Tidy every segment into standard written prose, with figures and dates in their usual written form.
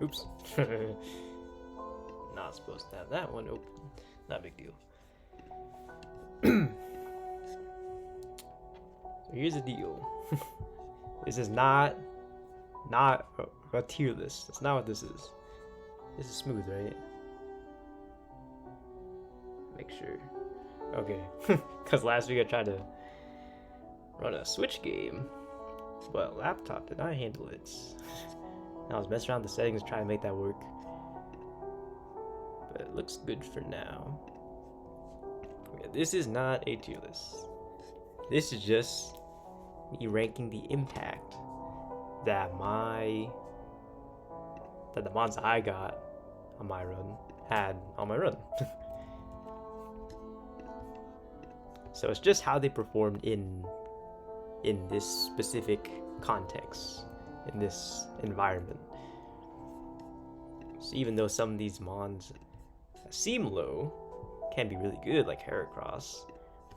Oops. Not supposed to have that one open. Not a big deal. So here's the deal. This is not a tier list. That's not what this is. This is smooth, right? Make sure. Okay. Because last week I tried to run a Switch game, but laptop did not handle it. I was messing around with the settings trying to make that work. But it looks good for now. Okay, this is not a tier list. This is just me ranking the impact that the mods I got on my run had on my run. So it's just how they performed in this specific context, in this environment. So even though some of these mods seem low, can be really good, like Heracross,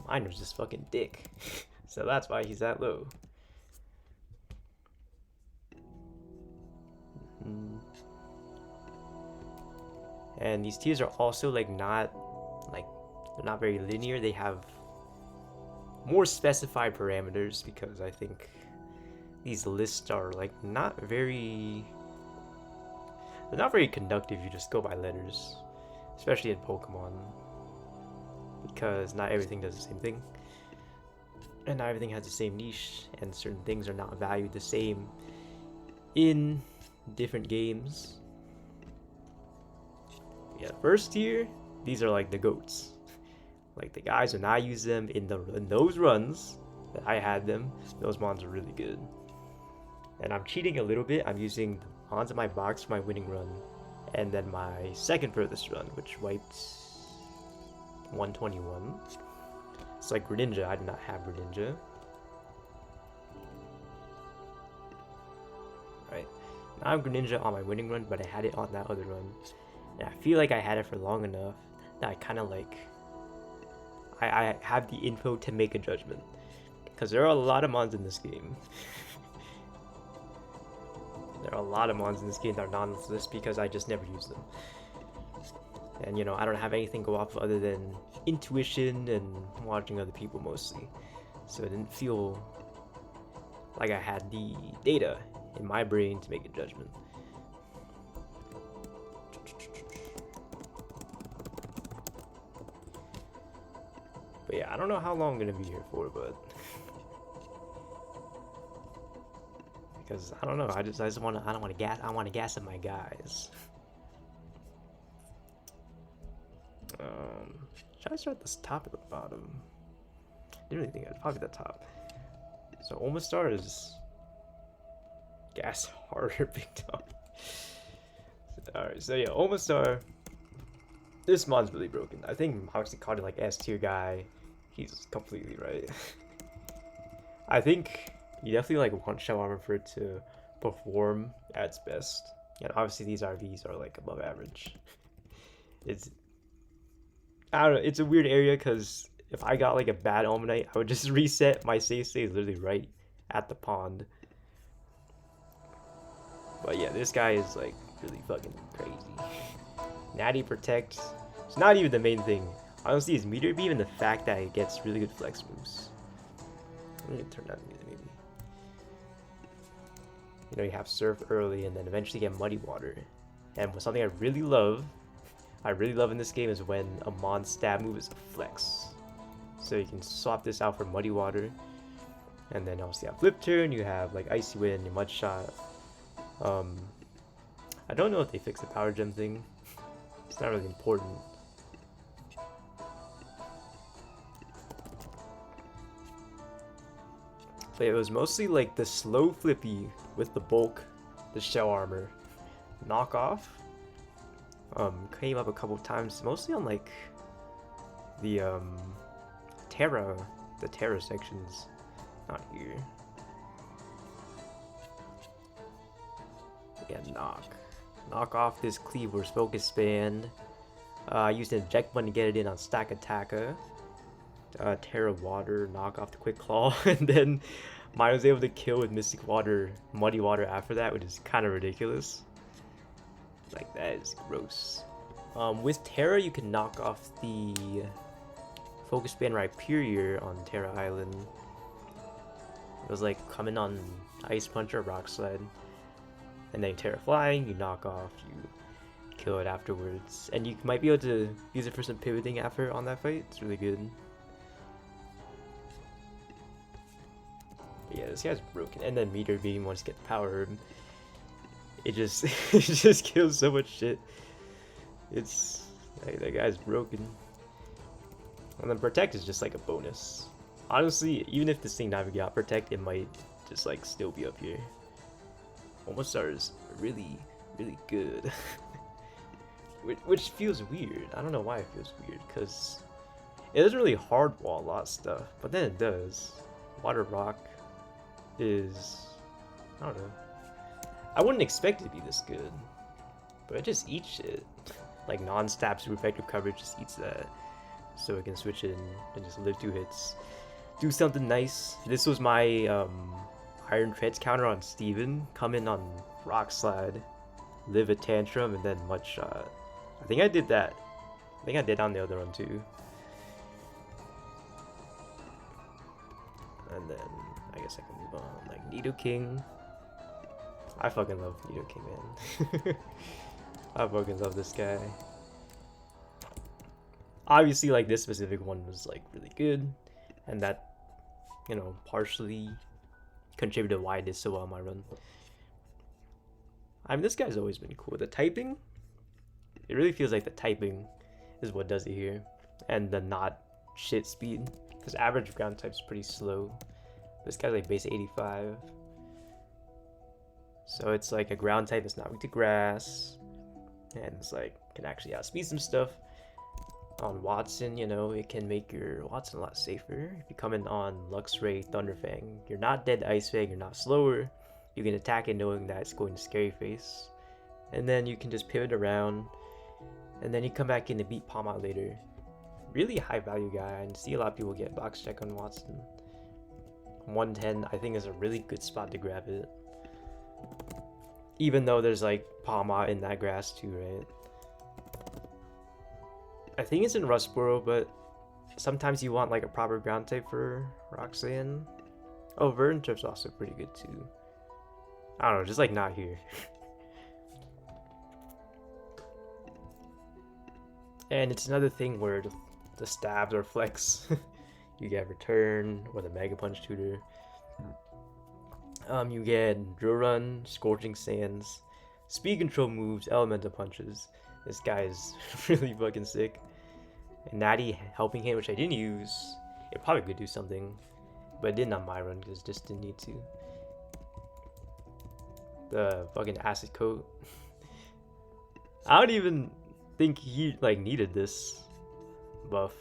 mine was just fucking dick. So that's why he's that low. And these tiers are also like they're not very linear. They have more specified parameters because I think these lists are like not very conductive. You just go by letters, especially in Pokemon, because not everything does the same thing, and not everything has the same niche, and certain things are not valued the same in different games. Yeah, first tier, these are like the GOATs. Like the guys, when I use them in those runs that I had them, those mons are really good. And I'm cheating a little bit. I'm using the mons in my box for my winning run, and then my second furthest run, which wiped 121. It's like Greninja. I did not have Greninja. Right. Now I have Greninja on my winning run, but I had it on that other run. And I feel like I had it for long enough that I kind of like... I have the info to make a judgment. Because there are a lot of mons in this game. There are a lot of mons in this game that are not on this list because I just never use them. And you know, I don't have anything to go off of other than intuition and watching other people mostly. So it didn't feel like I had the data in my brain to make a judgment. But yeah, I don't know how long I'm gonna be here for, but because I don't know, I just want to, I want to gas up my guys. Should I start at the top or the bottom? Didn't really think I'd probably the top. So Omastar is gas harder big time. Alright, so yeah, Omastar. This mod's really broken. I think Moxie called it like S tier guy. He's completely right. I think you definitely like want Shell Armor for it to perform at its best. And obviously these RVs are like above average. I don't know, it's a weird area because if I got like a bad Almanite, I would just reset. My save state is literally right at the pond. But yeah, this guy is like really fucking crazy. Natty Protect. It's not even the main thing. Honestly, his Meteor Beam and the fact that it gets really good flex moves. I'm gonna turn that music maybe. You know, you have Surf early and then eventually get Muddy Water. And something I really love in this game is when a Mon stab move is a flex. So you can swap this out for Muddy Water. And then obviously have Flip Turn, you have like Icy Wind, your Mud Shot. I don't know if they fixed the Power Gem thing. It's not really important. But it was mostly like the slow flippy with the bulk, the shell armor, knockoff. Came up a couple of times, mostly on like the Terra sections, not here. Yeah, knock off this Cleaver's Focus Span. I used an eject button to get it in on Stack Attacker. Terra Water, knock off the Quick Claw, and then mine was able to kill with Mystic Water, Muddy Water after that, which is kind of ridiculous. Like, that is gross. With Terra, you can knock off the Focus Band Rhyperior on Terra Island. It was like coming on Ice Punch or Rock Slide. And then Terra Flying, you knock off, you kill it afterwards. And you might be able to use it for some pivoting effort on that fight. It's really good. But yeah, this guy's broken. And then Meteor Beam, once you get the power herb, it just it just kills so much shit. It's like, that guy's broken. And then Protect is just like a bonus. Honestly, even if this thing never got Protect, it might just like still be up here. Almost Star is really, really good. Which feels weird. I don't know why it feels weird, because it doesn't really hard wall a lot of stuff, but then it does. Water Rock is, I don't know. I wouldn't expect it to be this good, but it just eats shit. Like non-stab super effective coverage just eats that. So it can switch in and just live 2 hits. Do something nice. This was my Iron Treads counter on Steven. Come in on Rock Slide, live a Tantrum, and then Mud Shot. I think I did that. I think I did on the other one too. And then I guess I can move on. Like Nidoking. I fucking love Nidoking, man. I fucking love this guy. Obviously, like, this specific one was like really good, and that, you know, partially contributed to why I did so well on my run. I mean, this guy's always been cool. The typing, it really feels like the typing is what does it here, and the not shit speed, because average ground type's pretty slow. This guy's like base 85, so it's like a ground type that's not weak to grass, and it's like can actually outspeed some stuff. On Watson, you know, it can make your Watson a lot safer. If you come in on Luxray, Thunderfang, you're not dead to Ice Fang, you're not slower. You can attack it knowing that it's going to Scary Face. And then you can just pivot around, and then you come back in to beat Palma later. Really high value guy, and see a lot of people get box check on Watson. 110, I think, is a really good spot to grab it. Even though there's like Palma in that grass too, right? I think it's in Rustboro, but sometimes you want like a proper ground type for Roxanne. Oh, Verdanturf's also pretty good too. I don't know, just like not here. And it's another thing where the stabs are flex. You get Return or the Mega Punch tutor. You get Drill Run, Scorching Sands, Speed Control moves, Elemental Punches. This guy is really fucking sick. And Natty helping him, which I didn't use. It probably could do something, but it didn't on my run because just didn't need to. The fucking Acid Coat. I don't even think he like needed this buff.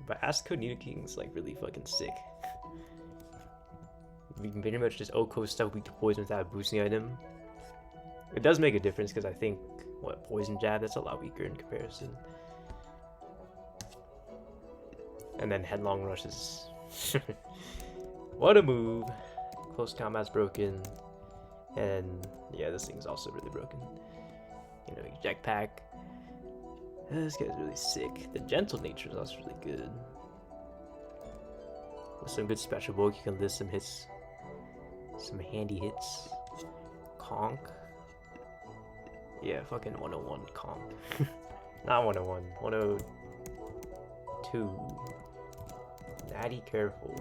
But Acid Coat Nidoking's like really fucking sick. We can pretty much just OHKO stuff weak to poison without a boosting item. It does make a difference because I think, what, Poison Jab, that's a lot weaker in comparison. And then Headlong Rush is... what a move! Close Combat's broken. And yeah, this thing's also really broken. You know, Eject Pack. This guy's really sick. The Gentle Nature is also really good. With some good special bulk, you can list some hits. Some handy hits. Conk. Yeah, fucking 101 Conk. Not 101, 102. Natty Careful.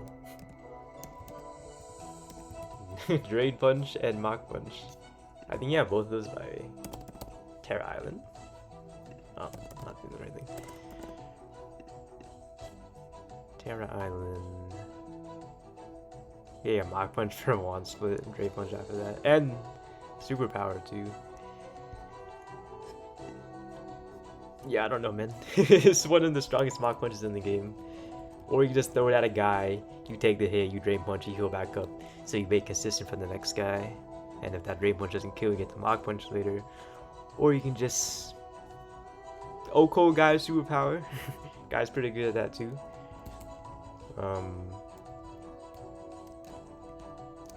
Drain Punch and Mach Punch. I think yeah, both of those by Terra Island. Oh, not doing the right thing. Terra Island. Yeah, Mach Punch for Wand Split and Drain Punch after that. And Superpower too. Yeah, I don't know, man. It's one of the strongest Mach Punches in the game. Or you can just throw it at a guy, you take the hit, you Drain Punch, you heal back up, so you make consistent for the next guy. And if that Drain Punch doesn't kill, you get the Mach Punch later. Or you can just OHKO guy's Superpower. Guy's pretty good at that too.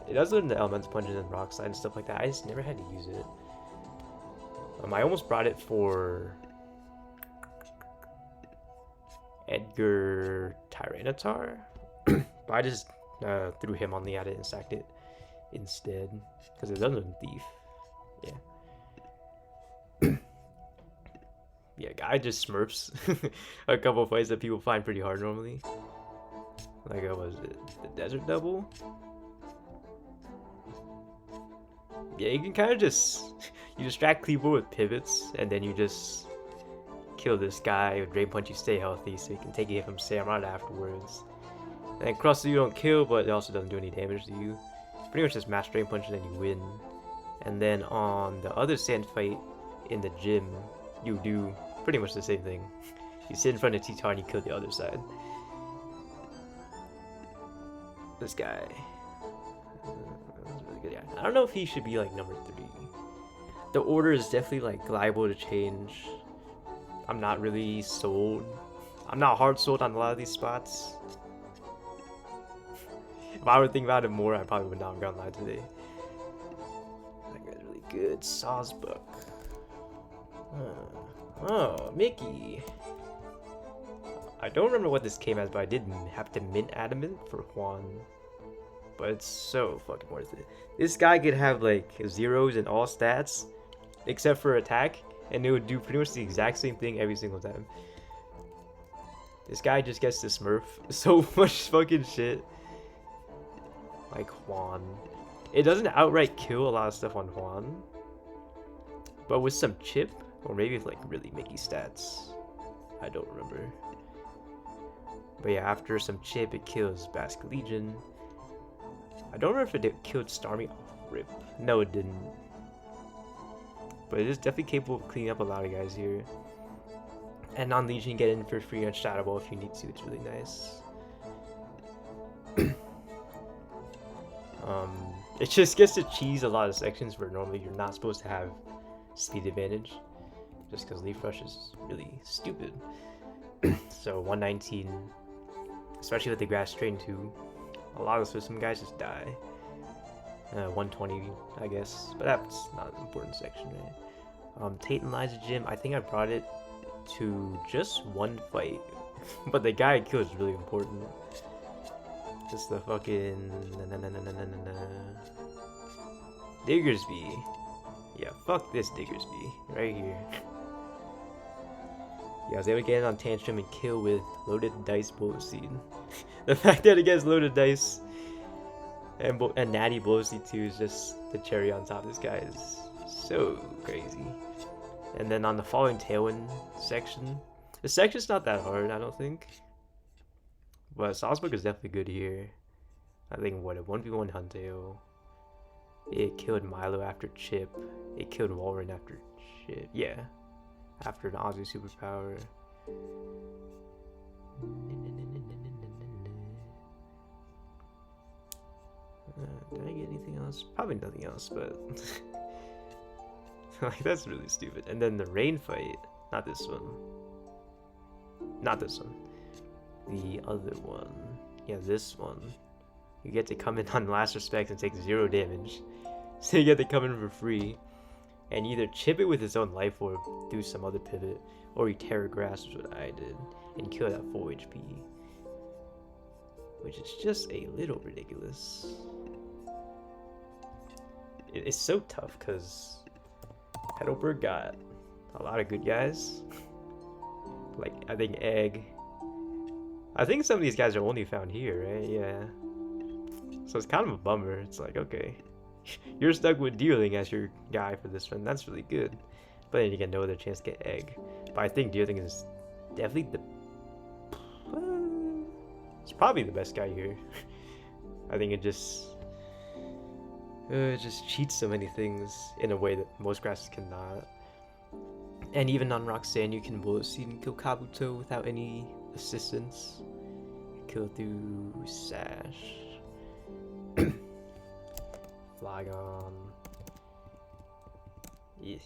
It does learn the Elemental Punches and Rock Slide and stuff like that. I just never had to use it. I almost brought it for Edgar Tyranitar, but I just threw him on the edit and sacked it instead because it doesn't thief. Yeah. Yeah, guy just smurfs a couple fights that people find pretty hard normally. Like, what was it? The Desert Double? Yeah, you can kind of just... You distract people with pivots, and then you just kill this guy with Drain Punch. You stay healthy, so you can take a hit from Samurai afterwards. And then Cross you don't kill, but it also doesn't do any damage to you. Pretty much just mash Drain Punch and then you win. And then on the other sand fight in the gym, you do pretty much the same thing. You sit in front of T-Tar and you kill the other side. This guy. Really good. Yeah. I don't know if he should be like number 3. The order is definitely like liable to change. I'm not really sold. I'm not hard sold on a lot of these spots. If I were to think about it more, I probably would not have gone live today. That guy's really good. Sawsbuck. Oh, Mickey. I don't remember what this came as, but I did have to mint Adamant for Juan. But it's so fucking worth it. This guy could have like zeros in all stats, except for attack, and it would do pretty much the exact same thing every single time. This guy just gets to smurf so much fucking shit. Like Juan. It doesn't outright kill a lot of stuff on Juan, but with some chip, or maybe with like really Mickey stats. I don't remember. But yeah, after some chip, it kills Basque Legion. I don't remember if it killed Starmie off rip. No, it didn't. But it is definitely capable of cleaning up a lot of guys here. And on Legion, you get in for free on Shadow Ball if you need to. It's really nice. It just gets to cheese a lot of sections where normally you're not supposed to have speed advantage. Just because Leaf Rush is really stupid. So 119, especially with the Grass Train too. A lot of system guys just die. 120, I guess, but that's not an important section, right? Tate and Liza Gym, I think I brought it to just one fight, but the guy I killed is really important. Just the fucking Diggersby. Yeah, fuck this Diggersby right here. Yeah, I was able to get it on Tantrum and kill with Loaded Dice Blow Seed. The fact that it gets Loaded Dice and Natty Blow Seed too is just the cherry on top. This guy is so crazy. And then on the following Tailwind section, the section's not that hard, I don't think. But Salzburg is definitely good here. I think what, a 1v1 Hunteo. It killed Milo after chip. It killed Walren after chip. Yeah. After an Aussie superpower. Did I get anything else? Probably nothing else, but like that's really stupid. And then the rain fight, not this one. Not this one. The other one. Yeah, this one. You get to come in on last respect and take 0 damage. So you get to come in for free. And either chip it with his own life orb, do some other pivot, or you Terra Grass, which is what I did, and kill that 4 HP. Which is just a little ridiculous. It's so tough because Heidelberg got a lot of good guys. Like, I think Egg. I think some of these guys are only found here, right? Yeah. So it's kind of a bummer. It's like, okay, you're stuck with Deerling as your guy for this one. That's really good. But then you get no other chance to get Egg. But I think Deerling is definitely the... it's probably the best guy here. I think it just cheats so many things in a way that most grasses cannot. And even on Roxanne, you can Bullet Seed and kill Kabuto without any assistance. Kill through Sash. Flygon. Yeah.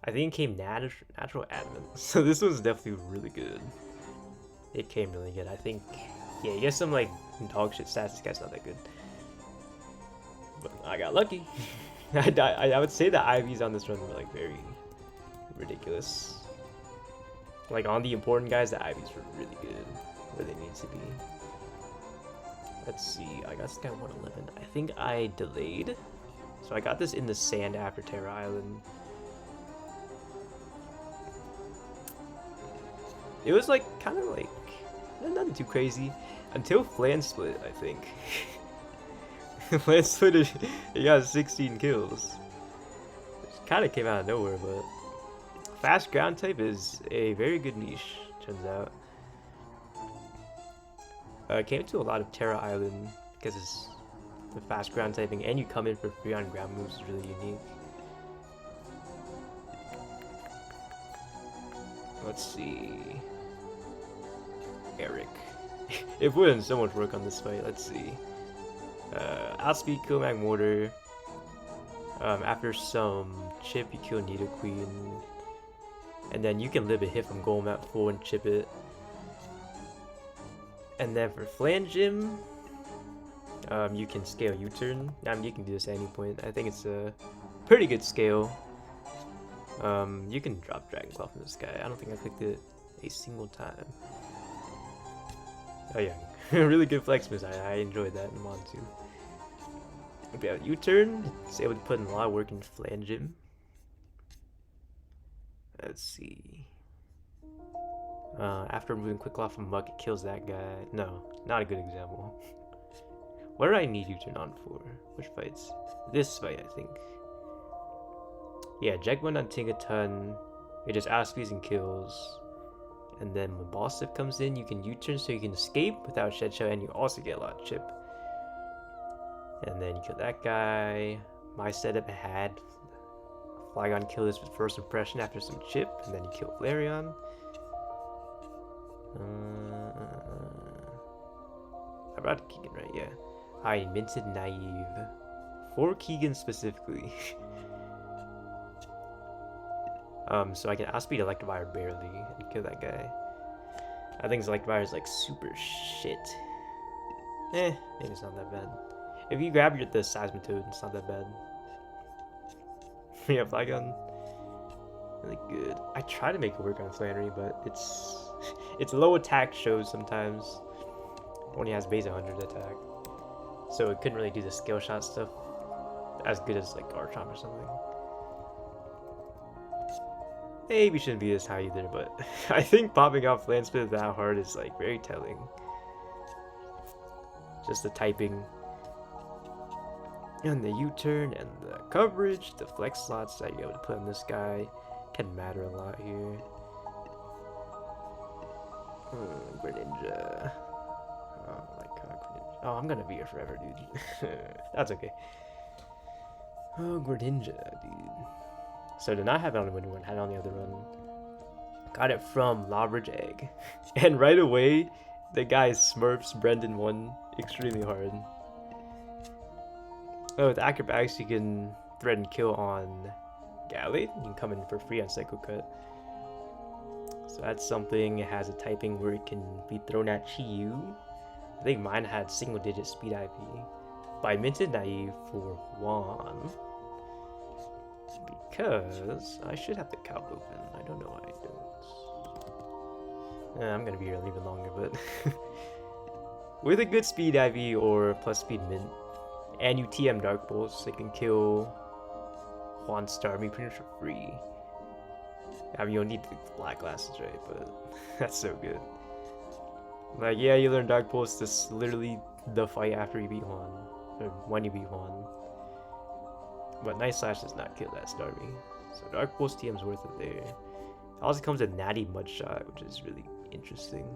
I think it came natural adamant. So this one's definitely really good. It came really good. I think, yeah, you get some like dog shit stats. This guy's not that good. But I got lucky. I would say the IVs on this run were like very ridiculous. Like on the important guys, the Ivies were really good where they need to be. Let's see, I got this guy 111. I think I delayed. So I got this in the sand after Terra Island. It was like, kind of like, nothing too crazy. Until Flan Split, I think. Flan Split, he got 16 kills. It kind of came out of nowhere, but fast ground type is a very good niche, turns out. Came to a lot of Terra Island because it's the fast ground typing, and you come in for free on ground moves is really unique. Let's see. Eric. It put in so much work on this fight. Let's see. Outspeed kill Mag Mortar. After some chip, you kill Nido Queen. And then you can live a hit from Golem at full and chip it. And then for Flangim, you can scale U-turn. I mean, you can do this at any point. I think it's a pretty good scale. You can drop Dragon Claw from this guy. I don't think I clicked it a single time. Oh yeah, really good flex moves. I enjoyed that in Mon too. Okay, U-turn. It's able to put in a lot of work in Flangim. Let's see. After removing Quick Claw from Muck, it kills that guy. No, not a good example. What did I need U-turn on for? Which fights? This fight, I think. Yeah, Jegwon on Tingaton. It just outspeeds and kills. And then when Boss Step comes in, you can U-turn so you can escape without Shed Shell, and you also get a lot of chip. And then you kill that guy. My setup had Flygon kill this with first impression after some chip, and then you kill Flareon. I brought Keegan, right? Yeah. I minted Naive. For Keegan specifically. So I can outspeed Electivire barely and kill that guy. I think Electivire is like super shit. Maybe it's not that bad. If you grab the Seismitoad, it's not that bad. Yeah, Flygon, really good. I try to make it work on Flannery, but it's low attack shows sometimes. Only has base 100 attack, so it couldn't really do the skill shot stuff as good as like Garchomp or something. Maybe shouldn't be this high either, but I think popping off Land Spit that hard is like very telling. Just the typing and the U-turn and the coverage, the flex slots that you're able to put on this guy can matter a lot here. Greninja. Oh my god, Greninja. Oh, I'm gonna be here forever, dude. That's okay. Oh, Greninja, dude. So did not have it on the winning one, had it on the other run. Got it from Lawbridge Egg. And right away, the guy smurfs Brendan 1 extremely hard. Oh, with Acrobatics, you can threaten kill on Gallade. You can come in for free on Psycho Cut. So that's something. It has a typing where it can be thrown at Chi-Yu. I think mine had single digit speed IV. But I minted Naive for Juan. Because I should have the Calp open. I don't know why I don't. I'm gonna be here even longer, but with a good speed IV or plus speed mint, and you TM Dark Pulse, it can kill Juan Starmie pretty much for free. I mean, you'll need the black glasses, right? But that's so good. Like, yeah, you learn Dark Pulse. This is literally the fight after you beat Juan, or when you beat Juan. But Night Slash does not kill that Starmie. So Dark Pulse TM's worth it there. It also comes with Natty Mudshot, which is really interesting.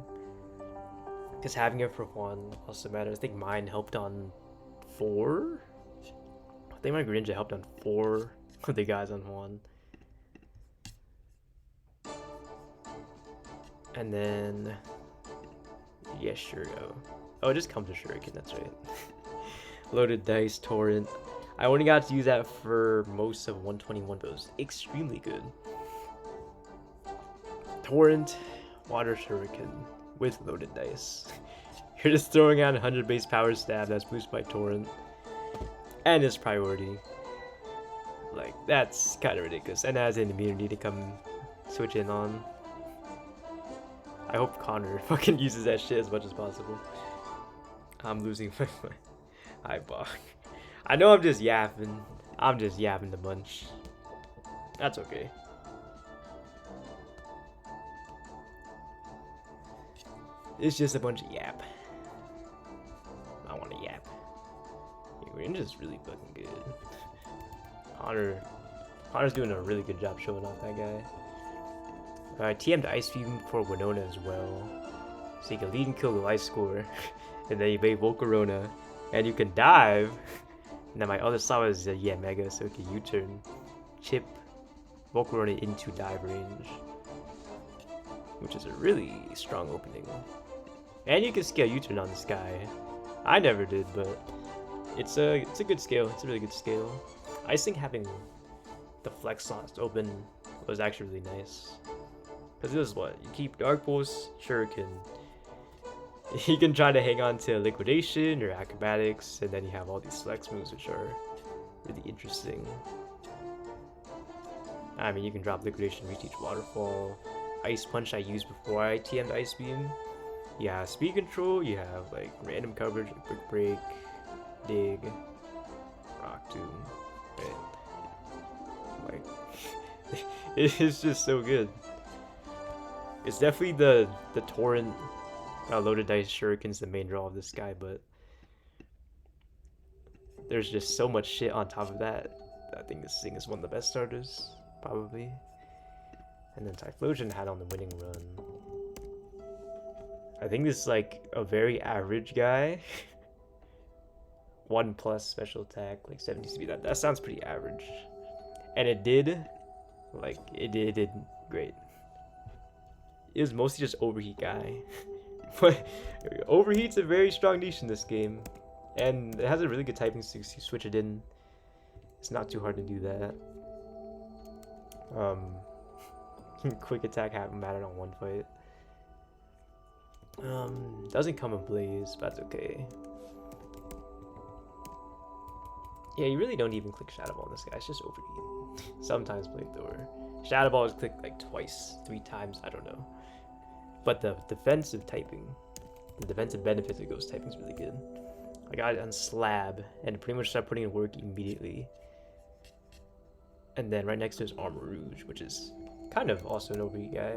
Because having it for Juan also matters. I think mine helped on 4? I think my Greninja helped on 4 of the guys on Juan. And then... yeah, sure. Oh, it just comes with Shuriken, that's right. Loaded Dice, Torrent. I only got to use that for most of 121, but it was extremely good. Torrent, Water Shuriken with Loaded Dice. You're just throwing out 100 base power stab that's boosted by Torrent. And it's priority. Like, that's kind of ridiculous. And it has an immunity to come switch in on. I hope Connor fucking uses that shit as much as possible. I'm losing my eyeball. I know I'm just yapping. I'm just yapping a bunch. That's okay. It's just a bunch of yap. I want to yap. Range is really fucking good. Connor's doing a really good job showing off that guy. I TM'd Ice Beam for Winona as well. So you can lead and kill the Ice Score. And then you bait Volcarona. And you can dive. And then my other saw is Mega, so you can U-turn. Chip Volcarona into dive range. Which is a really strong opening. And you can scale U-turn on this guy. I never did, but it's a good scale. It's a really good scale. I just think having the flex slots open was actually really nice. Because this is what you keep Dark Pulse, Shuriken. You can try to hang on to Liquidation or Acrobatics, and then you have all these flex moves which are really interesting. I mean, you can drop Liquidation, Reteach Waterfall, Ice Punch I used before I TM'd Ice Beam. You have Speed Control, you have like random coverage like Brick Break, Dig, Rock Tomb, right? Like, it's just so good. It's definitely the Torrent Loaded Dice Shuriken's the main draw of this guy, but there's just so much shit on top of that. I think this thing is one of the best starters, probably. And then Typhlosion had on the winning run. I think this is like a very average guy. 1+ special attack, like 70 speed. That sounds pretty average. And it did great. It was mostly just Overheat guy. But Overheat's a very strong niche in this game. And it has a really good typing, so you switch it in. It's not too hard to do that. Quick attack haven't mattered on one fight. Doesn't come in Blaze, but that's okay. Yeah, you really don't even click Shadow Ball on this guy, it's just Overheat. Sometimes Flamethrower. Shadow Ball is clicked like twice, 3 times, I don't know. But the defensive typing, the defensive benefits of Ghost typing is really good. I got it on Slab, and pretty much started putting in work immediately. And then right next to is Armor Rouge, which is kind of also an Overheat guy.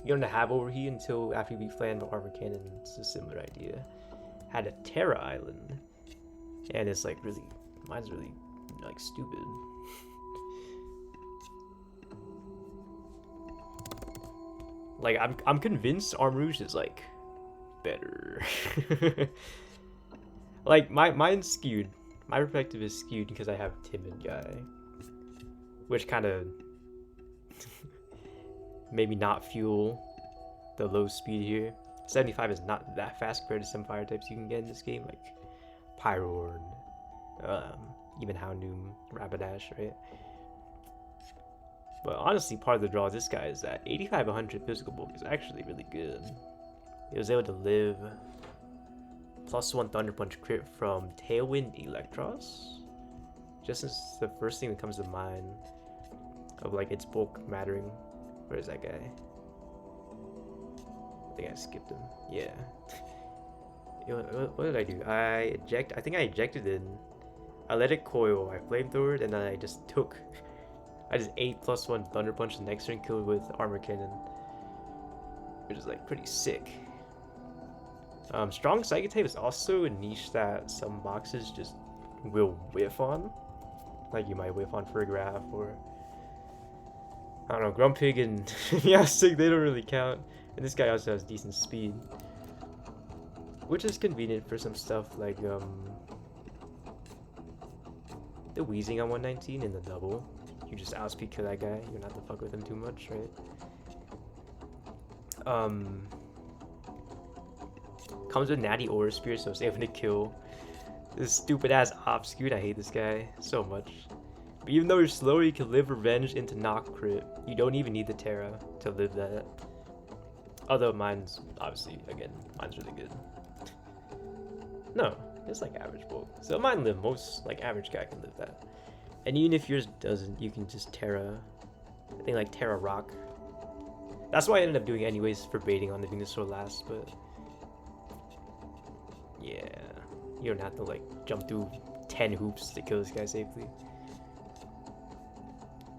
You don't have Overheat until after you beat Flan, but Armor Cannon, it's a similar idea. Had a Terra Island, and it's like really, mine's really like stupid. Like I'm convinced Armor Rouge is like better. Like mine's skewed. My perspective is skewed because I have Timid guy, which kind of maybe not fuel the low speed here. 75 is not that fast compared to some fire types you can get in this game, like Pyroar, even Houndoom, Rapidash, right? But honestly, part of the draw of this guy is that 85-100 physical bulk is actually really good. He was able to live +1 Thunder Punch crit from Tailwind Electros. Just as the first thing that comes to mind of like its bulk mattering. Where is that guy? I think I skipped him. Yeah. What did I do? I think I ejected in. I let it coil. I flamethrowered, and then I just ate +1 Thunder Punch the next turn, killed with Armor Cannon, which is like pretty sick. Strong Psychic type is also a niche that some boxes just will whiff on. Like you might whiff on Fergraph or I don't know, Grumpig and Yastic, they don't really count. And this guy also has decent speed, which is convenient for some stuff like the Wheezing on 119 in the double. You just outspeed kill that guy. You don't have to fuck with him too much, right? Comes with Natty Aura Spear, so it's able to kill this stupid ass Obscute. I hate this guy so much. But even though you're slower, you can live Revenge into knock crit. You don't even need the Terra to live that. Although mine's obviously, again, mine's really good. No, it's like average bulk. So mine live, most like average guy can live that. And even if yours doesn't, you can just Terra. I think like Terra Rock That's why I ended up doing it anyways for baiting on the Venusaur last, but yeah, you don't have to like jump through 10 hoops to kill this guy safely.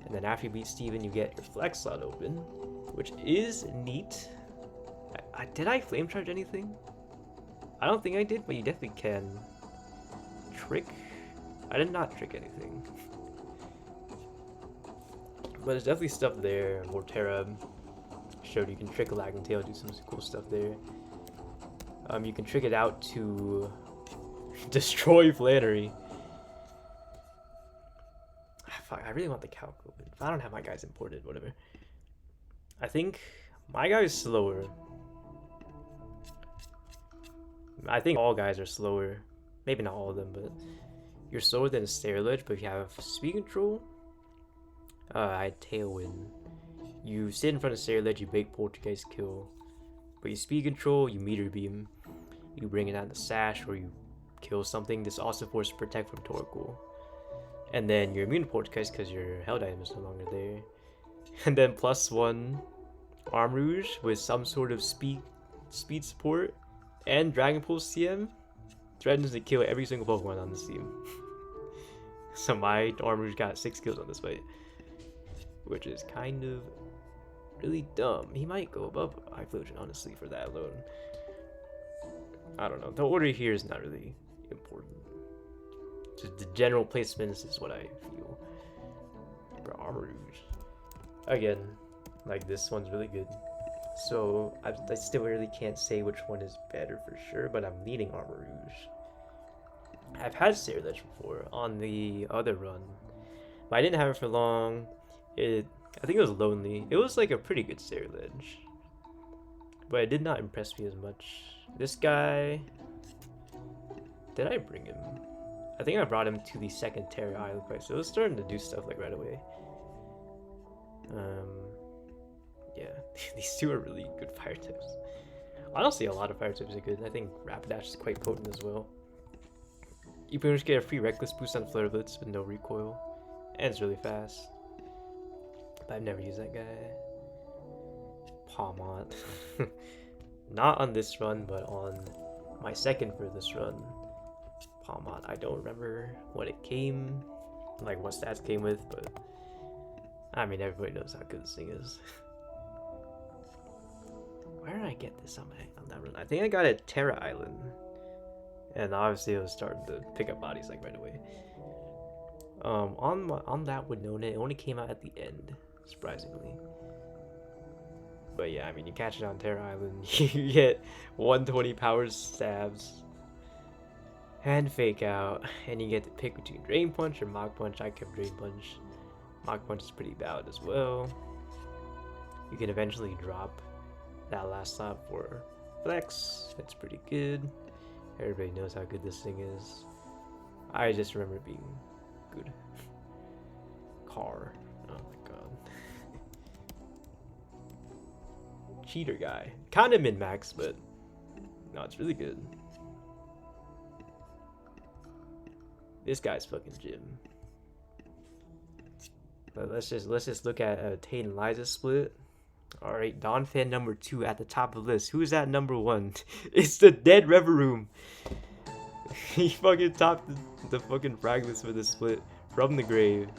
And then after you beat Steven, you get your flex slot open, which is neat. Did I flame charge anything? I don't think I did, but you definitely can. Trick? I did not trick anything. But there's definitely stuff there. Mortera showed you can trick a Lagging Tail, do some cool stuff there. You can trick it out to destroy Flannery. Fuck, I really want the Calco, but I don't have my guys imported, whatever. I think my guy is slower. I think all guys are slower. Maybe not all of them, but you're slower than a Stair Ledge, but if you have speed control, I had Tailwind. You sit in front of Stair Ledge, you bait Poltergeist kill. But you speed control, you meter beam. You bring it out the sash or you kill something. This also forces protect from Torkoal. And then you're immune to Poltergeist because your held item is no longer there. And then +1 Arm Rouge with some sort of speed support and Dragon Pulse TM threatens to kill every single Pokemon on this team. So my Arm Rouge got 6 kills on this fight, which is kind of really dumb. He might go above Iflosion, honestly, for that alone. I don't know. The order here is not really important. Just the general placements is what I feel. For Armor Rouge. Again, like this one's really good. So I still really can't say which one is better for sure, but I'm leaning Armor Rouge. I've had Stair Ledge before on the other run, but I didn't have it for long. I think it was lonely. It was like a pretty good Stair Ledge, but it did not impress me as much. This guy, did I bring him? I think I brought him to the second Terra Island fight, so it was starting to do stuff like right away. Yeah, these two are really good fire types. Honestly, a lot of fire types are good. I think Rapidash is quite potent as well. You pretty much get a free Reckless boost on Flare Blitz with no recoil, and it's really fast. But I've never used that guy. Palmont. Not on this run, but on my second for this run. Palmont. I don't remember what it came, like what stats came with, but I mean everybody knows how good this thing is. Where did I get this on that run? I think I got it at Terra Island, and obviously it was starting to pick up bodies like right away. On that Winona, it only came out at the end, surprisingly. But yeah, I mean, you catch it on Terra Island, you get 120 power stabs and fake out, and you get to pick between Drain Punch or Mach Punch. I kept Drain Punch. Mach Punch is pretty valid as well. You can eventually drop that last slot for Flex. That's pretty good. Everybody knows how good this thing is. I just remember it being good. Car. Oh my god. Cheater guy. Kind of min-max, but no, it's really good. This guy's fucking Jim. But let's just look at Tate and Liza split. Alright, Dawn fan number 2 at the top of the list. Who's at number 1? It's the dead Reveroom. He fucking topped the fucking fragments for this split from the grave.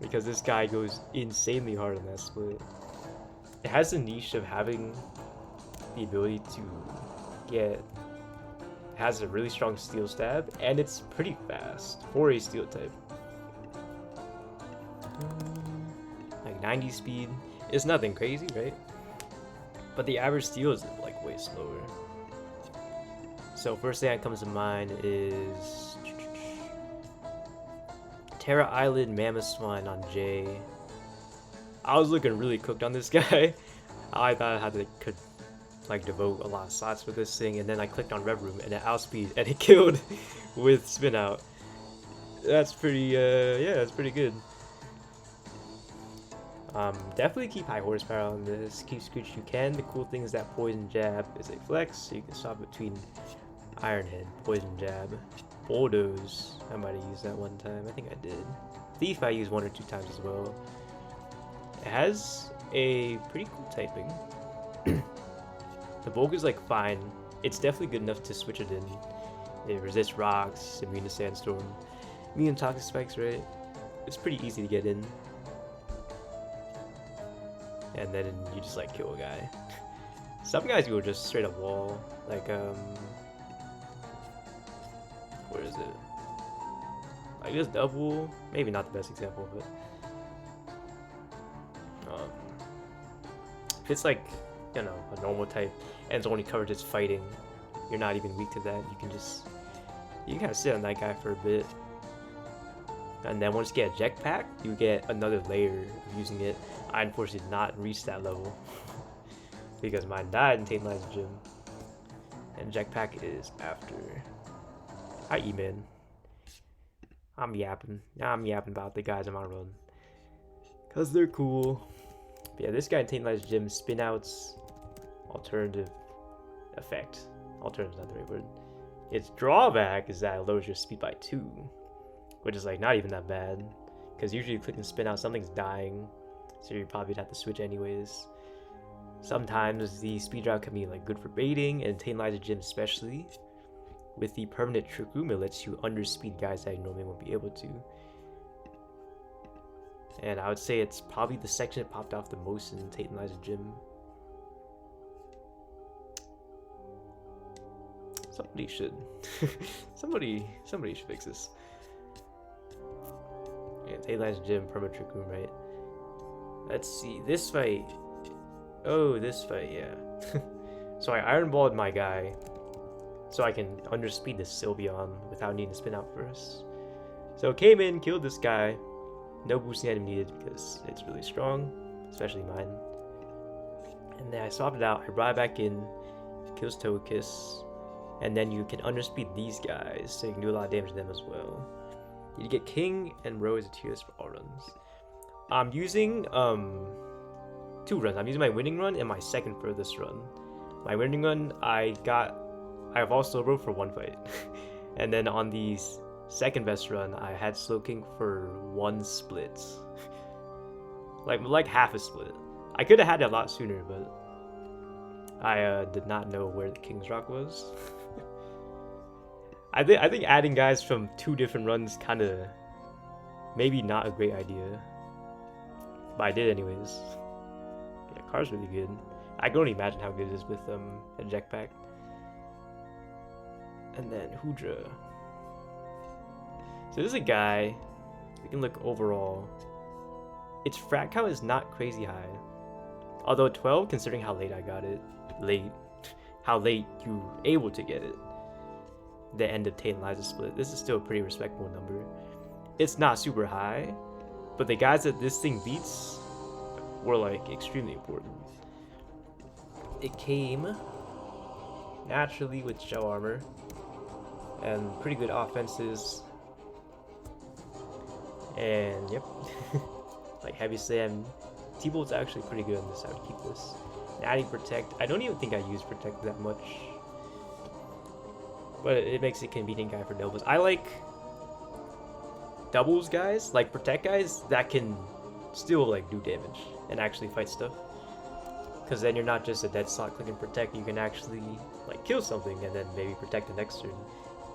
Because this guy goes insanely hard on that split. It has a niche of having the ability to get... It has a really strong steel stab, and it's pretty fast for a steel type. Like 90 speed. It's nothing crazy, right? But the average steel is like way slower. So first thing that comes to mind is Terra Island Mammoth Swine on J. I was looking really cooked on this guy. I thought I could like devote a lot of slots for this thing, and then I clicked on Rev Room and it outspeed and it killed with spin out. That's pretty yeah, that's pretty good. Definitely keep high horsepower on this. Keep Scooch you can. The cool thing is that Poison Jab is a flex, so you can swap between Iron Head, Poison Jab, Bulldoze. I might have used that one time. I think I did. Thief I used 1 or 2 times as well. It has a pretty cool typing. The bulk is like fine. It's definitely good enough to switch it in. It resists rocks, immune to sandstorm, immune to toxic spikes, right? It's pretty easy to get in. And then you just like kill a guy. Some guys go just straight up wall. Like where is it? I guess double, maybe not the best example, but if it's like, you know, a normal type and it's only covered just fighting, you're not even weak to that. You can kind of sit on that guy for a bit, and then once you get a jetpack, you get another layer of using it. I unfortunately did not reach that level because mine died in Tame Lies Gym, and jetpack is after. Hi, E-Man. I'm yapping about the guys in my run because they're cool. But yeah, this guy in Tame Lies Gym, spin outs, alternative effect. Alternative's not the right word. Its drawback is that it lowers your speed by 2, which is like not even that bad, because usually you click and spin out, something's dying, so you probably have to switch anyways. Sometimes the speed drop can be like good for baiting, and Tame Lies Gym especially. With the permanent trick room, it lets you underspeed guys that you normally won't be able to. And I would say it's probably the section that popped off the most in Tame Lies Gym. Somebody should. somebody should fix this. Yeah, Tame Lies Gym, permanent trick room, right? Let's see, this fight. Oh, this fight, yeah. So I ironballed my guy, so I can underspeed the Sylveon without needing to spin out first. So came in, killed this guy. No boosting item needed because it's really strong, especially mine. And then I swapped it out, I brought it back in, kills Togekiss, and then you can underspeed these guys, so you can do a lot of damage to them as well. You get King and Rose tiers for all runs. I'm using 2 runs. I'm using my winning run and my second furthest run. My winning run, I have all Slowbro for 1 fight. And then on the second best run, I had Slowking for 1 split. like half a split. I could have had it a lot sooner, but I did not know where the King's Rock was. I think adding guys from 2 different runs kind of maybe not a great idea, but I did anyways. Yeah, car's really good. I can only imagine how good it is with a jetpack. And then Hoodra. So this is a guy. We can look overall. Its frat count is not crazy high, although 12, considering how late I got it. How late you were able to get it. The end of Tame Lies split. This is still a pretty respectable number. It's not super high, but the guys that this thing beats were like extremely important. It came naturally with shell armor and pretty good offenses. And yep, like Heavy Slam, T-Bolt's actually pretty good on this. I would keep this. Natty Protect. I don't even think I use Protect that much, but it makes it a convenient guy for doubles. I like doubles guys, like Protect guys that can still like do damage and actually fight stuff. Because then you're not just a dead slot clicking Protect, you can actually like kill something and then maybe Protect the next turn.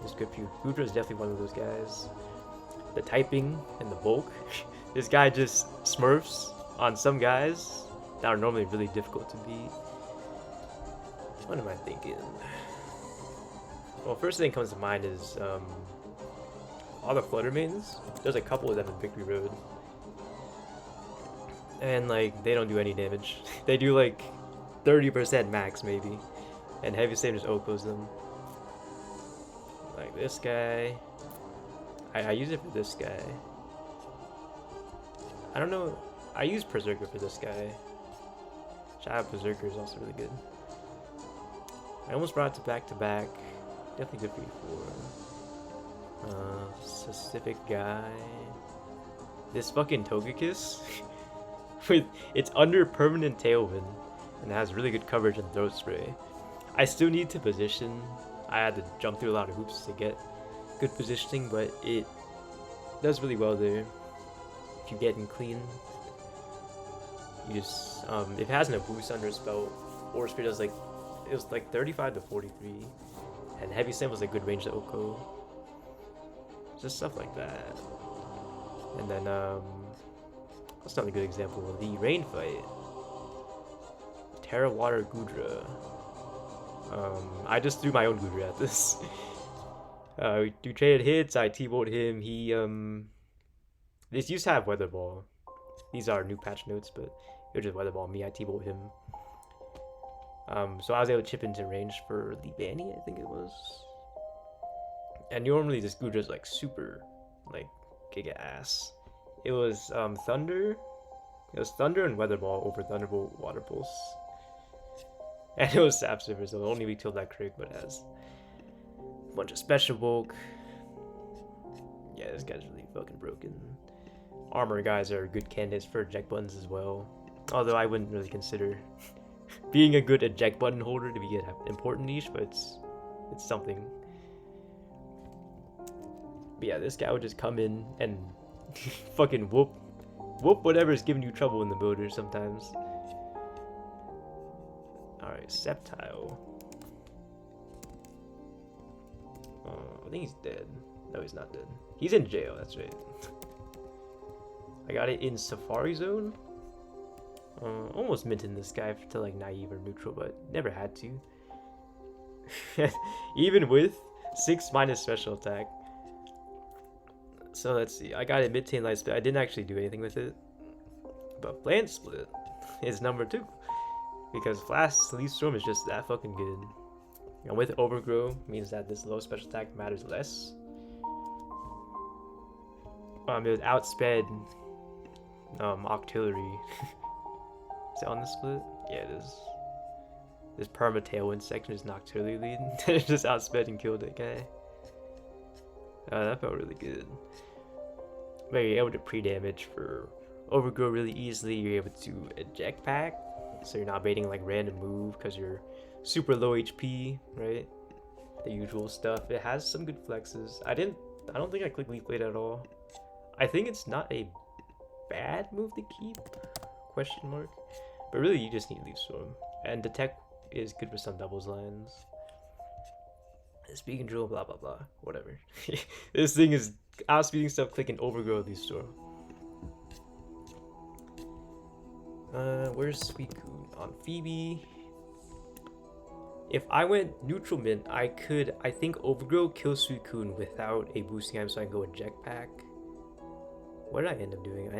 It's good for you. Gudra is definitely one of those guys. The typing and the bulk. This guy just smurfs on some guys that are normally really difficult to beat. What am I thinking? Well, first thing that comes to mind is all the Flutter Maidens. There's a couple of them in Victory Road. And like, they don't do any damage. They do like 30% max maybe. And Heavy Slam just Okos them. Like this guy. I use it for this guy. I don't know. I use Berserker for this guy. Shout out Berserker is also really good. I almost brought it to back. Definitely good for you for specific guy. This fucking Togekiss with it's under permanent tailwind and it has really good coverage and throat spray. I still need to position. I had to jump through a lot of hoops to get good positioning, but it does really well there. If you get in clean, You just if it has no boost under its belt, or speed does like it was like 35 to 43, and heavy slam was a good range to Oko. Just stuff like that. And then that's not a good example. The rain fight, Terra Water Gudra. I just threw my own Gudra at this. We traded hits. I T-bolt him. He This used to have Weather Ball. These are new patch notes, but it was just Weather Ball. Me, I T-bolt him. So I was able to chip into range for the Banny, I think it was. And normally this Gudra's like super, like, giga ass. It was Thunder. It was Thunder and Weather Ball over Thunderbolt Water Pulse. And it was Sap Silver, so only we killed that Crig, but it has a bunch of special bulk. Yeah, this guy's really fucking broken. Armor guys are good candidates for eject buttons as well. Although I wouldn't really consider being a good eject button holder to be an important niche, but it's something. But yeah, this guy would just come in and fucking whoop whatever's giving you trouble in the motor sometimes. Alright, Sceptile. I think he's dead. No, he's not dead. He's in jail, that's right. I got it in Safari Zone. Almost minting this guy to like naive or neutral, but never had to. Even with 6 minus special attack. So let's see. I got it mid-tain light split. I didn't actually do anything with it. But Plant Split is number 2. Because Flash Leaf Storm is just that fucking good. And with Overgrow means that this low special attack matters less. It was outsped Octillery. Is it on the split? Yeah, it is. This Perma Tailwind section is Nocturally leading. It just outsped and killed that guy. That felt really good. But you're able to pre-damage for Overgrow really easily. You're able to eject pack, so you're not baiting like random move because you're super low HP, right? The usual stuff. It has some good flexes. I don't think I click Leaf Blade at all. I think it's not a bad move to keep, question mark. But really you just need Leaf Storm. And Detect is good for some doubles lines. Speed control, blah blah blah, whatever. This thing is outspeeding stuff, clicking Overgrow Leaf Storm. Where's Suicune? On Phoebe. If I went neutral mint, I think Overgrow kill Suicune without a boosting item, so I can go eject pack. What did I end up doing? I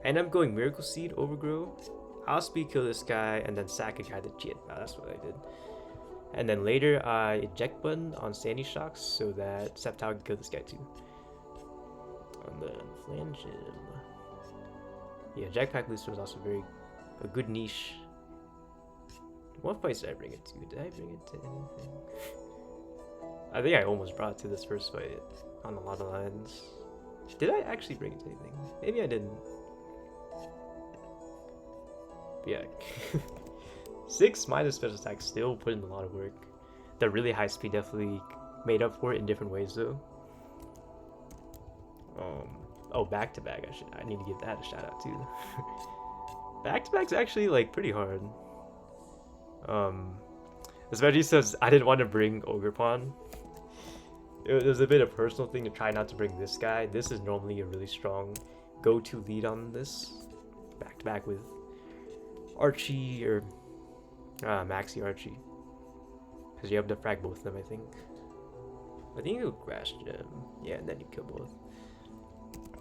ended up going Miracle Seed, Overgrow, outspeed kill this guy, and then sack a guy to cheat. That's what I did. And then later I eject button on Sandy Shocks so that Sceptile can kill this guy too. And then flange him. Yeah, eject pack Lucid was also a good niche. What fights did I bring it to? Did I bring it to anything? I think I almost brought it to this first fight on a lot of lines. Did I actually bring it to anything? Maybe I didn't. But yeah. 6 minus special attack still put in a lot of work. The really high speed definitely made up for it in different ways though. Oh, back to back. I need to give that a shout out too. Back to back's actually like pretty hard. Especially since I didn't want to bring Ogerpon. It was a bit of a personal thing to try not to bring this guy. This is normally a really strong go-to lead on this. Back to back with Archie or Maxi Archie. Because you have to frag both of them, I think. I think you Grass Gem. Yeah, and then you kill both.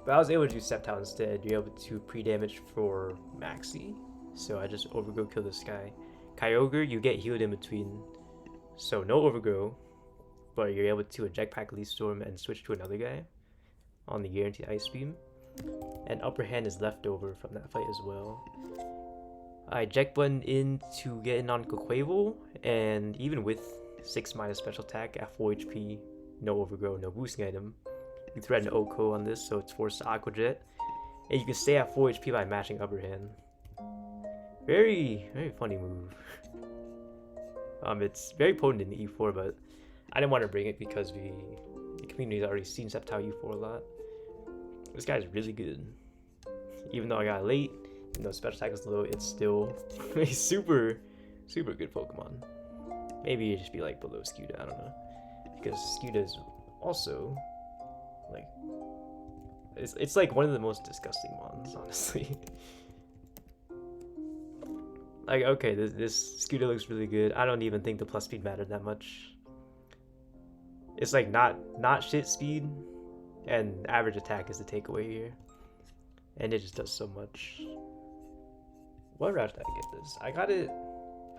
But I was able to do Sceptile instead. You're able to pre-damage for Maxi. So I just Overgrow kill this guy. Kyogre, you get healed in between. So no Overgrow. But you're able to eject pack Leaf Storm and switch to another guy on the guaranteed Ice Beam. And upper hand is left over from that fight as well. I eject button in to get in on Quavel, and even with 6 minus special attack at 4 HP, no Overgrow, no boosting item, you threaten Oko on this, so it's forced to Aqua Jet, and you can stay at 4 HP by matching upper hand. Very, very funny move. It's very potent in the E4, but I didn't want to bring it because the community's already seen Sceptile U4 a lot. This guy's really good. Even though I got late, no special attack is low, it's still a super good Pokemon. Maybe it'd just be like below Scuda, I don't know. Because Scuda is also like it's like one of the most disgusting ones, honestly. Like, okay, this Scuda looks really good. I don't even think the plus speed mattered that much. It's like not shit speed, and average attack is the takeaway here. And it just does so much. What route did I get this? I got it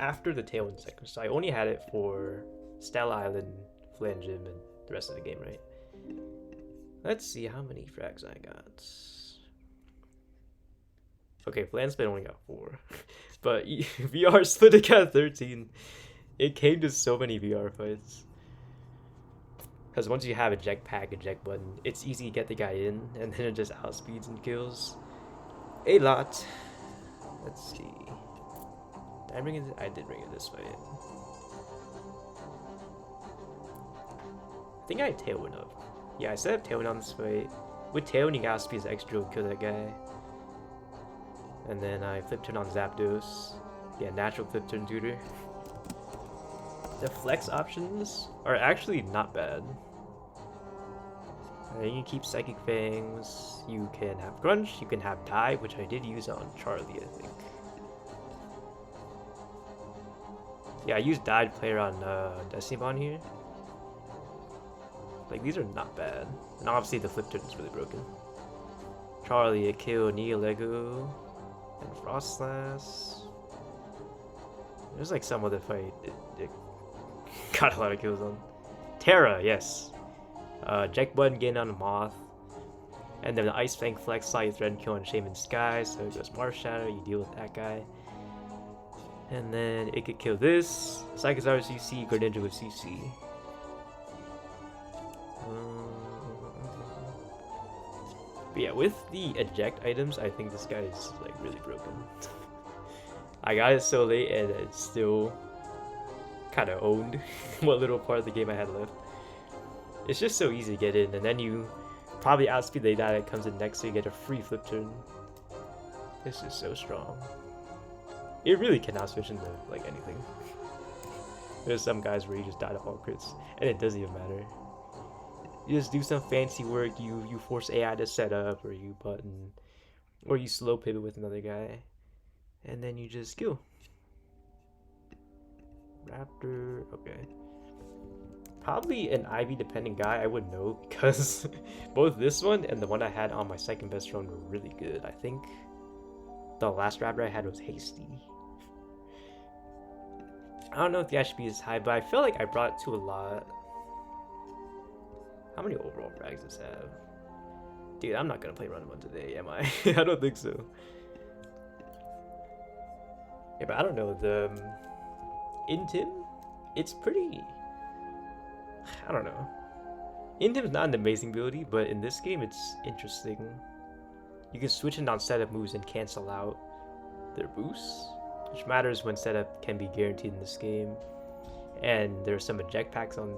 after the Tailwind sector, so I only had it for Stella Island, Flan Gym, and the rest of the game, right? Let's see how many frags I got. Okay, Flan Spin only got 4. But VR Split got 13. It came to so many VR fights. Because once you have a eject button, it's easy to get the guy in, and then it just outspeeds and kills a lot. Let's see. Did I bring it? I did bring it this way. I think I had Tailwind up. Yeah, I set up Tailwind on this fight. With Tailwind, you gotta speed as extra to kill that guy. And then I flip turn on Zapdos. Yeah, natural flip turn tutor. The flex options are actually not bad. You can keep Psychic Fangs, you can have Crunch, you can have Dive, which I did use on Charlie, I think. Yeah, I used Dive player on Decimon here. Like, these are not bad. And obviously the flip turn is really broken. Charlie, a kill, Neo Lego, and Frostlass. There's like some other fight it got a lot of kills on. Terra, yes. Jack Button getting on a Moth. And then the Ice Fang Flex saw you threaten kill on Shaman Sky, so it goes Mars Shadow, you deal with that guy. And then it could kill this. Psychosaur CC, Greninja with CC. But yeah, with the eject items, I think this guy is like really broken. I got it so late and it's still kind of owned what little part of the game I had left. It's just so easy to get in, and then you probably outspeed the guy that comes in next, so you get a free flip turn. This is so strong. It really cannot switch into like anything. There's some guys where you just die to all crits, and it doesn't even matter. You just do some fancy work, you force AI to set up, or you button, or you slow pivot with another guy, and then you just kill. Raptor, okay. Probably an IV dependent guy, I wouldn't know, because both this one and the one I had on my second best run were really good. I think the last Raptor I had was Hasty. I don't know if the HP is high, but I feel like I brought it to a lot. How many overall frags does it have? Dude, I'm not gonna play Run 1 today, am I? I don't think so. Yeah, but I don't know, the Intim, it's pretty, I don't know. Intim's not an amazing ability, but in this game it's interesting. You can switch in on setup moves and cancel out their boosts, which matters when setup can be guaranteed in this game. And there are some eject packs on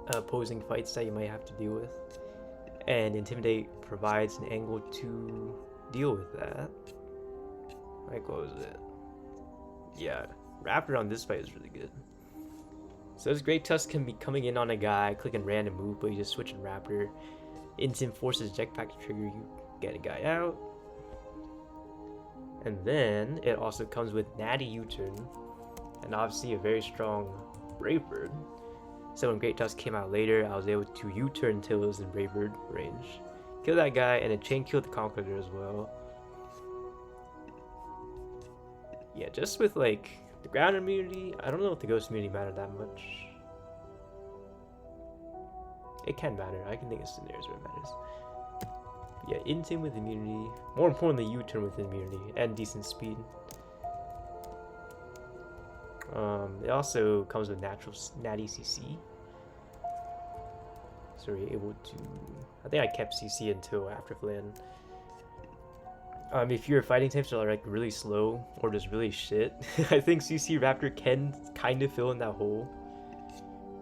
opposing fights that you might have to deal with. And Intimidate provides an angle to deal with that. Like, what was it? Yeah, Raptor on this fight is really good. So this Great Tusk can be coming in on a guy, clicking random move, but you just switch in Raptor. Intim forces Jetpack to trigger, you get a guy out. And then it also comes with Natty U-turn, and obviously a very strong Brave Bird. So when Great Tusk came out later, I was able to U-turn until it was in Brave Bird range. Kill that guy, and then chain kill the Conqueror as well. Yeah, just with like the ground immunity, I don't know if the ghost immunity mattered that much. It can matter. I can think of scenarios where it matters. But yeah, Intim with immunity. More importantly, U-turn with immunity and decent speed. It also comes with natural Natty CC. So you're able to. I think I kept CC until after Flan. If your fighting types are like really slow or just really shit, I think CC Raptor can kind of fill in that hole,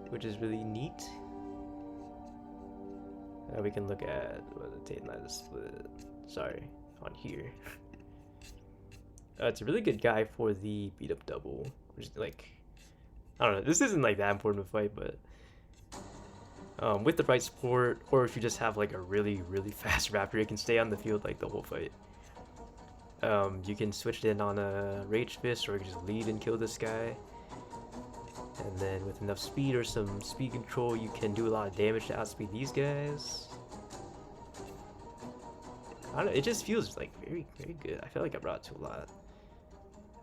which is really neat. We can look at what the Tate Split. Sorry, on here. It's a really good guy for the beat up double, which is like, I don't know. This isn't like that important to fight, but with the right support, or if you just have like a really fast Raptor, it can stay on the field like the whole fight. You can switch it in on a Rage Fist, or you can just lead and kill this guy. And then with enough speed or some speed control, you can do a lot of damage to outspeed these guys. I don't know, it just feels like very good. I feel like I brought it to a lot.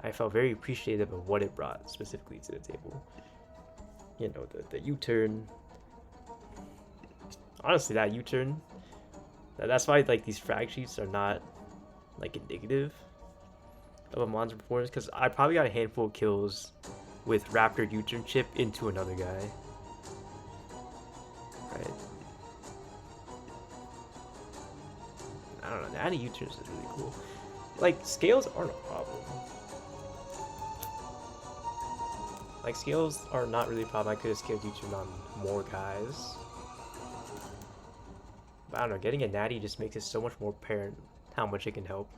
I felt very appreciative of what it brought specifically to the table. You know, the U-turn. Honestly, that U-turn, that's why like these frag sheets are not like indicative of a monster performance, because I probably got a handful of kills with Raptor U-turn chip into another guy. Right. I don't know, natty U-turns is really cool. Like, scales aren't a problem. Like, scales are not really a problem. I could have scaled U-turn on more guys. But I don't know, getting a natty just makes it so much more apparent how much it can help.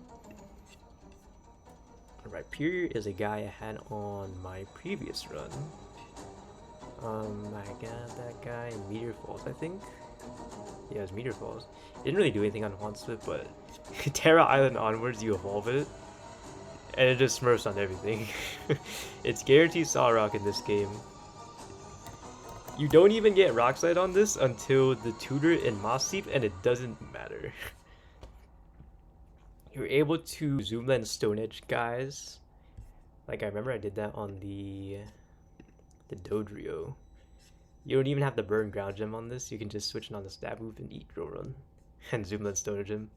Alright, Pure is a guy I had on my previous run. I got that guy in Meteor Falls, I think. Yeah, it was Meteor Falls. Didn't really do anything on Hauntsmith, but Terra Island onwards, you evolve it, and it just smurfs on everything. It's guaranteed Saw Rock in this game. You don't even get Rock Slide on this until the Tutor and Moss Seep, and it doesn't matter. You're able to zoom lens Stone Edge guys. Like, I remember I did that on the Dodrio. You don't even have to burn ground gem on this. You can just switch it on the stab move and eat drill run and zoom lens Stone Edge him.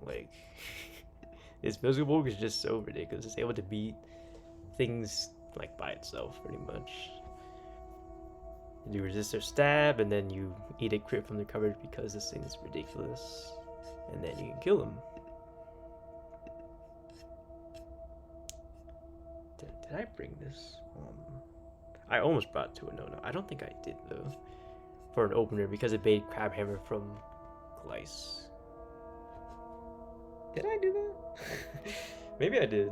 Like, this physical is just so ridiculous. It's able to beat things like by itself pretty much. You resist their stab, and then you eat a crit from the coverage because this thing is ridiculous, and then you can kill him. Did I bring this? I almost brought it to a no-no. I don't think I did though, for an opener, because it bait Crabhammer from Glyce. Did I do that? Maybe I did.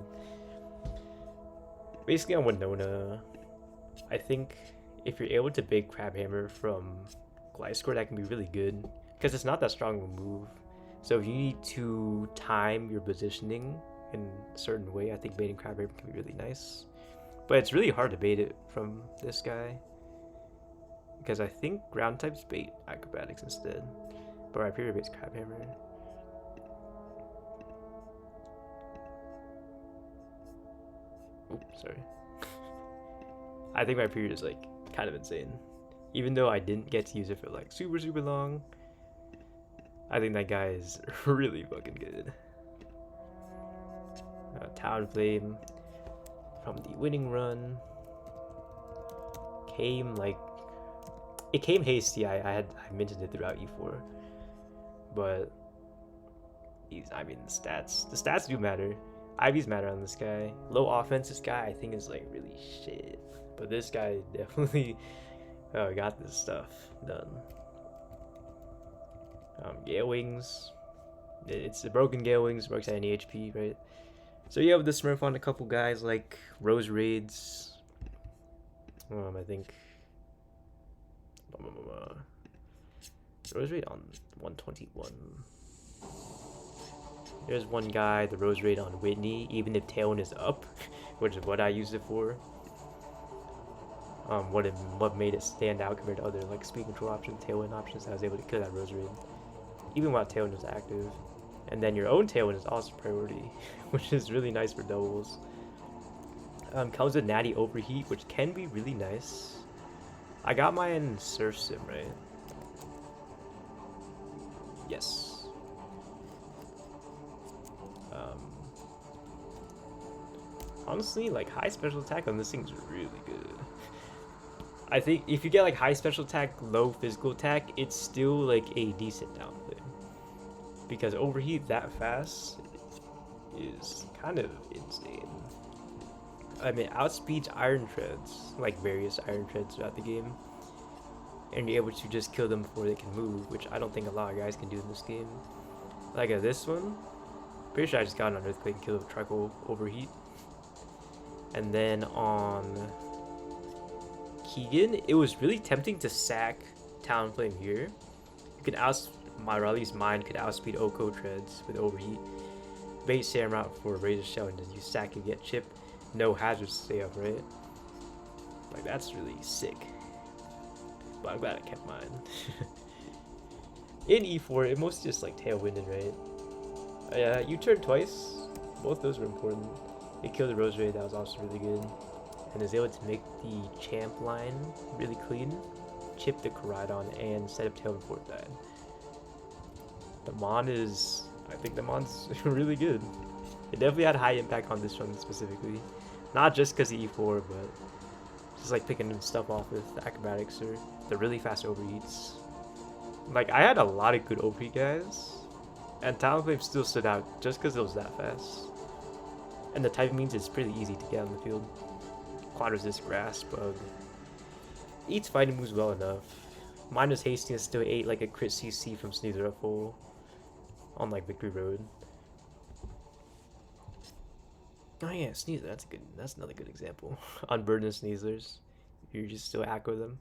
Basically on Winona, I think if you're able to bait Crabhammer from Gliscor, that can be really good, because it's not that strong of a move. So if you need to time your positioning in a certain way, I think baiting Crabhammer can be really nice. But it's really hard to bait it from this guy, because I think ground types bait Acrobatics instead, but Rhyperior baits Crabhammer. Oops, sorry. I think my period is like kind of insane. Even though I didn't get to use it for like super long, I think that guy is really fucking good. Town Flame from the winning run came like, it came hasty. I minted it throughout E4, but I mean the stats do matter. IVs matter on this guy. Low offense, this guy I think is like really shit, but this guy definitely got this stuff done. Gale Wings, it's the broken Gale Wings, works at any HP, right? So you have the Smurf on a couple guys like Rose Raids. I think Rose Raid on 121. There's one guy, the Rose Raid on Whitney, even if Tailwind is up, which is what I used it for. What made it stand out compared to other like speed control options, Tailwind options, I was able to kill that Rose Raid, even while Tailwind was active. And then your own Tailwind is also priority, which is really nice for doubles. Comes with Natty Overheat, which can be really nice. I got mine in Surf Sim, right? Yes. Honestly, like high special attack on this thing is really good. I think if you get like high special attack, low physical attack, it's still like a decent down thing. Because overheat that fast is kind of insane. I mean, outspeeds Iron Treads, like various Iron Treads throughout the game, and you're able to just kill them before they can move, which I don't think a lot of guys can do in this game. Like this one, pretty sure I just got an Earthquake and killed a Tricle Overheat. And then on Keegan, it was really tempting to sack Talonflame here. You could Raleig's Mind could outspeed Oko Treads with Overheat. Bait Samrout for Razor Shell and then you sack and get chip. No hazards to stay up, right? Like, that's really sick. But I'm glad I kept mine. In E4, it mostly just like tailwinded, right? Yeah, U-turn twice. Both those were important. It killed the Rose Ray, that was also really good. And is able to make the champ line really clean. Chip the Koraidon and set up tail before it died. The Mon is... I think the Mon's really good. It definitely had high impact on this one specifically. Not just because of E4, but just like picking stuff off with the acrobatics or the really fast overheats. Like, I had a lot of good overheat guys, and Talonflame still stood out just because it was that fast. And the type means it's pretty easy to get on the field. Quad resist, grass, bug. Eats fighting moves well enough. Mine was hastiness, still ate like a crit CC from Sneasler at full on like Victory Road. Oh yeah, Sneasler, that's another good example. Unburden Sneaslers. You just still aggro them.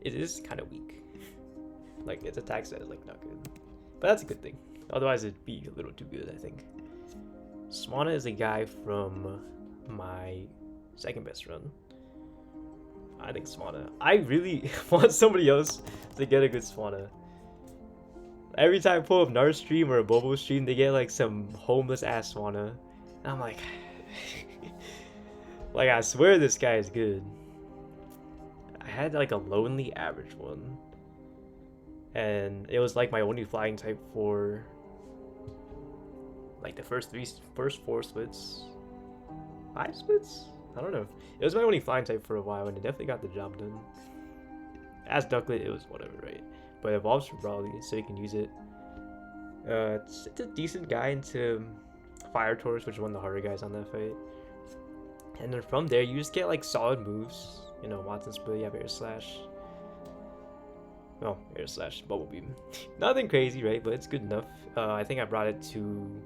It is kind of weak. Like, its attack set is like not good. But that's a good thing. Otherwise it'd be a little too good, I think. Swanna is a guy from my second best run. I think Swanna. I really want somebody else to get a good Swanna. Every time I pull up Nar stream or a Bobo stream, they get like some homeless ass Swanna. And I'm like, like, I swear this guy is good. I had like a lonely average one. And it was like my only flying type for like the first four splits. 5 splits? I don't know. It was my only flying type for a while and it definitely got the job done. As Ducklet, it was whatever, right? But it evolves from Brawly, so you can use it. It's a decent guy into Fire Taurus, which is one of the harder guys on that fight. And then from there, you just get like solid moves. You know, Watson Split, you have Air Slash. Well, Air Slash, Bubble Beam. Nothing crazy, right? But it's good enough. I think I brought it to...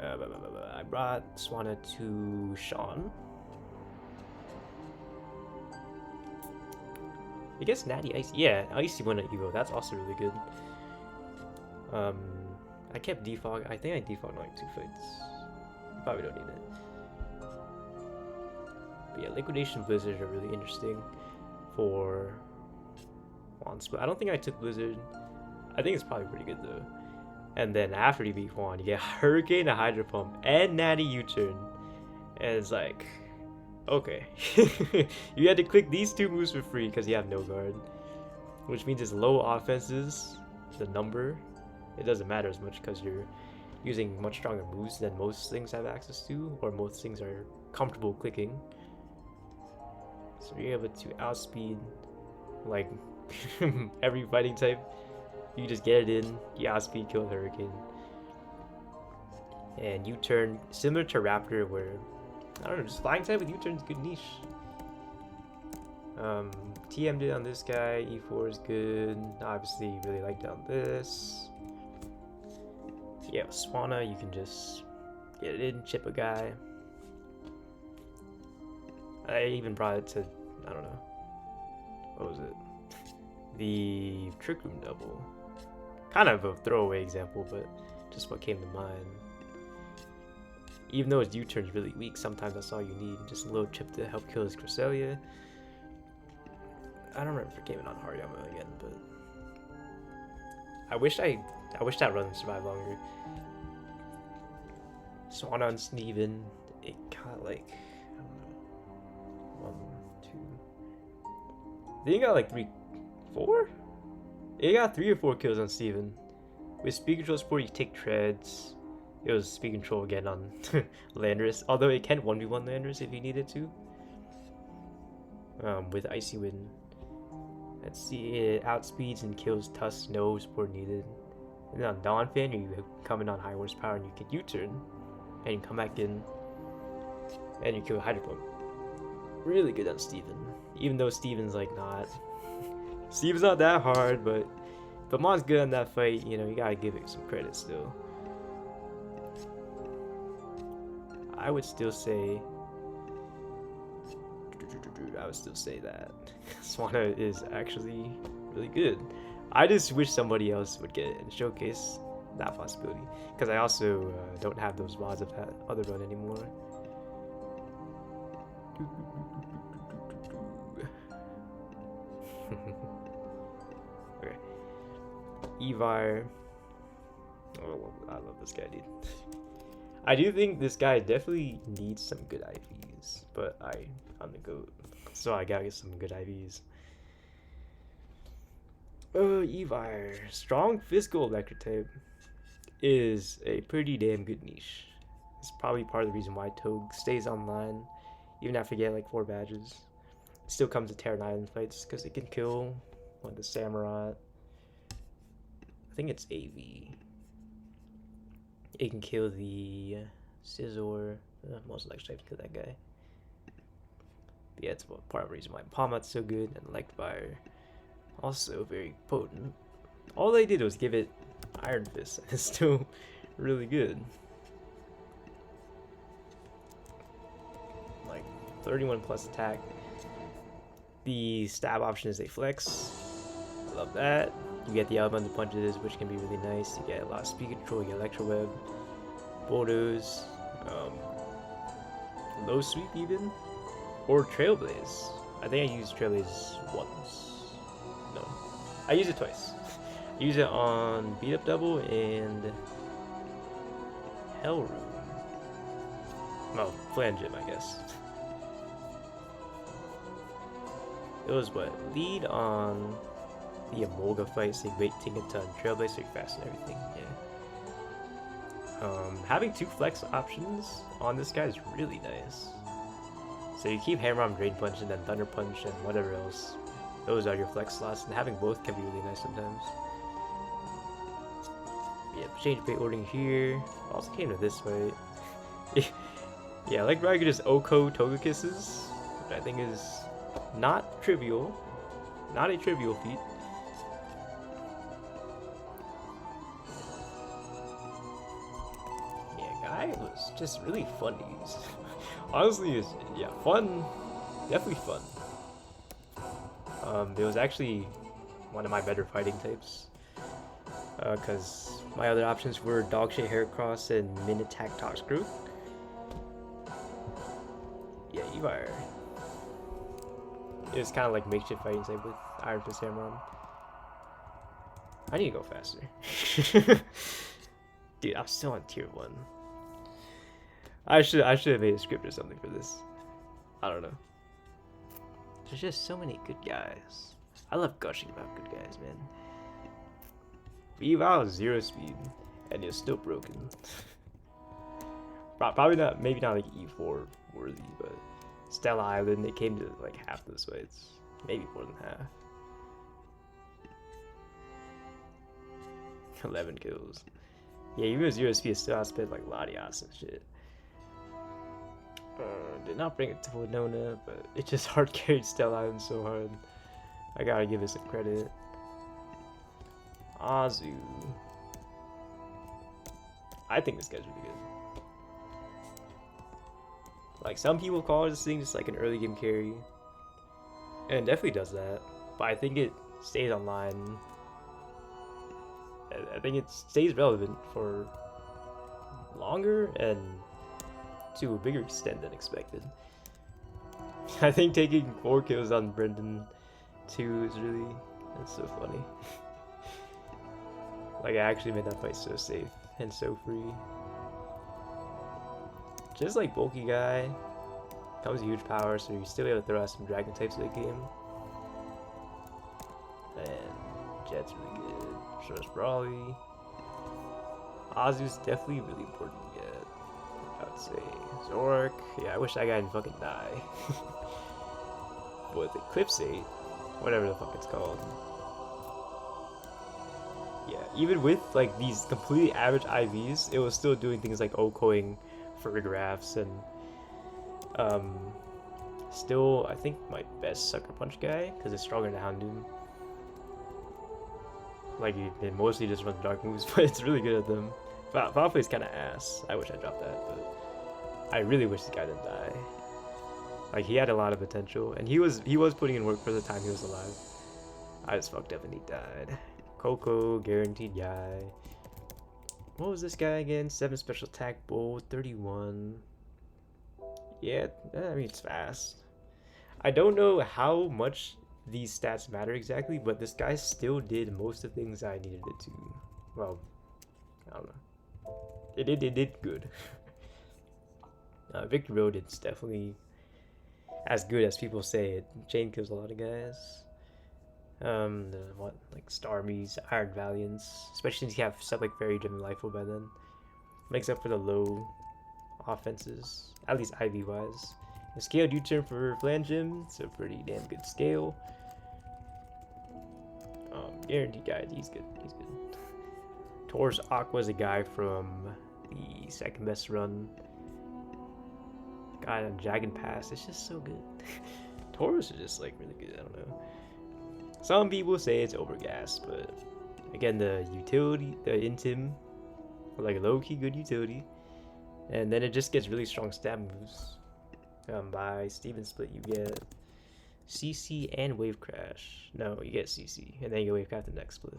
I brought Swanna to Sean. I guess Natty Icy. Yeah, Icy went at Evo. That's also really good. I kept Defog. I think I defogged like 2 fights. Probably don't need it. But yeah, Liquidation Blizzards are really interesting for Wands. But I don't think I took Blizzard. I think it's probably pretty good though. And then after you beat Juan, you get Hurricane, a Hydro Pump, and Natty U-turn. And it's like, okay. You had to click these 2 moves for free because you have no guard. Which means it's low offenses, the number. It doesn't matter as much because you're using much stronger moves than most things have access to, or most things are comfortable clicking. So you're able to outspeed like every fighting type. You just get it in, you outspeed, kill Hurricane. And U-turn, similar to Raptor, where, I don't know, just flying type with U-turn is good niche. TM'd it on this guy, E4 is good. Obviously, really liked it on this. Yeah, Swanna, you can just get it in, chip a guy. I even brought it to, I don't know, what was it? The Trick Room double. Kind of a throwaway example, but just what came to mind. Even though his U-turn's really weak, sometimes that's all you need. Just a little chip to help kill his Cresselia. I don't remember if it came in on Hariyama again, but I wish that run survived longer. Swanna on Sneven, it got like, I don't know, 1, 2. I think it got like 3, 4? It got 3 or 4 kills on Steven. With Speed Control support, you take treads. It was Speed Control again on Landorus, although it can 1v1 Landorus if you needed to. With Icy Wind. Let's see, it outspeeds and kills Tusk, no support needed. And then on Donphan, you come in on high horsepower and you can U-turn. And you come back in and you kill Hydro Pump. Really good on Steven. Even though Steven's like not... Steven's not that hard, but But Mon's good in that fight, you know, you gotta give it some credit still. I would still say that Swanna is actually really good. I just wish somebody else would get it and showcase that possibility, because I also don't have those mods of that other run anymore. Okay. Evire. Oh, I love this guy, dude. I do think this guy definitely needs some good IVs, but I'm the GOAT, so I gotta get some good IVs. Evire. Strong physical electric type is a pretty damn good niche. It's probably part of the reason why Togue stays online, even after getting like 4 badges. It still comes to Terran Island fights because it can kill the Samurai. I think it's AV. It can kill the Scizor. Most electric types kill that guy. But yeah, it's part of the reason why Palmot's so good, and Electivire also very potent. All they did was give it Iron Fist, and it's still really good. Like 31 plus attack. The stab option is a flex. I love that. You get the elemental punches, which can be really nice. You get a lot of speed control, you get Electro Web, Bulldoze, Low Sweep even, or Trailblaze. I think I used Trailblaze once. No, I used it twice. I used it on Beat Up Double and Hell Room. Well, Flangem, I guess. It was what? Lead on the Emolga fight, so you wait take a ton. Trailblaze, so you're fast and everything, yeah. Having 2 flex options on this guy is really nice. So you keep Hammer on Drain Punch and then Thunder Punch and whatever else. Those are your flex slots, and having both can be really nice sometimes. Yeah, change bait ordering here. Also came to this fight. Yeah, like I could just Oko Togekisses, which I think is not trivial. Not a trivial feat. It was just really fun to use. Honestly, it's, yeah, fun, definitely fun. It was actually one of my better fighting types, because my other options were Dogshit Heracross and Min Attack Toxgrowth. Yeah, Evire. It was kind of like makeshift fighting type with Iron Fist Hammer on. I need to go faster. Dude, I'm still on tier 1. I should have made a script or something for this. I don't know. There's just so many good guys. I love gushing about good guys, man. Eval is 0 speed, and it's still broken. Probably not, maybe not like E4 worthy, but Stella Island, it came to like half this way. It's maybe more than half. 11 kills. Yeah, even with 0 speed, it still has to spit like Latias and shit. Did not bring it to Winona, but it just hard carried Stella Island so hard. I gotta give it some credit. Azu. I think this guy's really good. Like, some people call this thing just like an early game carry, and it definitely does that, but I think it stays online. I think it stays relevant for longer and to a bigger extent than expected. I think taking 4 kills on Brendan 2 is really, that's so funny. Like, I actually made that fight so safe and so free. Just like bulky guy, comes with huge power, so you still able to throw out some dragon types of the game. And Jet's really good. Shows Brawly. Azu's definitely really important to get, I would say. Zorak, yeah, I wish that guy didn't fucking die. But with Eclipse 8, whatever the fuck it's called. Yeah, even with like these completely average IVs, it was still doing things like Okoing for graphs and still I think my best Sucker Punch guy because it's stronger than Houndoom. Like it mostly just runs dark moves, but it's really good at them. Foul Play's kind of ass. I wish I dropped that, but I really wish this guy didn't die. Like he had a lot of potential, and he was putting in work for the time he was alive. I just fucked up and he died. Coco, guaranteed guy. What was this guy again? 7 special attack, bowl, 31. Yeah, I mean it's fast. I don't know how much these stats matter exactly, but this guy still did most of the things I needed it to. Well, I don't know. It did good. Victor Road, it's definitely as good as people say it. Chain kills a lot of guys. Like Starmies, Iron Valiants, especially since you have stuff like Fairy Gem and Lifeful by then. Makes up for the low offenses, at least IV wise. The scaled U-turn for Flange Gem, it's a pretty damn good scale. Guaranteed guide, he's good. Taurus Aqua's a guy from the second best run. God, on Jagged Pass, it's just so good. Taurus is just like really good, I don't know. Some people say it's overgassed, but again, the utility, the Intim, like low-key good utility. And then it just gets really strong stab moves. By Steven Split, you get CC and Wave Crash. No, you get CC, and then you get Wave Crash the next split.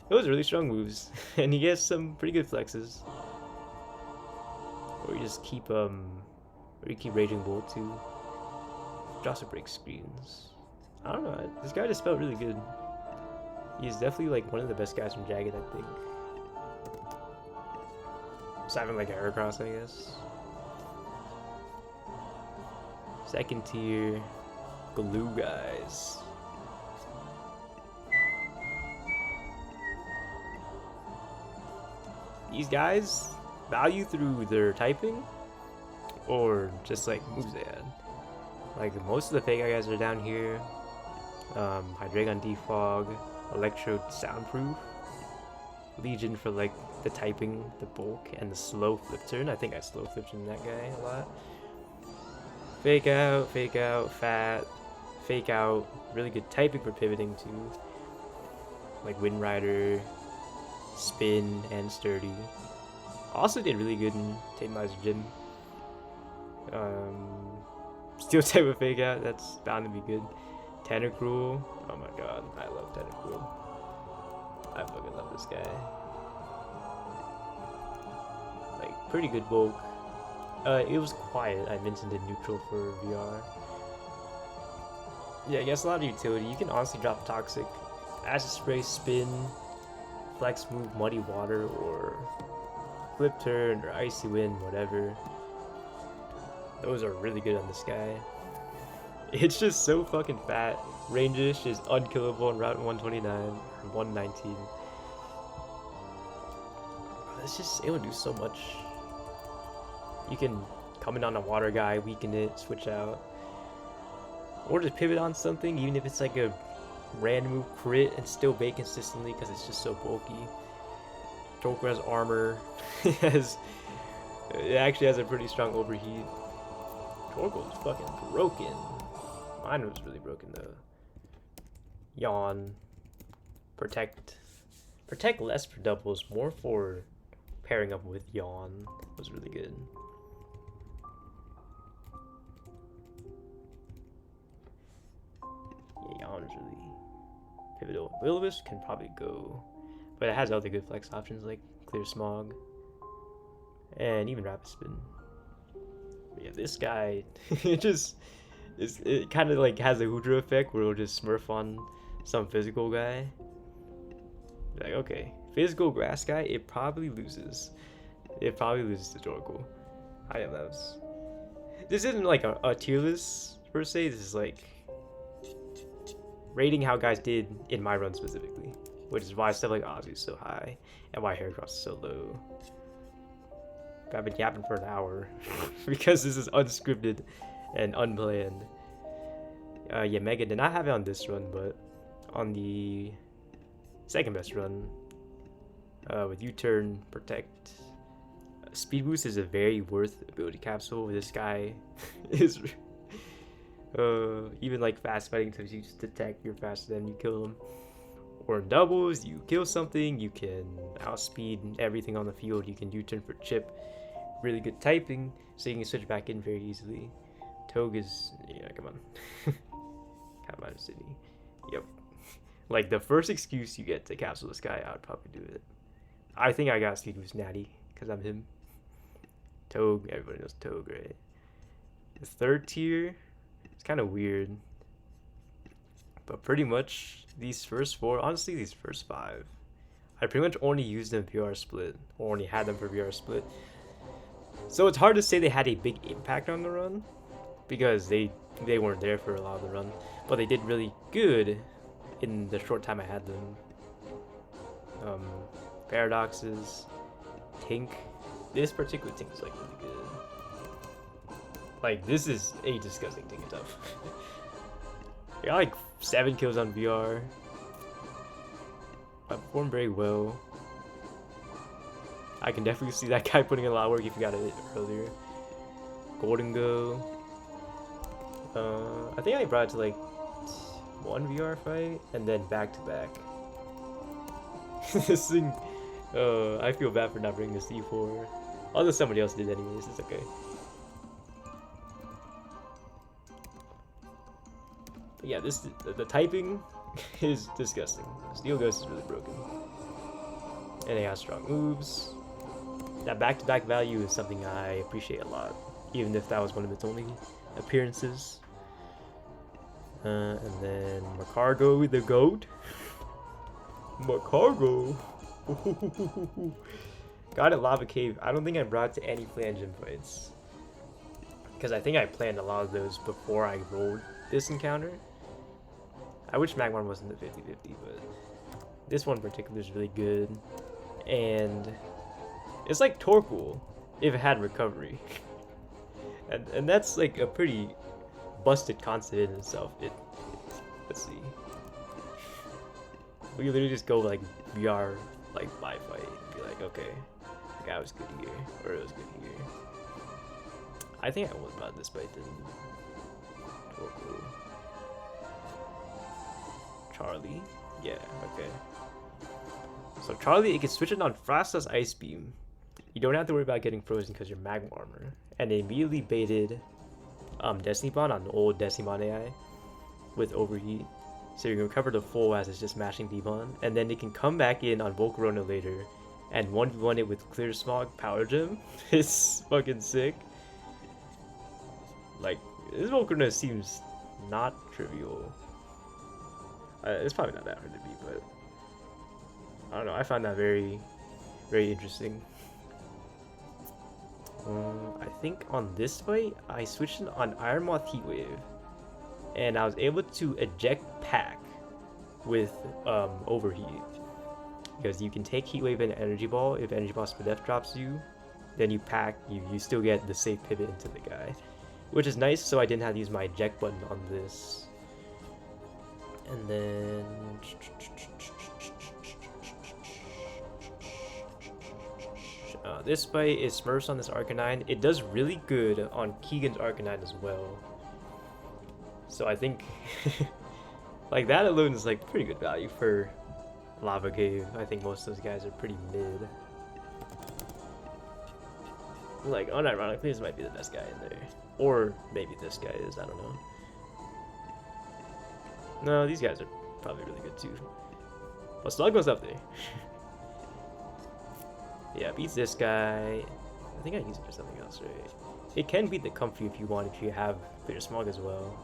Those are really strong moves, and you get some pretty good flexes. Or you just keep Raging Bolt too. Just to break screens. I don't know. This guy just felt really good. He's definitely like one of the best guys from Jagged, I think. Aside from like Heracross, I guess. Second tier, glue guys. These guys value through their typing or just like moves they had. Like most of the fake guys are down here. Hydreigon Defog, Electro Soundproof, Legion for like the typing, the bulk, and the slow flip turn. I think I slow flipped in that guy a lot. Fake out, fat, fake out. Really good typing for pivoting too. Like Wind Rider, spin, and sturdy. Also did really good in Tami's Gym. Steel type of fake out, that's bound to be good. Tentacruel, oh my god, I love Tentacruel. I fucking love this guy. Like, pretty good bulk. It was quiet, I mentioned it neutral for VR. Yeah, I guess a lot of utility. You can honestly drop Toxic, Acid Spray, Spin, Flex Move, Muddy Water, or Flip Turn, or Icy Wind, whatever. Those are really good on this guy. It's just so fucking fat. Range-ish is unkillable on Route 129 or 119. It's just, it would do so much. You can come in on a water guy, weaken it, switch out. Or just pivot on something, even if it's like a random move crit and still bait consistently because it's just so bulky. Torkoal has armor. It actually has a pretty strong overheat. Torkoal is fucking broken. Mine was really broken though. Yawn. Protect less for doubles, more for pairing up with Yawn was really good. Yeah, Yawn is really pivotal. Will-O-Wisp can probably go, but it has other good flex options like Clear Smog and even Rapid Spin. But yeah, this guy, it kind of like has a Hoodra effect where it'll just smurf on some physical guy. Like, okay, physical grass guy, it probably loses. It probably loses to Torkoal. I have those. This isn't like a tier list per se. This is like rating how guys did in my run specifically, which is why stuff like Ozzy is so high and why Heracross is so low. I've been yapping for an hour because this is unscripted and unplanned. Yeah, Mega did not have it on this run, but on the second best run, with U-turn, protect, speed boost is a very worth ability capsule. This guy is even like fast fighting, so you just detect you're faster than you kill him, or in doubles, you kill something, you can outspeed everything on the field, you can U-turn for chip. Really good typing, so you can switch back in very easily. Togue is, yeah, come on. Come on, City. Yep. Like, the first excuse you get to capsule this guy, I would probably do it. I think I got speed boost Natty, because I'm him. Togue, everybody knows Togue, right? The third tier, it's kind of weird. But pretty much, these first four, honestly, these first five, I pretty much only used them VR split, or only had them for VR split. So it's hard to say they had a big impact on the run, because they weren't there for a lot of the run. But they did really good in the short time I had them. Paradoxes, Tink. This particular Tink is like really good. Like, this is a disgusting Tink of Tough. I got like 7 kills on VR. I performed very well. I can definitely see that guy putting in a lot of work if you got it earlier. Golden Go. I think I brought it to like 1 VR fight and then back to back. This thing, I feel bad for not bringing this D4. Although somebody else did anyways, it's okay. But yeah, the typing is disgusting. Steel Ghost is really broken. And they have strong moves. That back-to-back value is something I appreciate a lot, even if that was one of its only appearances. And then Macargo the GOAT. Macargo. Got it Lava Cave. I don't think I brought to any flange fights, because I think I planned a lot of those before I rolled this encounter. I wish Magmar wasn't the 50-50, but this one in particular is really good. And it's like Torkoal if it had recovery. and that's like a pretty busted concept in itself. Let's see. We can literally just go like VR like by fight and be like, okay, the guy was good here, or it was good here. I think I won about this fight then. Torkoal. Charlie? Yeah, okay. So Charlie, it can switch it on Frost's Ice Beam. You don't have to worry about getting frozen because you're Magma Armor. And they immediately baited Destiny Bond on the old Destiny Bond AI with Overheat. So you can recover the full as it's just mashing D-Bond. And then they can come back in on Volcarona later and 1v1 it with Clear Smog Power Gem. It's fucking sick. Like, this Volcarona seems not trivial. It's probably not that hard to beat, but I don't know. I find that very, very interesting. I think on this fight, I switched on Iron Moth Heatwave, and I was able to eject Pack with Overheat, because you can take Heatwave and Energy Ball. If Energy Ball Spadef drops you, then you Pack. You still get the safe pivot into the guy, which is nice. So I didn't have to use my eject button on this. And then this fight is Smurfs on this Arcanine. It does really good on Keegan's Arcanine as well. So I think like that alone is like pretty good value for Lava Cave. I think most of those guys are pretty mid. Like, unironically, this might be the best guy in there. Or maybe this guy is, I don't know. No, these guys are probably really good too. But Slugma's up there. Yeah, beats this guy. I think I use it for something else, right? It can beat the Comfy if you want, if you have Clear Smog as well.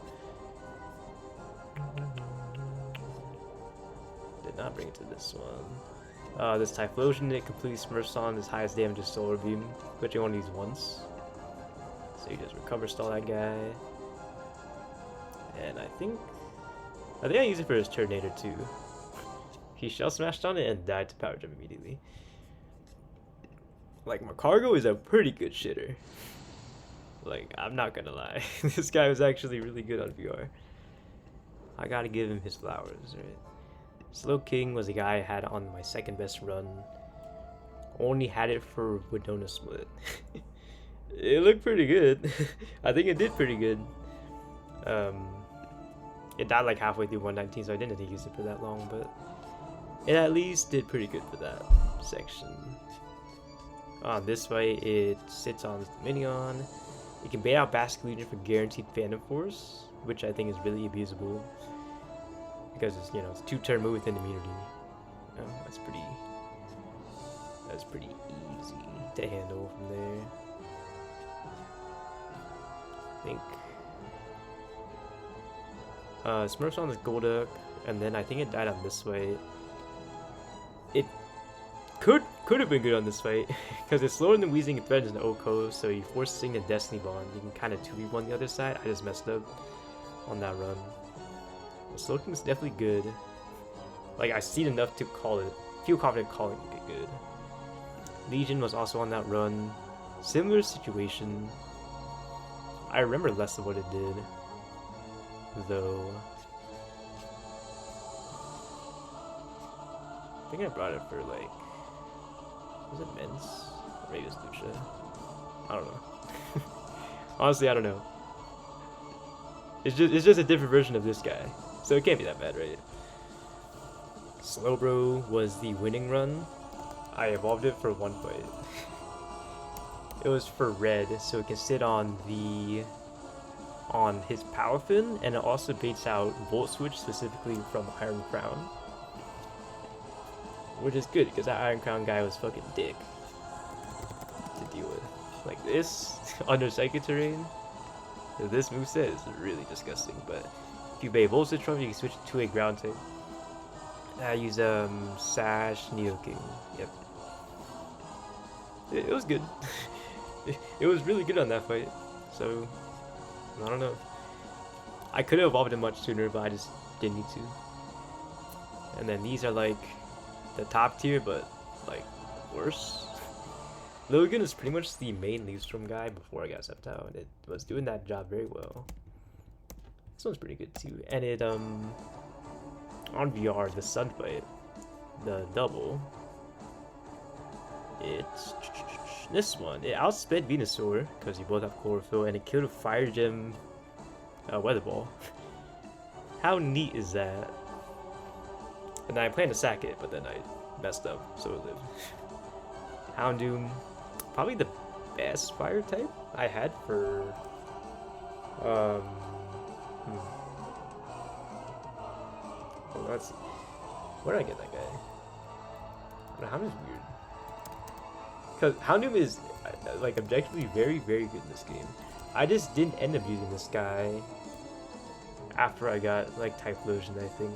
Did not bring it to this one. This Typhlosion, it completely smurfs on his highest damage is Solar Beam, which you only use once. So you just recover stall that guy. And I think I use it for his Turtonator too. He Shell Smashed on it and died to Power Gem immediately. Like, Macargo is a pretty good shitter. Like, I'm not gonna lie. This guy was actually really good on VR. I gotta give him his flowers, right? Slow King was a guy I had on my second best run. Only had it for Winona Split. It looked pretty good. I think it did pretty good. It died like halfway through 119, so I didn't use it for that long, but It at least did pretty good for that section. This way, it sits on the Minion. It can bait out Basque Legion for guaranteed Phantom Force, which I think is really abusable. Because it's, you know, it's 2-turn move within immunity. That's pretty easy to handle from there. I think Smurfs on this Golduck, and then I think it died on this way. It could have been good on this fight, because it's slower than Weezing and threatens an Oko, so you force Sing to Destiny Bond. You can kind of 2v1 the other side. I just messed up on that run. Well, Slowking's definitely good. Like, I've seen enough to call it, feel confident calling it good. Legion was also on that run. Similar situation. I remember less of what it did, though. I think I brought it for, like, was it Mince? Or maybe it was Lucia. I don't know. Honestly, I don't know. It's just a different version of this guy, so it can't be that bad, right? Slowbro was the winning run. I evolved it for one fight. It was for red, so it can sit on his Palafin, and it also baits out Volt Switch specifically from Iron Crown. Which is good, because that Iron Crown guy was fucking dick to deal with. Like this, under Psychic Terrain, this moveset is really disgusting, but if you bait Volt Switch from it, you can switch it to a ground type. I use Sash, Neoking, yep. It was good. It was really good on that fight, so I don't know. I could have evolved it much sooner, but I just didn't need to. And then these are like the top tier, but like worse. Logan is pretty much the main Leafstorm guy before I got stepped out. It was doing that job very well. This one's pretty good too. And it on VR, the Sun fight, the double, it's this one. It outsped Venusaur because you both have Chlorophyll, and it killed a Fire Gem Weather Ball. How neat is that? And I planned to sack it, but then I messed up, so it lived. Houndoom, probably the best fire type I had for well, let's see. Where did I get that guy? Houndoom's weird. Because Houndoom is like objectively very, very good in this game. I just didn't end up using this guy after I got like Typhlosion, I think.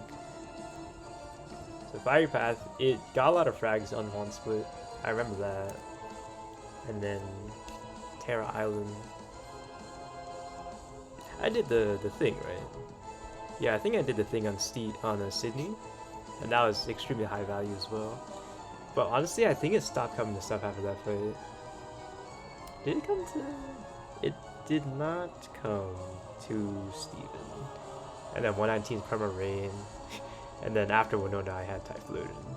So Fire Path, it got a lot of frags on one split. I remember that. And then Terra Island. I did the thing, right? Yeah, I think I did the thing on Sydney, and that was extremely high value as well. But honestly, I think it stopped coming to stuff after that fight. Did it come to? It did not come to Steven. And then 119's Perma Rain. And then after Winona, I had Typhlosion.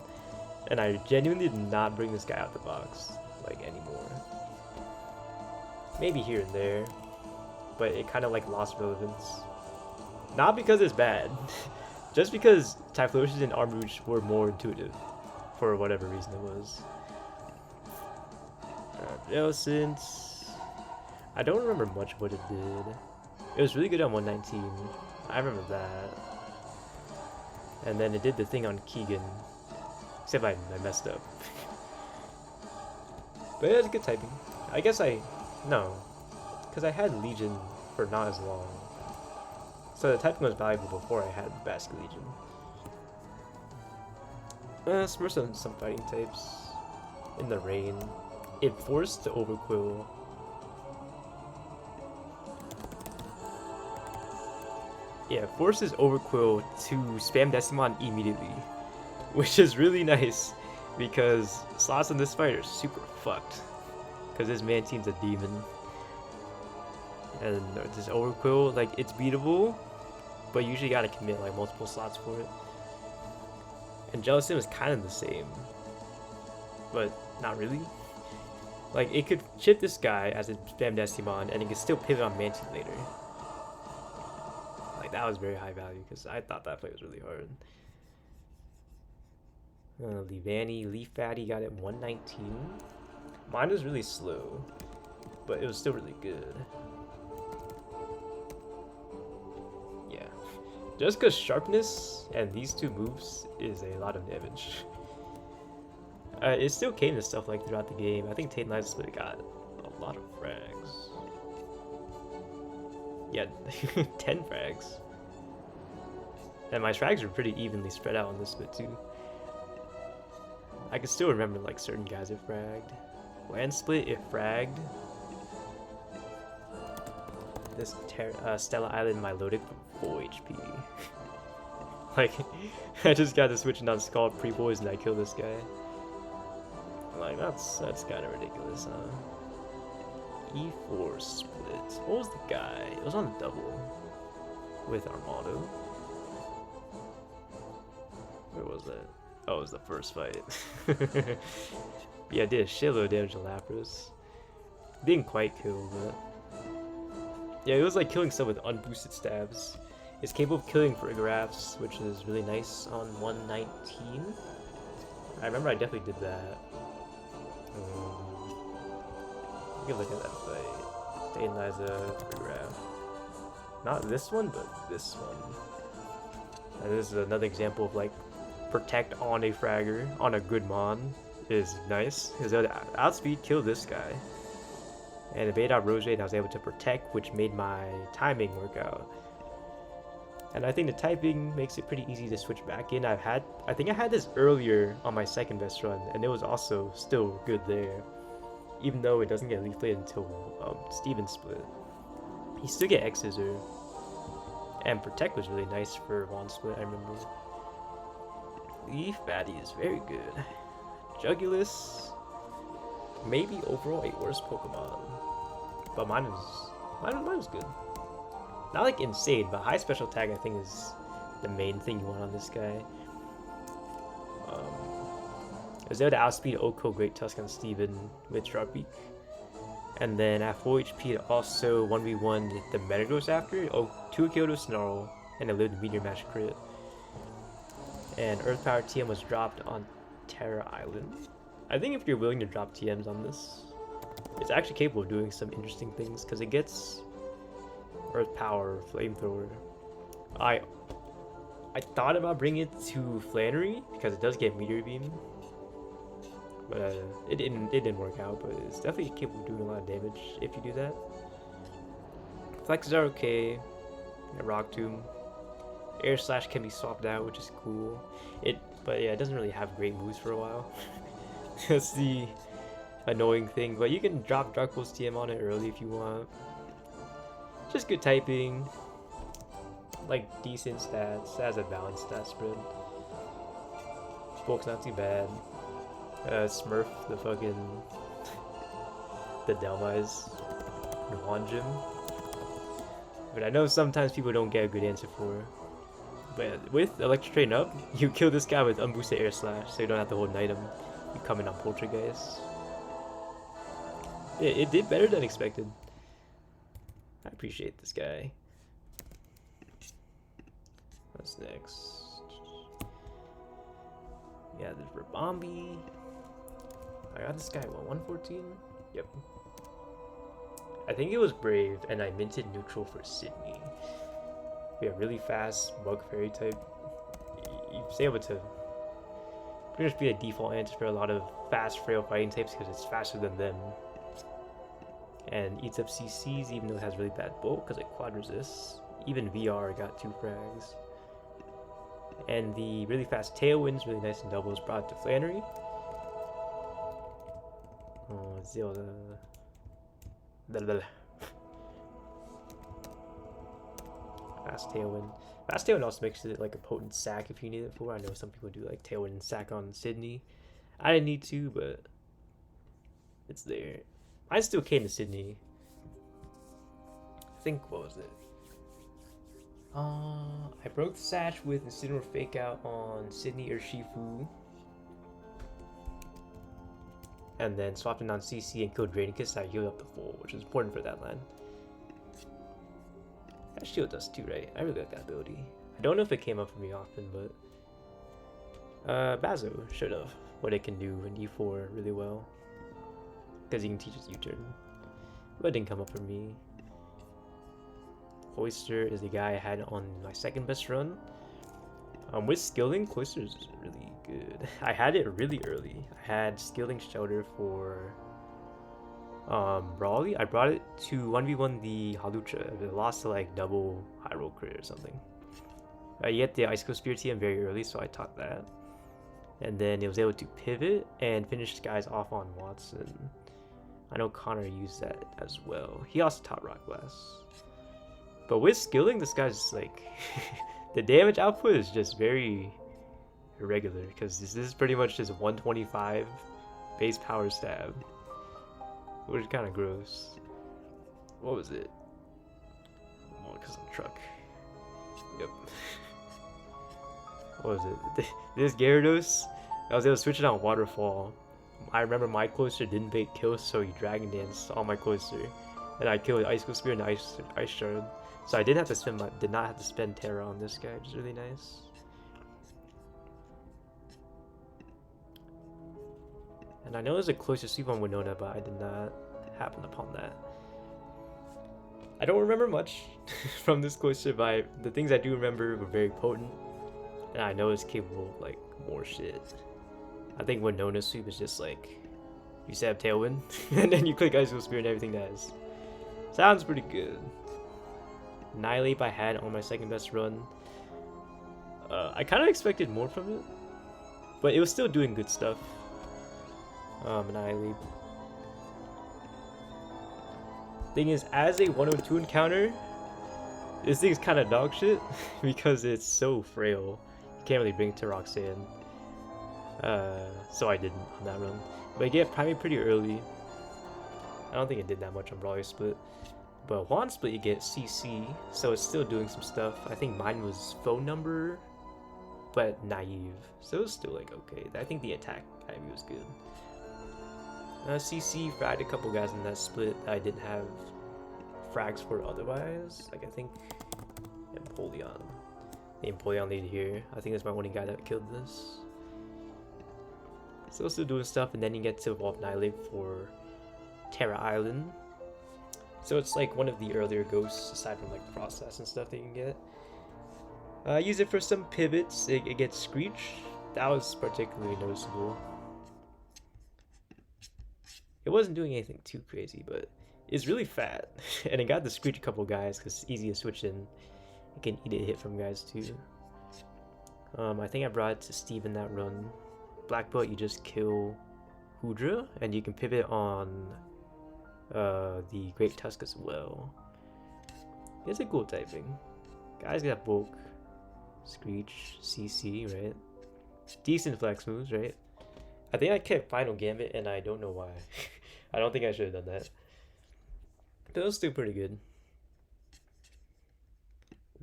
And I genuinely did not bring this guy out the box, like, anymore. Maybe here and there, but it kind of, like, lost relevance. Not because it's bad, just because Typhlosion and Armouche were more intuitive, for whatever reason it was. Since I don't remember much what it did. It was really good on 119. I remember that. And then it did the thing on Keegan. Except I messed up. But it was good typing. I guess no. Because I had Legion for not as long. So the typing was valuable before I had Basque Legion. Smurfs on some fighting types. In the rain. It forced the Overquill. Yeah, forces Overquill to spam Decimon immediately, which is really nice because slots in this fight are super fucked because this man team's a demon. And this Overquill, like, it's beatable, but you usually gotta commit like multiple slots for it. And Jellicent was kind of the same, but not really. Like, it could chip this guy as a spam Decimon, and it could still pivot on Mantine later. Like, that was very high value because I thought that play was really hard. Levani, Leaf Fatty got it 119. Mine was really slow, but it was still really good. Yeah. Just because sharpness and these two moves is a lot of damage. It still came to stuff like throughout the game. I think Tate and Split got a lot of frags. Yeah, 10 frags. And my frags are pretty evenly spread out on this split too. I can still remember like certain guys it fragged. Land split it fragged. This Stella Island Milotic for full HP. Like, I just got to switching on Scald pre-boys and I kill this guy. Like, that's kind of ridiculous, huh? E4 split. What was the guy? It was on the double with Armado. Where was that? Oh, it was the first fight. Yeah, I did a shitload of damage to Lapras. Didn't quite kill, but yeah, it was like killing stuff with unboosted stabs. It's capable of killing Farigaraphs, which is really nice on 119. I remember I definitely did that. You can look at that fight. Day and Liza, Farigarath. Not this one, but this one. And this is another example of like protect on a fragger on a good mon is nice. Because outspeed killed this guy. And it bait out Rose and I was able to protect, which made my timing work out. And I think the typing makes it pretty easy to switch back in. I think I had this earlier on my second best run, and it was also still good there. Even though it doesn't get Leaf Blade until Steven split. You still get X Scissor. And Protect was really nice for Wand split, I remember. Leaf Batty is very good. Jugulus, maybe overall a worse Pokemon. But mine was good. Not like insane, but high special attack I think is the main thing you want on this guy. It was able to outspeed Oko, Great Tusk on Steven with Sharp Beak. And then at full HP it also 1v1 the Metagross after. 2 Kyoto Snarl, and it lived Meteor Mash crit. And Earth Power TM was dropped on Terra Island. I think if you're willing to drop TMs on this, it's actually capable of doing some interesting things because it gets Earth Power, Flamethrower. I thought about bringing it to Flannery because it does get Meteor Beam, but it didn't work out. But it's definitely capable of doing a lot of damage if you do that. Flexes are okay. Rock Tomb, Air Slash can be swapped out, which is cool. But yeah, it doesn't really have great moves for a while. That's the annoying thing. But you can drop Dark Pulse TM on it early if you want. Just good typing, like decent stats, has a balanced stat spread. Bulk's not too bad. Smurf, the fucking the Delmise, Juan Gym. But I know sometimes people don't get a good answer for it. But with Electric Train up, you kill this guy with unboosted Air Slash, so you don't have to hold an item. You come in on Poltergeist. Yeah, it did better than expected. I appreciate this guy. What's next? Yeah, there's Rabombi. I got this guy, what, 114? Yep. I think it was Brave, and I minted neutral for Sydney. We have really fast Bug Fairy type. You're able to pretty much be a default answer for a lot of fast, frail fighting types because it's faster than them. And eats up CCs even though it has really bad bulk because it quad resists. Even VR got 2 frags. And the really fast Tailwind's really nice and doubles brought to Flannery. Oh, Zelda. Fast Tailwind. Fast Tailwind also makes it like a potent sack if you need it for. I know some people do like Tailwind and sack on Sydney. I didn't need to, but it's there. I still came to Sydney. I think, what was it? I broke the Sash with Incineroar Fake Out on Sydney or Shifu. And then swapped it on CC and killed Drainicus. I healed up the full, which is important for that line. That shield does too, right? I really like that ability. I don't know if it came up for me often, but Bazo should have what it can do in E4 really well. Because he can teach us U-turn. But it didn't come up for me. Cloister is the guy I had on my second best run. With Skilling, Cloister is really good. I had it really early. I had Skilling Shelter for Brawly. I brought it to 1v1 the Halucha. It lost to like double high roll crit or something. You get the Icicle Spear TM very early, so I taught that. And then it was able to pivot and finish guys off on Watson. I know Connor used that as well. He also taught Rock Blast. But with Skilling, this guy's like... the damage output is just very irregular, because this is pretty much just 125 base power stab. Which is kind of gross. What was it? Oh, because of the truck. Yep. What was it? This Gyarados, I was able to switch it on Waterfall. I remember my Cloister didn't bait kills, so he Dragon Danced on my Cloister. And I killed Icicle Spear and Ice Shard. So I did not have to spend Terra on this guy, which is really nice. And I know there's a Cloister sweep on Winona, but I did not happen upon that. I don't remember much from this Cloister, but the things I do remember were very potent. And I know it's capable of like more shit. I think Winona sweep is just like, you stab Tailwind, and then you click Icicle Spear and everything dies. Sounds pretty good. Nihilape I had on my second best run. I kind of expected more from it, but it was still doing good stuff. Nihilape. Thing is, as a 102 encounter, this thing's kind of dog shit because it's so frail. You can't really bring it to Roxanne. So I didn't on that run. But I get Primate pretty early. I don't think it did that much on Brawler Split. But Juan Split you get CC, so it's still doing some stuff. I think mine was phone number, but naive. So it was still like okay. I think the attack Ivy was good. CC fragged a couple guys in that split that I didn't have frags for otherwise. Like I think Empoleon. The Empoleon lead here. I think that's my only guy that killed this. Still doing stuff, and then you get to evolve Nihilape for Terra Island. So it's like one of the earlier ghosts, aside from like process and stuff that you can get. Use it for some pivots. It gets Screech. That was particularly noticeable. It wasn't doing anything too crazy, but it's really fat. And it got the Screech a couple guys because it's easy to switch in. You can eat a hit from guys too. I think I brought it to Steve in that run. Black Belt, you just kill Hoodra, and you can pivot on the Great Tusk as well. It's a cool typing. Guys got Bulk, Screech, CC, right? Decent flex moves, right? I think I kept Final Gambit, and I don't know why. I don't think I should have done that. But it was still pretty good.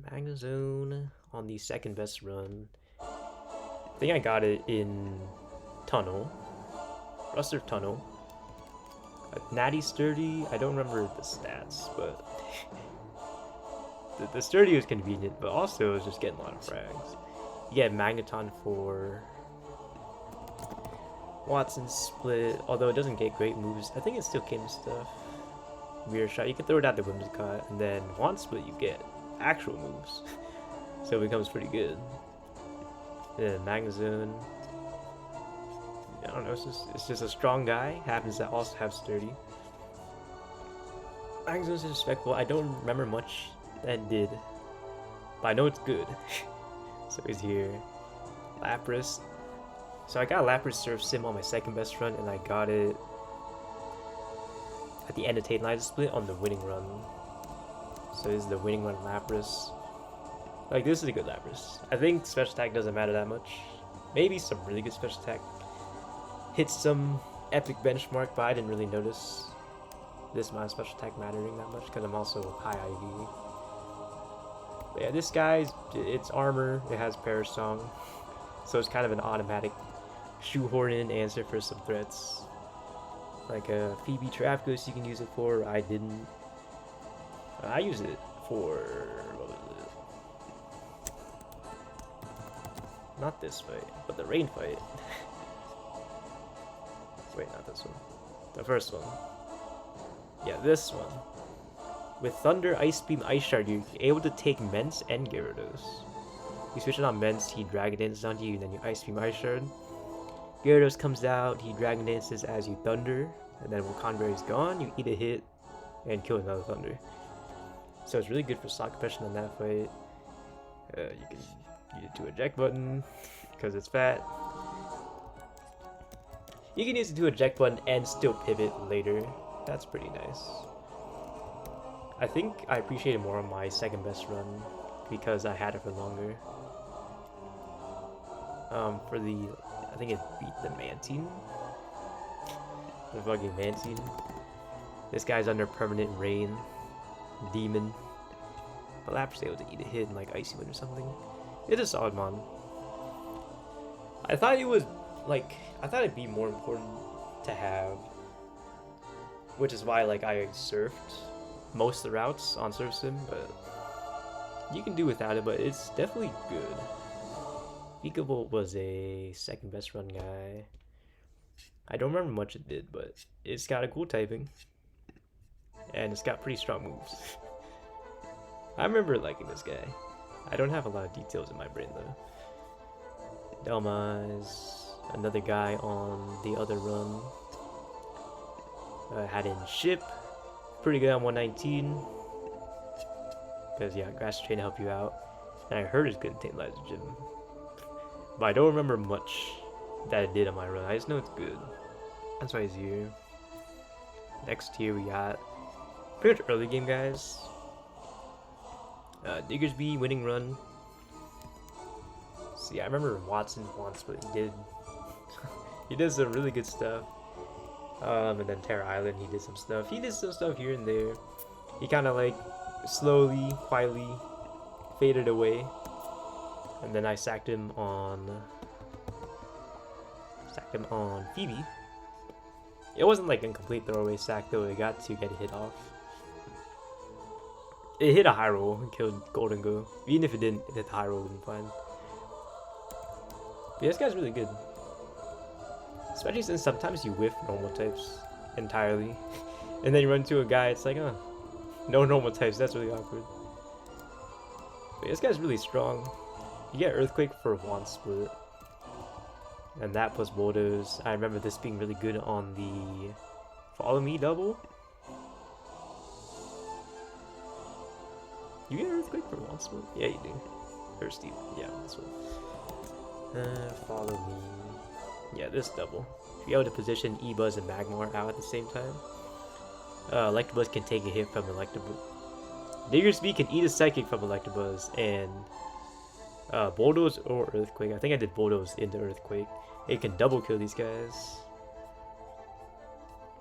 Magnezone on the second best run. I think I got it in Tunnel. Ruster Tunnel. Natty Sturdy, I don't remember the stats, but the Sturdy was convenient, but also it was just getting a lot of frags. You get Magneton for Watson Split, although it doesn't get great moves. I think it still came stuff. Weird Shot, you can throw it at the Whimsicott, and then Wand Split you get actual moves. So it becomes pretty good. And then Magnezone, I don't know, it's just a strong guy, happens to also have Sturdy. Magnezone's respectful. I don't remember much that it did, but I know it's good. So he's here. Lapras. So I got Lapras Surf Sim on my second best run, and I got it at the end of Tate Night Split on the winning run. So this is the winning run Lapras. Like, this is a good Lapras. I think special attack doesn't matter that much. Maybe some really good special attack hits some epic benchmark, but I didn't really notice this amount of special attack mattering that much because I'm also high IV. But yeah, this guy's, it's armor, it has Perish Song, so it's kind of an automatic shoehorn in answer for some threats. Like a Phoebe Trap Ghost you can use it for, I didn't. I use it for, what was Not this fight, but the rain fight. Wait, not this one. The first one. Yeah, this one. With Thunder, Ice Beam, Ice Shard, you're able to take Mence and Gyarados. You switch it on Mence, he Dragon Dances onto you, and then you Ice Beam, Ice Shard. Gyarados comes out, he Dragon Dances as you Thunder, and then when Conberry's gone, you eat a hit and kill another Thunder. So it's really good for slot compression on that fight. You can use it to eject button, because it's fat. You can use it to eject button and still pivot later. That's pretty nice. I think I appreciate it more on my second best run because I had it for longer. For the, I think it beat the Mantine. The fucking Mantine. This guy's under permanent rain. Demon. But Lapras able to eat a hit in like Icy Wind or something. It's a solid mon. I thought it was like, I thought it'd be more important to have, which is why like I surfed most of the routes on Surf Sim, but you can do without it, but it's definitely good. Pikabolt was a second best run guy. I don't remember much it did, but it's got a cool typing. And it's got pretty strong moves. I remember liking this guy. I don't have a lot of details in my brain though. Delmaz, another guy on the other run. Had in Ship. Pretty good on 119. Because yeah, Grass Train to help you out. And I heard it's good in Tantalizer Gym. But I don't remember much that it did on my run. I just know it's good. That's why he's here. Next tier we got pretty much early game guys. Diggersby winning run. See, I remember Watson once, but he did he did some really good stuff. And then Terra Island, he did some stuff. He did some stuff here and there. He kind of like slowly, quietly faded away. And then I sacked him on Phoebe. It wasn't like a complete throwaway sack though. It got to get a hit off. It hit a high roll and killed Golden Go. Even if it didn't, it hit the high roll and fine. But yeah, this guy's really good. Especially since sometimes you whiff normal types entirely. And then you run into a guy, it's like, oh, no normal types, that's really awkward. But yeah, this guy's really strong. You get Earthquake for one split. And that plus Bulldoze. I remember this being really good on the Follow Me double. You get Earthquake for one split? Yeah, you do. Thirsty. Yeah, this one. Follow Me. Yeah, this double. If you're able to position E-Buzz and Magmar out at the same time. Electabuzz can take a hit from Electabuzz. Diggersby can eat a Psychic from Electabuzz, and Bulldoze or Earthquake. I think I did Bulldoze into Earthquake. It can double kill these guys.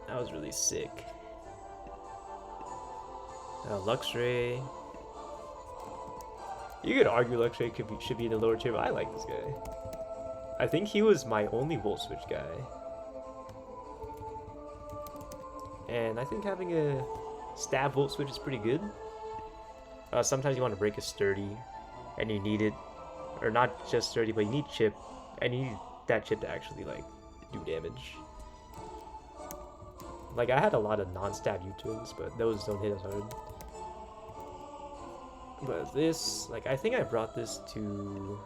That was really sick. Luxray. You could argue Luxray should be in the lower tier, but I like this guy. I think he was my only Volt Switch guy. And I think having a stab Volt Switch is pretty good. Sometimes you want to break a Sturdy, and you need it. Or not just Sturdy, but you need Chip, and you need that Chip to actually, like, do damage. Like, I had a lot of non-stab U-turns, but those don't hit as hard. But this, like, I think I brought this to...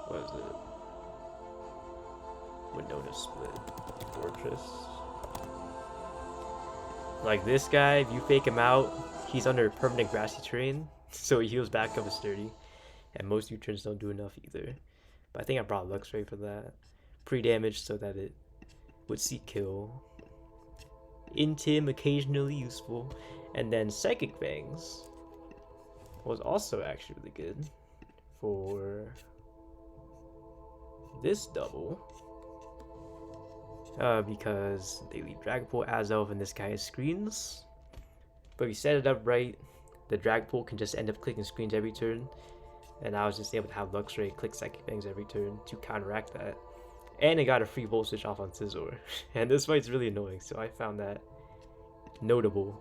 What is it? Winona Split. Fortress. Like, this guy, if you fake him out, he's under permanent grassy terrain, so he heals back up with Sturdy. And most U-turns don't do enough either. But I think I brought Luxray for that. Pre-damage so that it would seek kill. Intim, occasionally useful. And then Psychic Fangs was also actually really good for this double. Because they leave Dragapult, Azelf, and this guy has screens. But if you set it up right, the Dragapult can just end up clicking screens every turn. And I was just able to have Luxray click Psychic Fangs every turn to counteract that. And it got a free Volt Switch off on Scizor. And this fight's really annoying, so I found that notable.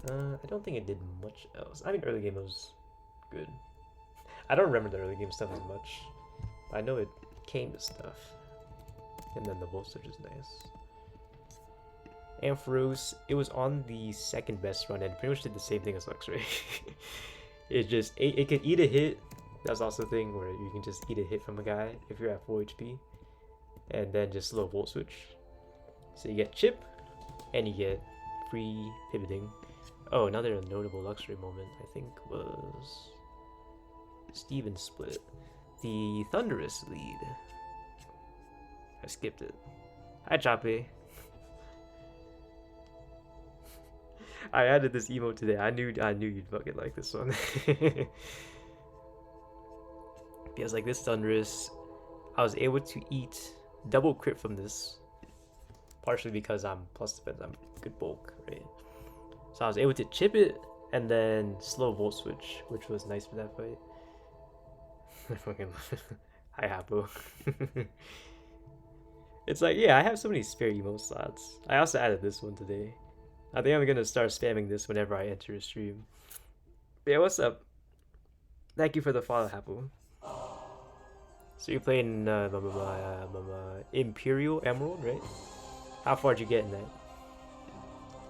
I don't think it did much else. I mean, early game was good. I don't remember the early game stuff as much. I know it came to stuff. And then the voltage is nice. Ampharos, it was on the second best run and pretty much did the same thing as Luxray. it could eat a hit. That's also a thing where you can just eat a hit from a guy if you're at full HP. And then just slow volt switch. So you get chip and you get free pivoting. Oh, another notable Luxray moment I think was Steven split. The Thunderous lead. I skipped it. Hi Chape. I added this emote today. I knew you'd fucking like this one. Because like this Thunderous, I was able to eat double crit from this. Partially because I'm plus defense, I'm good bulk, right? So I was able to chip it and then slow volt switch, which was nice for that fight. I fucking love it. Hi Hapo. It's like, yeah, I have so many spare emote slots. I also added this one today. I think I'm gonna start spamming this whenever I enter a stream. Yeah, what's up? Thank you for the follow, Hapo. So you're playing Imperial Emerald, right? How far did you get in that?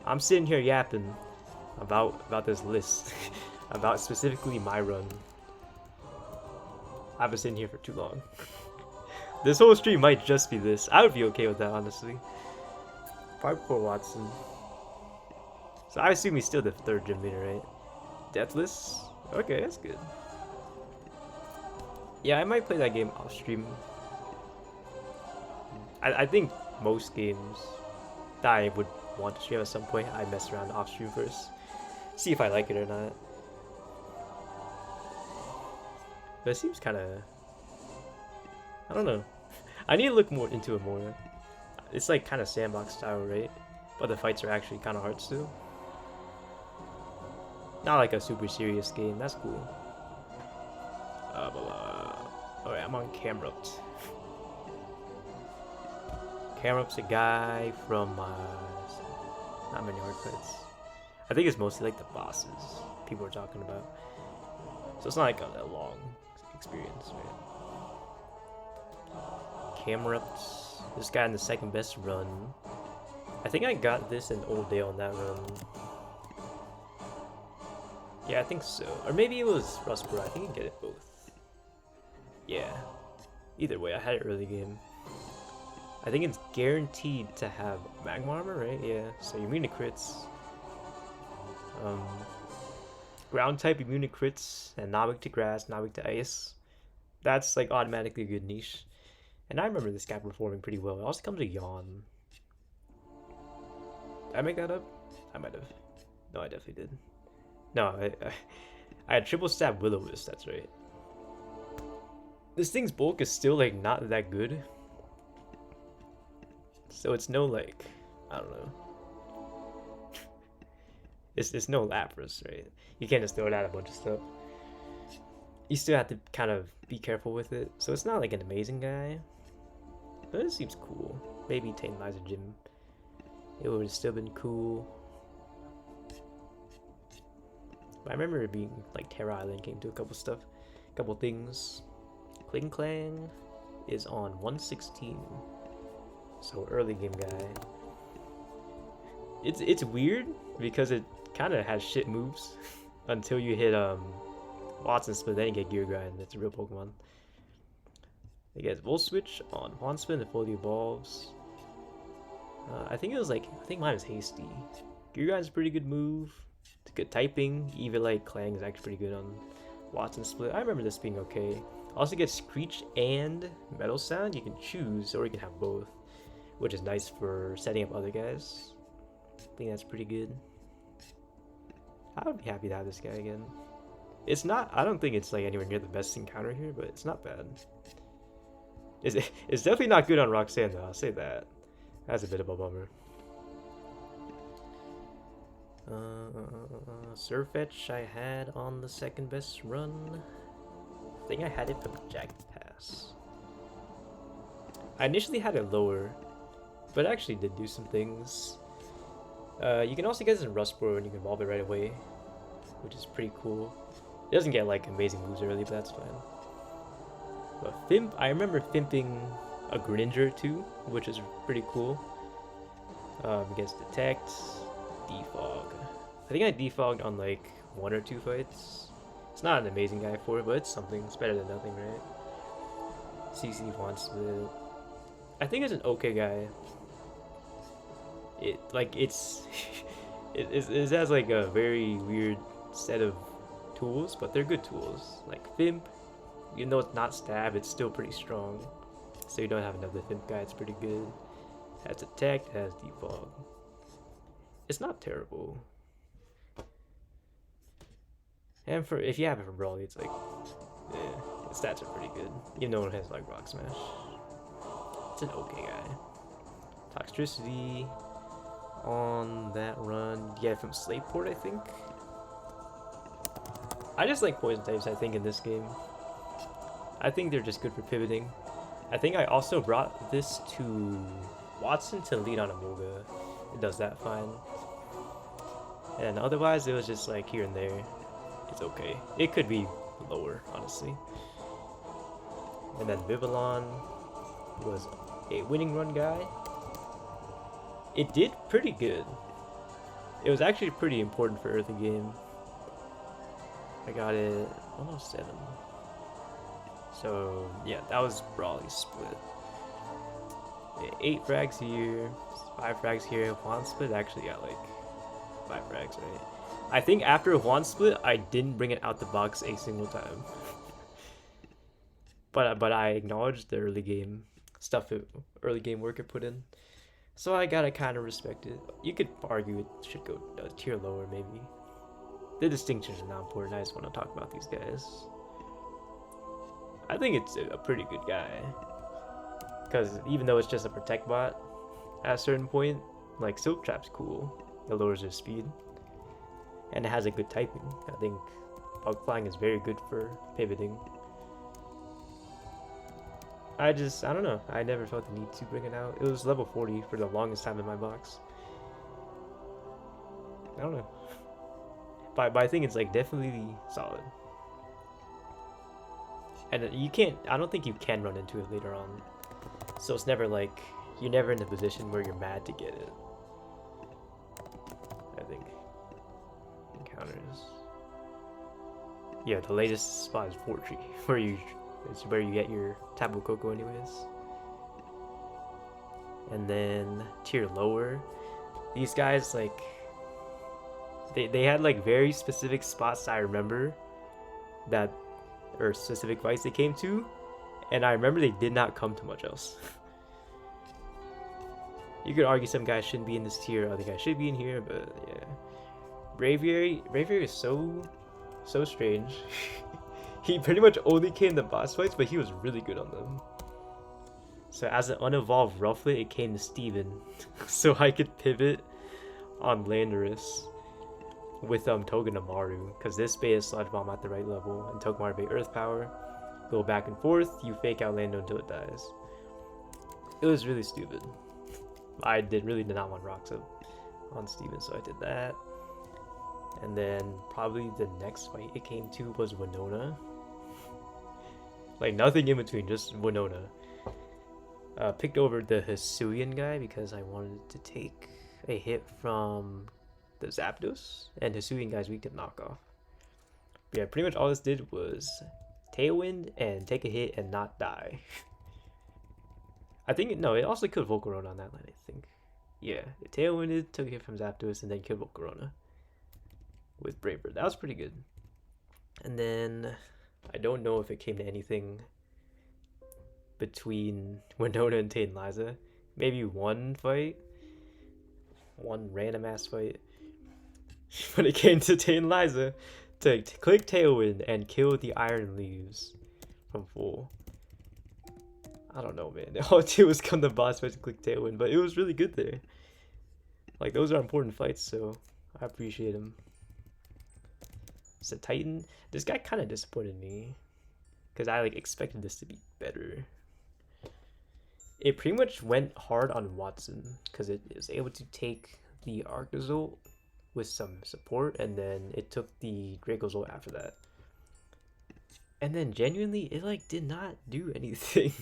I'm sitting here yapping about this list, about specifically my run. I've been sitting here for too long. This whole stream might just be this. I would be okay with that, honestly. Parkour Watson. So I assume he's still the third gym leader, right? Deathless? Okay, that's good. Yeah, I might play that game off stream. I think most games that I would want to stream at some point, I mess around off stream first. See if I like it or not. But it seems kind of... I don't know. I need to look more into it more. It's like kind of sandbox style, right? But the fights are actually kind of hard still. Not like a super serious game. That's cool. Alright, I'm on Camrupt. Camrupt's a guy from not many hard fights. I think it's mostly like the bosses people are talking about. So it's not like a long experience, right? Camrupt, this guy in the second best run. I think I got this in Old Day on that run. Yeah, I think so. Or maybe it was Rustboro. I think you can get it both. Yeah. Either way, I had it early game. I think it's guaranteed to have Magma Armor, right? Yeah. So you're immune to crits. Ground type immune to crits, and not weak to grass, not weak to ice. That's like automatically a good niche. And I remember this guy performing pretty well. It also comes with Yawn. Did I make that up? I might have. No, I definitely did. No, I had triple stab Will-O-Wisp, that's right. This thing's bulk is still like not that good. So it's no like, I don't know. It's no Lapras, right? You can't just throw it at a bunch of stuff. You still have to kind of be careful with it. So it's not like an amazing guy. But it seems cool. Maybe Tantalizer Gym. It would have still been cool. But I remember it being like Terra Island came to a couple stuff. A couple things. Kling Clang is on 116. So early game guy. It's weird because it kind of has shit moves until you hit Watson Spin, then you get Gear Grind. That's a real Pokemon. It gets Volt Switch on Horn Spin, it fully evolves. I think mine was Hasty. Gear Grind's a pretty good move. It's good typing. Even like Clang is actually pretty good on Watson Split. I remember this being okay. Also gets Screech and Metal Sound. You can choose, or you can have both, which is nice for setting up other guys. I think that's pretty good. I would be happy to have this guy again. It's not, I don't think it's like anywhere near the best encounter here, but it's not bad. It's definitely not good on Roxanne though, I'll say that. That's a bit of a bummer. Surfetch I had on the second best run. I think I had it from Jagged Pass. I initially had it lower, but it actually did do some things. You can also get this in Rustboro and you can evolve it right away, which is pretty cool. It doesn't get like amazing moves early, but that's fine. But Fimp, I remember Fimping a Greninja too, which is pretty cool. Against Detect, Defog. I think I defogged on like 1 or 2 fights. It's not an amazing guy for it, but it's something. It's better than nothing, right? CC wants to. I think it's an okay guy. It like it's it has like a very weird set of tools, but they're good tools. Like Fimp, even though it's not stab, it's still pretty strong. So you don't have another Fimp guy, it's pretty good. It has Detect, it has Defog. It's not terrible. And for if you have it for Brawly, it's like, yeah, its stats are pretty good. Even though it has like Rock Smash. It's an okay guy. Toxicity on that run. Yeah, from Slateport, I think. I just like poison types, I think, in this game. I think they're just good for pivoting. I think I also brought this to Watson to lead on Amoga. It does that fine. And otherwise, it was just like here and there. It's okay. It could be lower, honestly. And then Vivillon was a winning run guy. It did pretty good. It was actually pretty important for early game. I got it almost 7. So yeah, that was Brawly's split. 8 frags here, 5 frags here. Juan split actually got like 5 frags, right? I think after Juan split, I didn't bring it out the box a single time. but I acknowledged the early game stuff, early game work it put in. So I gotta kind of respect it. You could argue it should go a tier lower, maybe. The distinctions are not important. I just want to talk about these guys. I think it's a pretty good guy. Because even though it's just a protect bot, at a certain point, like Silk Trap's cool. It lowers their speed. And it has a good typing. I think Bug Flying is very good for pivoting. I don't know. I never felt the need to bring it out. It was level 40 for the longest time in my box. I don't know. But I think it's like definitely solid. And you can't, I don't think you can run into it later on. So it's never like, you're never in a position where you're mad to get it. I think. Encounters. Yeah, the latest spot is Fortree, it's where you get your Tapu Koko anyways. And then tier lower, these guys like, they had like very specific spots I remember that, or specific fights they came to, and I remember they did not come to much else. You could argue some guys shouldn't be in this tier, other guys should be in here, but yeah. Braviary is so strange. He pretty much only came to boss fights, but he was really good on them. So as an unevolved Rufflet, it came to Steven. So I could pivot on Landorus with Togedemaru, because this bait Sludge Bomb at the right level, and Togedemaru bait Earth Power. Go back and forth, you fake out Lando until it dies. It was really stupid. I really did not want rocks up on Steven, so I did that. And then probably the next fight it came to was Winona. Like nothing in between, just Winona. Picked over the Hisuian guy because I wanted to take a hit from the Zapdos, and Hisuian guy's weak to knockoff. But yeah, pretty much all this did was Tailwind and take a hit and not die. I think, no, it also killed Volcarona on that line, I think. Yeah, it Tailwinded, took a hit from Zapdos, and then killed Volcarona with Brave Bird. That was pretty good. And then I don't know if it came to anything between Winona and Tate and Liza. Maybe one fight, one random ass fight. But it came to Tate and Liza to click Tailwind and kill the Iron Leaves from full. I don't know, man. All it did was come to boss fight to click Tailwind, but it was really good there. Like, those are important fights, so I appreciate him. So Titan, this guy kind of disappointed me because I like expected this to be better. It pretty much went hard on Watson because it was able to take the Arcazult with some support, and then it took the Dracozolt after that. And then genuinely, it like did not do anything.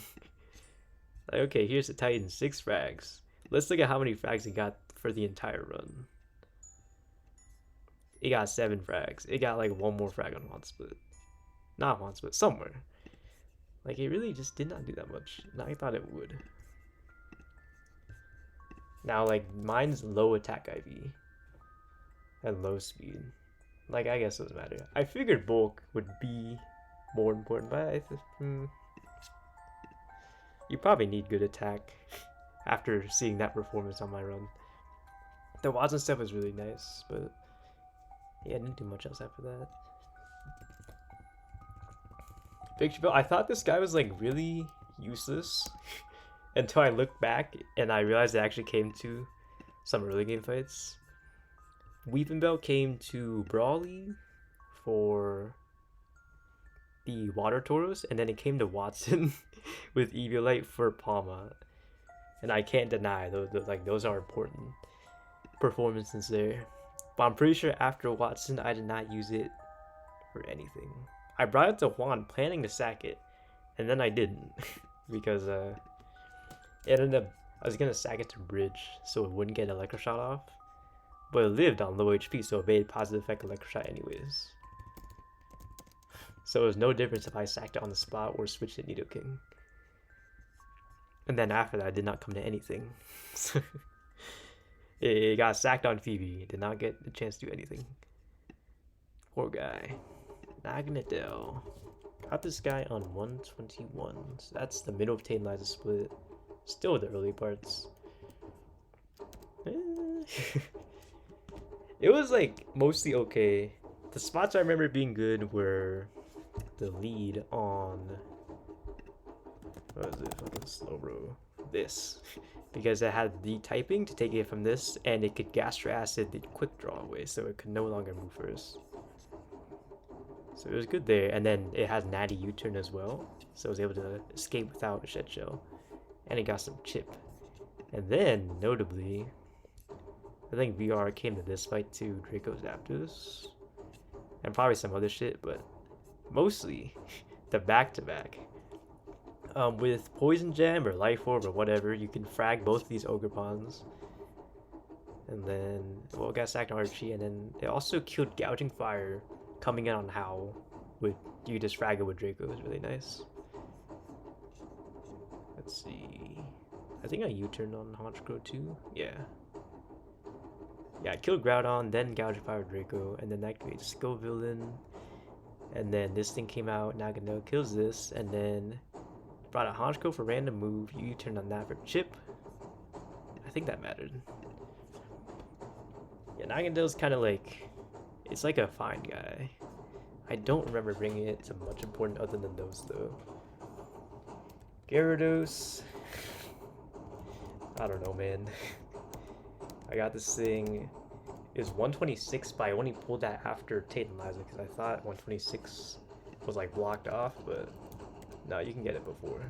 Like, okay, here's the Titan, 6 frags. Let's look at how many frags it got for the entire run. It got 7 frags. It got like 1 more frag on Haunted Split. Not Haunted Split, somewhere. Like, it really just did not do that much. And I thought it would. Now, like, mine's low attack IV. And low speed. Like, I guess it doesn't matter. I figured bulk would be more important, but you probably need good attack after seeing that performance on my run. The Watson stuff was really nice, but yeah, I didn't do much else after that. Picture Bill, I thought this guy was like really useless until I looked back and I realized it actually came to some early game fights. Weeping Bell came to Brawly for the Water Tauros, and then it came to Watson with Eviolite for Palma. And I can't deny those are important performances there. But I'm pretty sure after Watson, I did not use it for anything. I brought it to Juan planning to sack it, and then I didn't because it ended up I was gonna sack it to Bridge so it wouldn't get Electroshock off, but it lived on low HP, so it made positive effect Electroshock anyways. So it was no difference if I sacked it on the spot or switched it Nidoking. And then after that, it did not come to anything. It got sacked on Phoebe. It did not get the chance to do anything. Poor guy. Naganadel. Got this guy on 121. So that's the middle of Titanizer split. Still the early parts. It was like mostly okay. The spots I remember being good were the lead on what was it? Fucking slow bro. This. Because it had the typing to take it from this, and it could Gastro Acid the quick draw away, so it could no longer move first. So it was good there, and then it had Natty U-turn as well, so it was able to escape without a Shed Shell. And it got some chip. And then, notably, I think VR came to this fight too, Draco's Zapdos. And probably some other shit, but mostly the back-to-back. With Poison Gem or Life Orb or whatever, you can frag both these Ogrepons. And then, well, it got sacked on Archie, and then it also killed Gouging Fire coming in on Howl. With you just frag it with Draco. It was really nice. Let's see. I think I U-turned on Honchkrow too. Yeah. Yeah, I killed Groudon, then Gouging Fire with Draco, and then that creates Skill Villain. And then this thing came out, Nagano kills this, and then brought a Honchkrow for random move. You turned on that for chip. I think that mattered. Yeah, Naganadale's kind of like, it's like a fine guy. I don't remember bringing it to much important other than those though. Gyarados. I don't know, man. I got this thing. It was 126, but I only pulled that after Titanizer because I thought 126 was like blocked off, but no, you can get it before.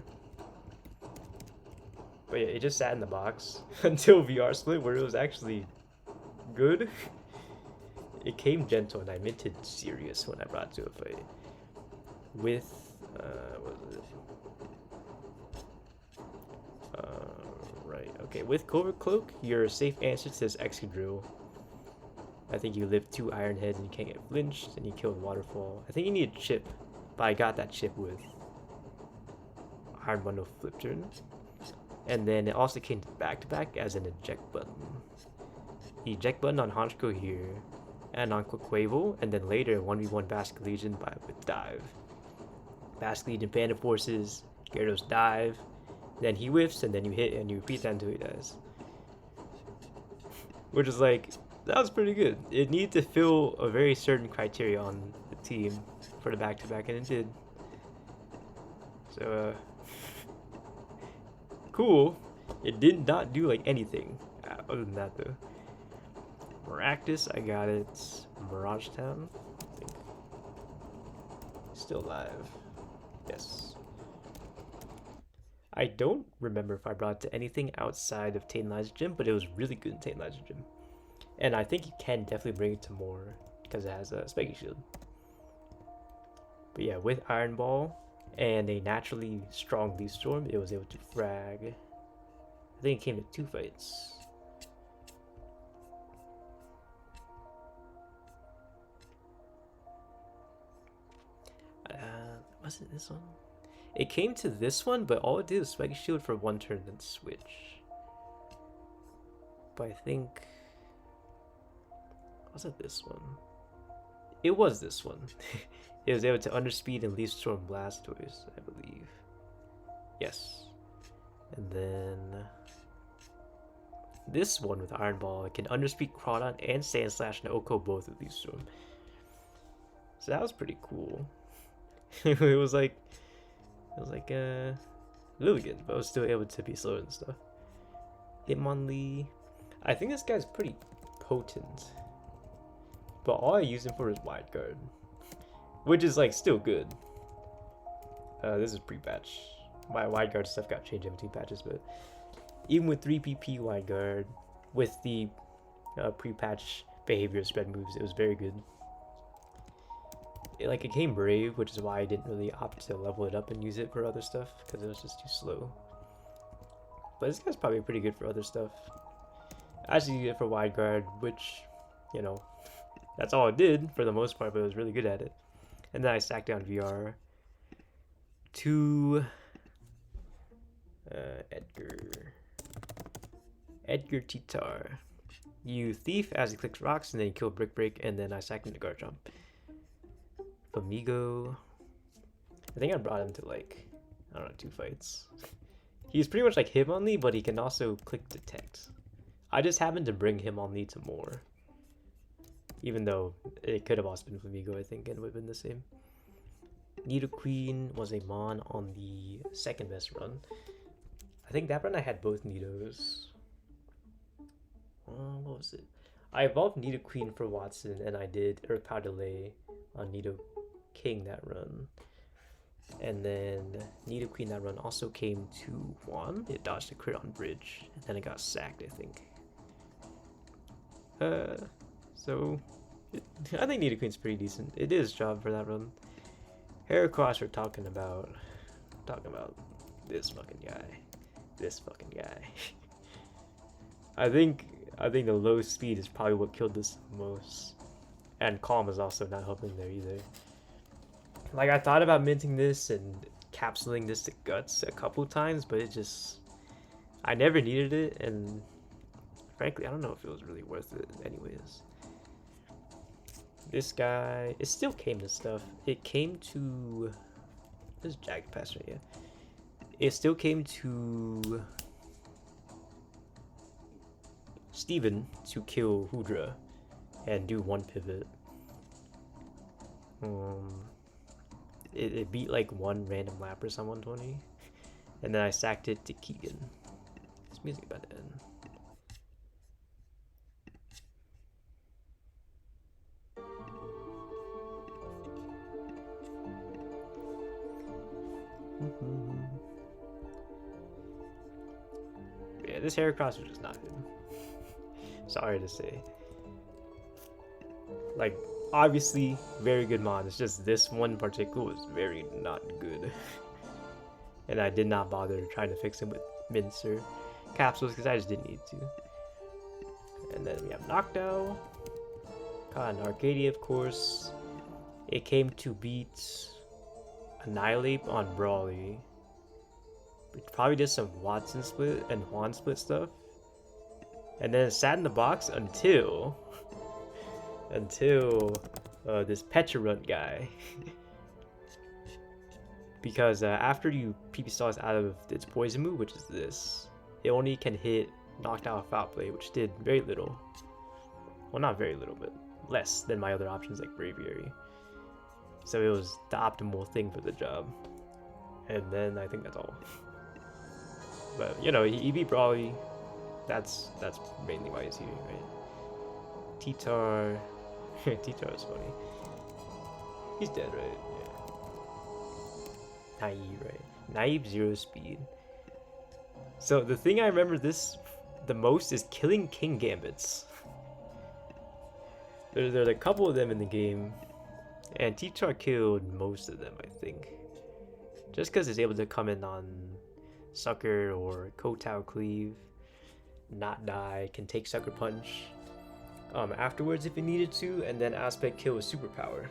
But yeah, it just sat in the box until VR split where it was actually good. It came gentle and I minted serious when I brought it to a fight. With, what was it? Right, okay. With Covert Cloak, your safe answer to this Excadrill. I think you live 2 Iron Heads and you can't get flinched, and you killed Waterfall. I think you need a chip, but I got that chip with Iron Bundle Flip Turn. And then it also came back-to-back as an eject button. The eject button on Honchkrow here, and on Quaquaval, and then later 1v1 Basque Legion with Dive. Basque Legion Panda Forces, Gyarados Dive, then he whiffs, and then you hit, and you repeat that until he dies. Which is like, that was pretty good. It needed to fill a very certain criteria on the team for the back-to-back, and it did. So, cool. It did not do like anything other than that though. Maractus, I got it. Mirage Town, I think. Still alive. Yes. I don't remember if I brought it to anything outside of Titanizer Gym, but it was really good in Titanizer Gym. And I think you can definitely bring it to more because it has a spiky shield. But yeah, with Iron Ball and a naturally strong Leaf Storm, it was able to frag. I think it came to 2 fights. Was it this one? It came to this one, but all it did was Spiky Shield for 1 turn, then switch. But I think... was it this one? It was this one. It was able to underspeed and Leaf Storm Blastoise, I believe. Yes. And then... this one with Iron Ball, it can underspeed Crawdon and Sand Slash and Oko both with Leaf Storm. So that was pretty cool. It was like really good, but I was still able to be slow and stuff. Hitmonlee, I think this guy's pretty potent, but all I use him for is Wide Guard, which is like still good. This is pre-patch. My Wide Guard stuff got changed in between patches, but even with 3 PP Wide Guard, with the pre-patch behavior spread moves, it was very good. It came Brave, which is why I didn't really opt to level it up and use it for other stuff, because it was just too slow. But this guy's probably pretty good for other stuff. I actually used it for Wide Guard, which, you know, that's all it did for the most part, but it was really good at it. And then I stacked down VR to Edgar Titar. You Thief as he clicks rocks, and then you kill Brick Break, and then I sacked him to Guard Jump. Famigo, I think I brought him to like, I don't know, 2 fights. He's pretty much like Hitmonlee, but he can also click Detect. I just happened to bring Hitmonlee to more, even though it could have also been Famigo, I think, and it would have been the same. Nidoqueen was a Mon on the 2nd best run. I think that run I had both Nidos. What was it? I evolved Nidoqueen for Watson, and I did Earth Power Delay on Nidoking that run. And then Nidoqueen that run also came to 1. It dodged a crit on Bridge, and then it got sacked, I think. So I think Nidoqueen's pretty decent. It did its job for that run. Heracross, we're talking about this fucking guy. This fucking guy. I think the low speed is probably what killed this most. And Calm is also not helping there either. Like, I thought about minting this and capsuling this to Guts a couple times, but it just... I never needed it, and frankly, I don't know if it was really worth it anyways. This guy... it still came to stuff. It came to... this is Jagged Pass right here. It still came to... Steven to kill Hoodra and do 1 pivot. It beat like 1 random Lapras on 120, and then I sacked it to Keegan. This music about to end. Yeah, this Heracross was just not good. Sorry to say. Like, obviously, very good mod. It's just this one in particular was very not good. And I did not bother trying to fix it with mints or capsules because I just didn't need to. And then we have Noctowl. Caught an Arcadia, of course. It came to beat Annihilate on Brawly. We probably did some Watson split and Juan split stuff. And then it sat in the box until this Pecharunt guy. Because after you PP Stars out of its poison move, which is this, it only can hit Noctowl Foul Play, which did very little. Well, not very little, but less than my other options like Braviary. So it was the optimal thing for the job. And then I think that's all. But, you know, he beat Brawly. That's mainly why he's here, right? Titar. Titar is funny. He's dead, right? Yeah. Naive, right? Naive 0 speed. So the thing I remember this the most is killing King Gambits. There's a couple of them in the game, and T-Char killed most of them, I think. Just because it's able to come in on Sucker or Kotao Cleave, not die, can take Sucker Punch afterwards if you needed to, and then Aspect Kill with Superpower.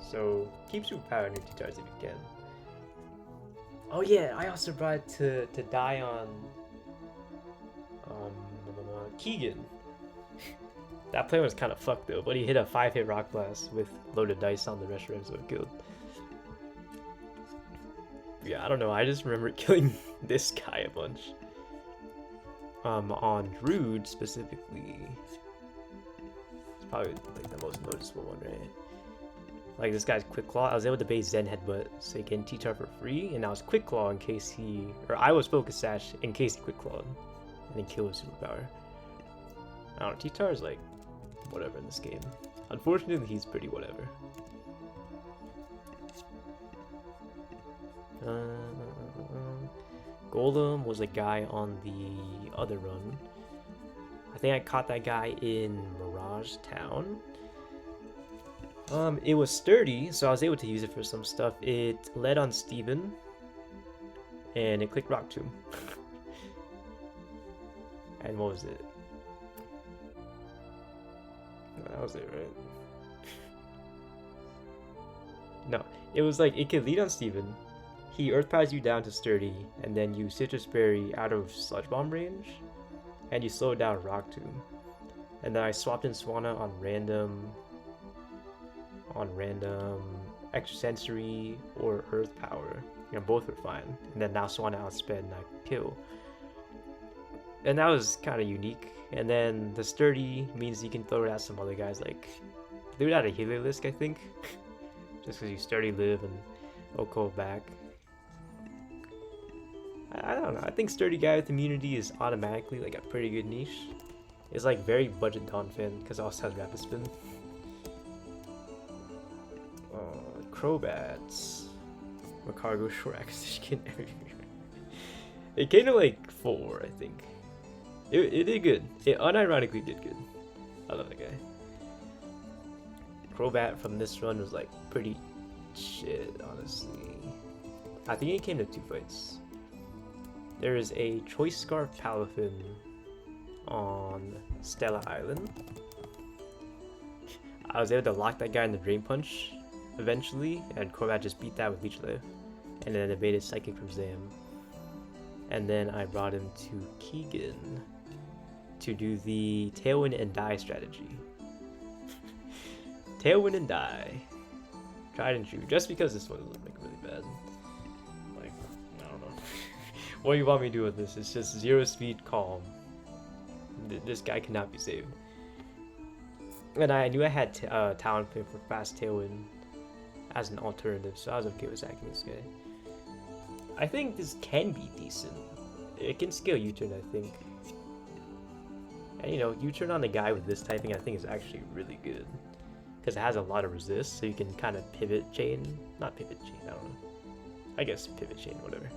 So keep Superpower in your T-Chars if you can. Oh yeah, I also brought to die on Keegan. That play was kind of fucked though, but he hit a 5-hit Rock Blast with loaded dice on the Reshiram, so it killed. Yeah, I don't know, I just remember killing this guy a bunch. On Druid specifically. It's probably like the most noticeable one, right? Like this guy's Quick Claw, I was able to base Zen Headbutt so he can T-Char for free, and I was Quick Claw in case he, or I was Focus Sash in case he Quick Clawed, and then kill with Superpower. I don't know, T-Char is like whatever in this game. Unfortunately, he's pretty whatever. Golem was a guy on the other run. I think I caught that guy in Mirage Town. It was sturdy, so I was able to use it for some stuff. It led on Steven, and it clicked Rock Tomb. And what was it? That was it, right? No, it was like it could lead on Steven. He Earth Powers you down to sturdy, and then you Citrus Berry out of Sludge Bomb range, and you slow down Rock Tomb. And then I swapped in Swanna on random Extrasensory or Earth Power. You know, both were fine. And then now Swanna outsped and I kill. And that was kind of unique. And then the sturdy means you can throw it at some other guys, like threw it at a Heliolisk, I think. Just because you sturdy live and Oko back. I don't know. I think sturdy guy with immunity is automatically like a pretty good niche. It's like very budget Donphan because it also has Rapid Spin. Crobats. Macargo, Short Acquisition, everywhere. It came to like 4, I think. It did good. It unironically did good. I love that guy. Crobat from this run was like pretty shit, honestly. I think it came to 2 fights. There is a Choice Scarf Palafin on Stella Island. I was able to lock that guy in the Drain Punch eventually, and Crobat just beat that with Leech Life, and then evaded Psychic from Zam. And then I brought him to Keegan to do the Tailwind and Die strategy. Tailwind and Die. Tried and true, just because this one looked like really bad. Like, I don't know. What do you want me to do with this? It's just 0 speed calm. This guy cannot be saved. And I knew I had Talon Flame for fast Tailwind as an alternative, so I was okay with sacking this guy. I think this can be decent. It can scale U-turn, I think. And you know, U-turn on a guy with this typing I think is actually really good. Because it has a lot of resist, so you can kind of pivot chain. Not pivot chain, I don't know. I guess pivot chain, whatever.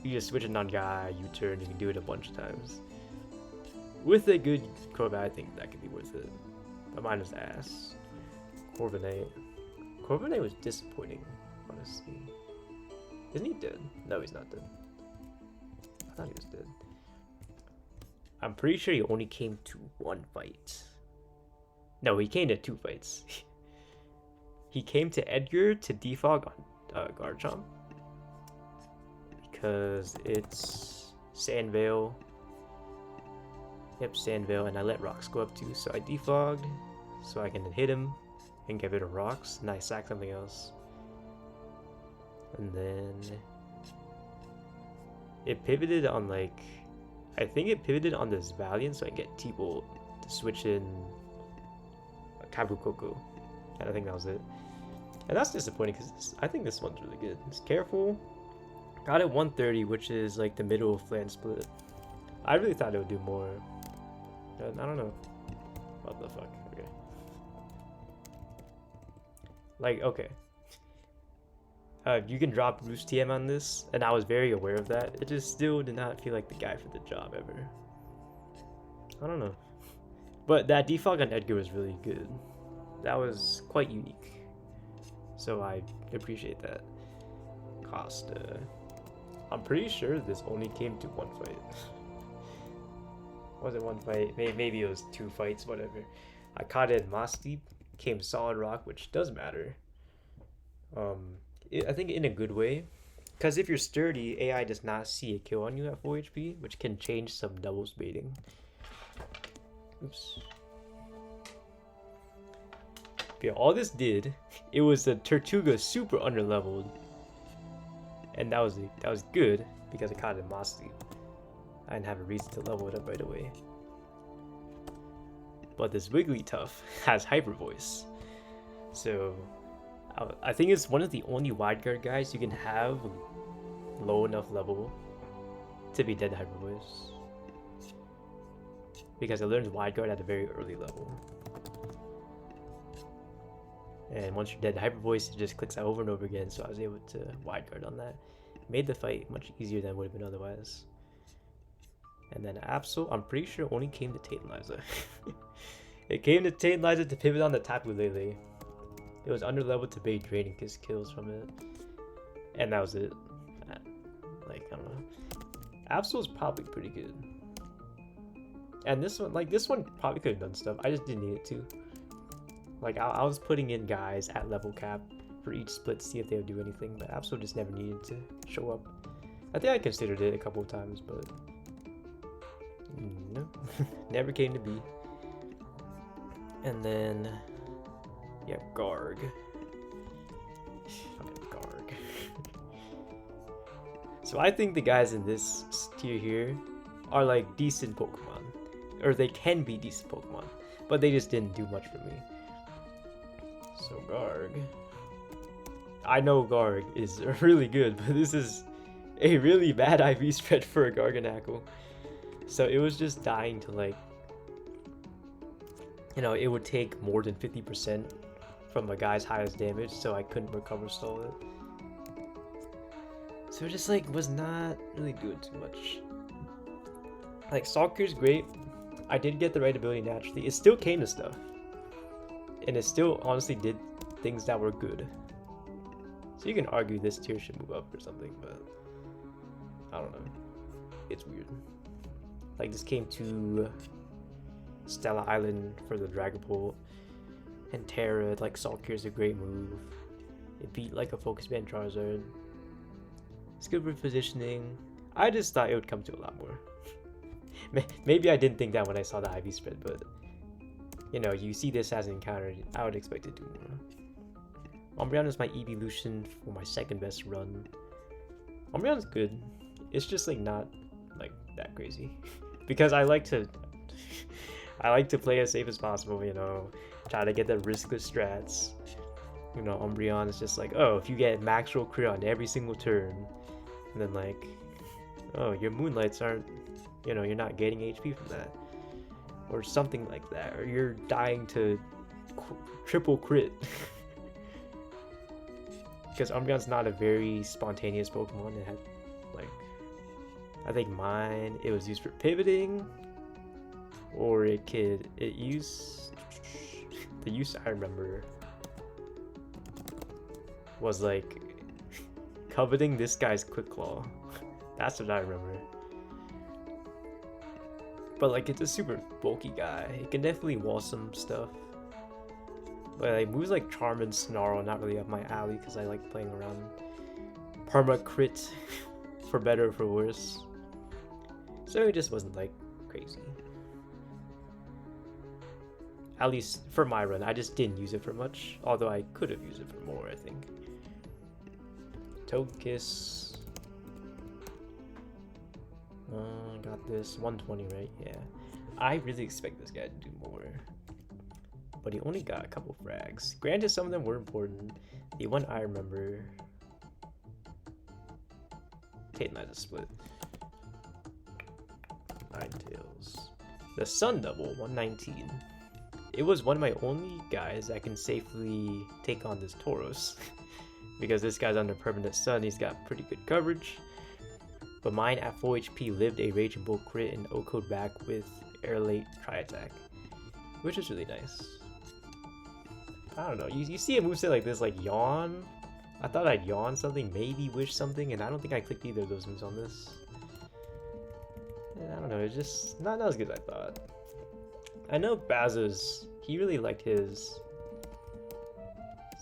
You just switch it on guy, U-turn, you can do it a bunch of times. With a good Crobat, I think that could be worth it. But mine was ass. Corviknight. Corviknight was disappointing, honestly. Isn't he dead? No, he's not dead. I thought he was dead. I'm pretty sure he only came to 1 fight. No, he came to 2 fights. He came to Edgar to defog on Garchomp. Because it's Sandvale. Yep, Sandvale, and I let rocks go up too, so I defogged. So I can hit him and get rid of rocks, and I sack something else. And then it pivoted on like, I think it pivoted on this Valiant so I get T-Bolt to switch in Kabu Koko. And I think that was it. And that's disappointing because I think this one's really good. It's careful. Got it 130, which is like the middle of Flan Split. I really thought it would do more. But I don't know. What the fuck? Okay. Like, okay. You can drop Roost TM on this, and I was very aware of that. It just still did not feel like the guy for the job ever. I don't know. But that defog on Edgar was really good. That was quite unique. So I appreciate that. Cost, I'm pretty sure this only came to one fight. Was it one fight? Maybe it was 2 fights, whatever. I caught it in Moss Deep, came Solid Rock, which does matter. I think in a good way. Because if you're sturdy, AI does not see a kill on you at full HP, which can change some doubles baiting. Oops. Yeah, all this did, it was a Tortuga super underleveled. And that was good because I caught it in Moss Deep. I didn't have a reason to level it up right away. But this Wigglytuff has Hyper Voice. So I think it's one of the only wide guard guys you can have low enough level to be dead Hyper Voice. Because it learns wide guard at a very early level. And once you're dead Hyper Voice, it just clicks out over and over again, so I was able to wide guard on that. Made the fight much easier than it would have been otherwise. And then Absol, I'm pretty sure only came to Tantalizer. It came to Tantalizer to pivot on the Tapu Lele. It was underleveled to bait draining his kills from it. And that was it. Like, I don't know. Absol's probably pretty good. And this one probably could have done stuff. I just didn't need it to. Like, I was putting in guys at level cap for each split to see if they would do anything, but Absol just never needed to show up. I think I considered it a couple of times, but no, never came to be. And then, yeah, Garg. Garg. So I think the guys in this tier here are like decent Pokemon, or they can be decent Pokemon, but they just didn't do much for me. So Garg. I know Garg is really good, but this is a really bad IV spread for a Garganacl. So it was just dying to, like, you know, it would take more than 50% from a guy's highest damage, so I couldn't recover stall it. So it just, like, was not really doing too much. Like, Stalker's great. I did get the right ability naturally. It still came to stuff. And it still honestly did things that were good. So you can argue this tier should move up or something, but I don't know. It's weird. Like, this came to Stella Island for the Dragapult, and Terra, like, Saltcure is a great move. It beat like a Focus Band Charizard. It's good for positioning. I just thought it would come to a lot more. Maybe I didn't think that when I saw the IV spread, but you know, you see this as an encounter, I would expect it to do more. Umbreon is my evolution for my second best run. Umbreon's good. It's just like not like that crazy. Because I like to play as safe as possible, you know, try to get the riskless strats. You know, Umbreon is just like, oh, if you get max roll crit on every single turn, and then like, oh, your Moonlights aren't, you know, you're not getting HP from that. Or something like that, or you're dying to triple crit. Because Umbreon's not a very spontaneous Pokemon. It had, like, I think mine, it was used for pivoting, or the use I remember was like coveting this guy's Quick Claw. That's what I remember. But like, it's a super bulky guy. It can definitely wall some stuff. But like, moves like Charm and Snarl not really up my alley because I like playing around perma crit for better or for worse. So it just wasn't like crazy. At least for my run, I just didn't use it for much. Although I could have used it for more, I think. Togekiss. Got this 120, right? Yeah. I really expect this guy to do more. But he only got a couple frags. Granted, some of them were important. The one I remember, Tantalizer split. Ninetales. The Sun Double, 119. It was one of my only guys that can safely take on this Tauros. Because this guy's under permanent stun, he's got pretty good coverage. But mine at full HP lived a Raging Bull crit and O-code back with Air Late Tri Attack. which is really nice. I don't know, you see a moveset like this, like Yawn. I thought I'd Yawn something, maybe Wish something, and I don't think I clicked either of those moves on this. And I don't know, it's just not as good as I thought. I know Bazos, he really liked his,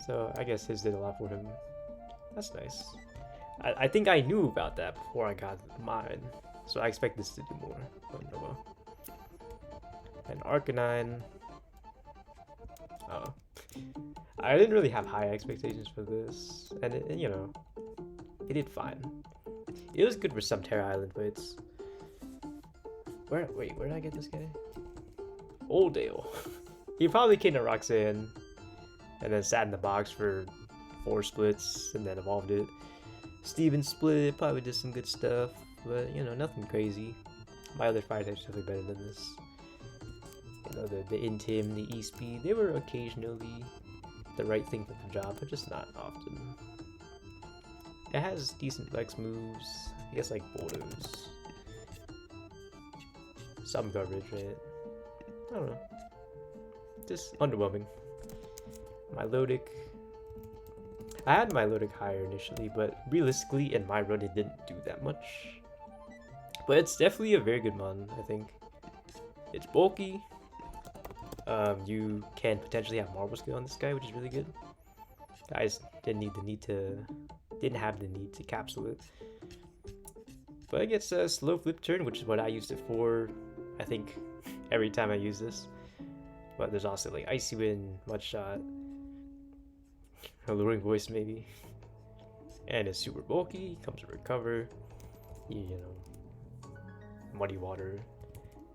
so I guess his did a lot for him. That's nice. I think I knew about that before I got mine, so I expect this to do more. Oh, no. And Arcanine. Oh. I didn't really have high expectations for this, and you know, it did fine. It was good for some Terra Island fights. Wait, where did I get this guy? Oldale. He probably came to Roxanne, and then sat in the box for 4 splits, and then evolved it. Steven split it, probably did some good stuff, but you know, nothing crazy. My other fire types are definitely better than this. You know, the Intim, the E-Speed, they were occasionally the right thing for the job, but just not often. It has decent flex moves, I guess like Bulldoze. Some garbage, right? I don't know. Just underwhelming. Milotic. I had Milotic higher initially, but realistically in my run it didn't do that much. But it's definitely a very good mon, I think. It's bulky. You can potentially have Marble Skill on this guy, which is really good. Guys didn't have the need to capsule it. But it gets a slow flip turn, which is what I used it for, I think, every time I use this. But there's also like Icy Wind, Mud Shot, Alluring Voice maybe. And it's super bulky, comes with Recover, you know, Muddy Water,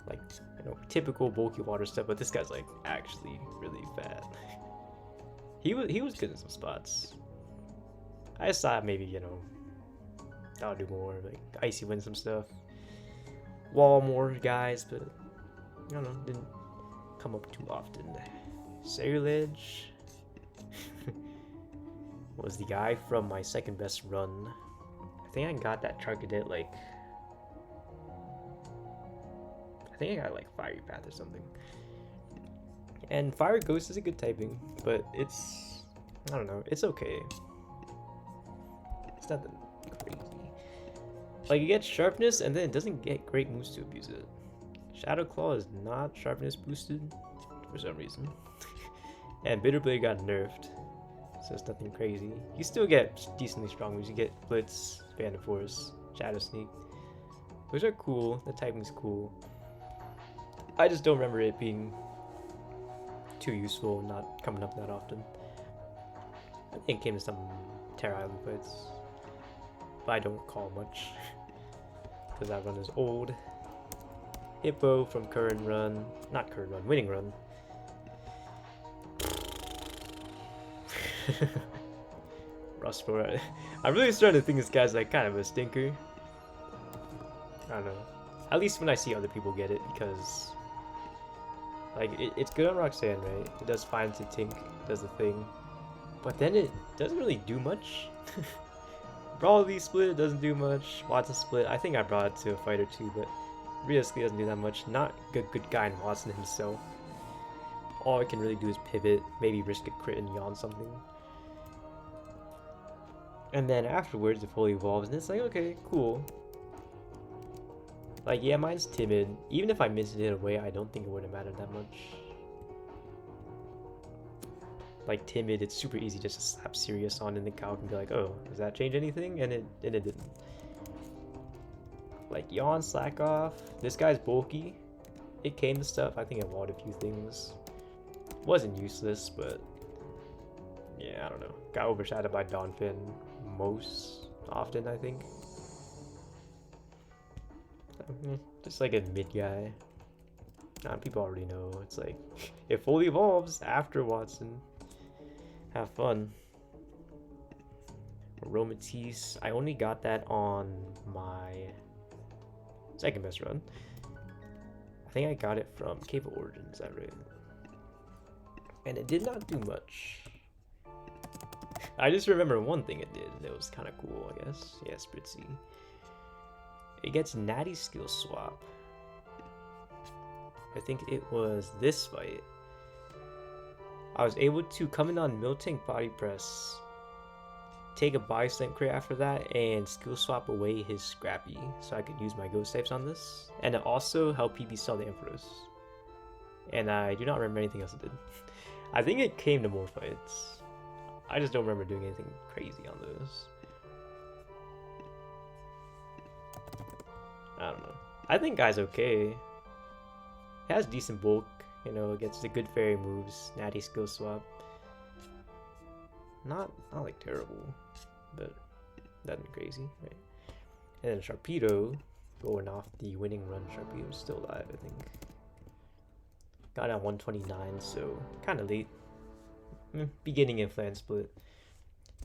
like, you know, typical bulky water stuff, but this guy's like actually really fat. He was good in some spots. I just thought maybe, you know, I'll do more, like Icy Wind some stuff. Wall more guys, but I don't know, didn't come up too often. Sacrilege was the guy from my second best run. I think I got that Charcadet like, I think I got like Fiery Path or something. And Fire Ghost is a good typing, but it's, I don't know, it's okay. It's nothing crazy. Like, it gets sharpness and then it doesn't get great moves to abuse it. Shadow Claw is not sharpness boosted for some reason. And Bitter Blade got nerfed, so it's nothing crazy. You still get decently strong moves. You get Blitz, Band of Force, Shadow Sneak. Those are cool, the typing's cool. I just don't remember it being too useful, not coming up that often. I think it came to some Terra Island fights, but I don't recall much because that run is old. Hippo from current run, not current run, winning run. Rustboro. I'm really starting to think this guy's like kind of a stinker. I don't know. At least when I see other people get it, because like it's good on Roxanne, right? It does fine to Tink, does the thing, but then it doesn't really do much. Brawly split doesn't do much. Watson split, I think I brought it to a fight or two, but realistically doesn't do that much. Not a good guy in Watson himself. All I can really do is pivot, maybe risk a crit and yawn something. And then afterwards it fully evolves and it's like, okay, cool. Like, yeah, mine's timid. Even if I missed it away, I don't think it would have mattered that much. Like, timid, it's super easy just to slap Sirius on in the calc and be like, oh, does that change anything? And it didn't. Like, yawn, slack off. This guy's bulky. It came to stuff. I think it walled a few things. Wasn't useless, but yeah, I don't know. Got overshadowed by Donphin most often, I think. Just like a mid guy. People already know. It's like, it fully evolves after Watson. Have fun. Aromatisse. I only got that on my second best run. I think I got it from Cave of Origins, I read. And it did not do much. I just remember one thing it did, and it was kind of cool, I guess. Yeah, Spritzy. It gets Natty Skill Swap. I think it was this fight. I was able to come in on Miltank body press, take a body slam crit after that, and skill swap away his Scrappy, so I could use my ghost types on this. And it also helped PB stall the Emperors. And I do not remember anything else it did. I think it came to more fights. I just don't remember doing anything crazy on those. I don't know. I think Guy's okay. It has decent bulk, you know, gets the good fairy moves, natty skill swap. Not like terrible, but nothing crazy, right? And then Sharpedo going off the winning run. Sharpedo's still alive, I think. Got at 129, so kind of late. Beginning in Flan Split.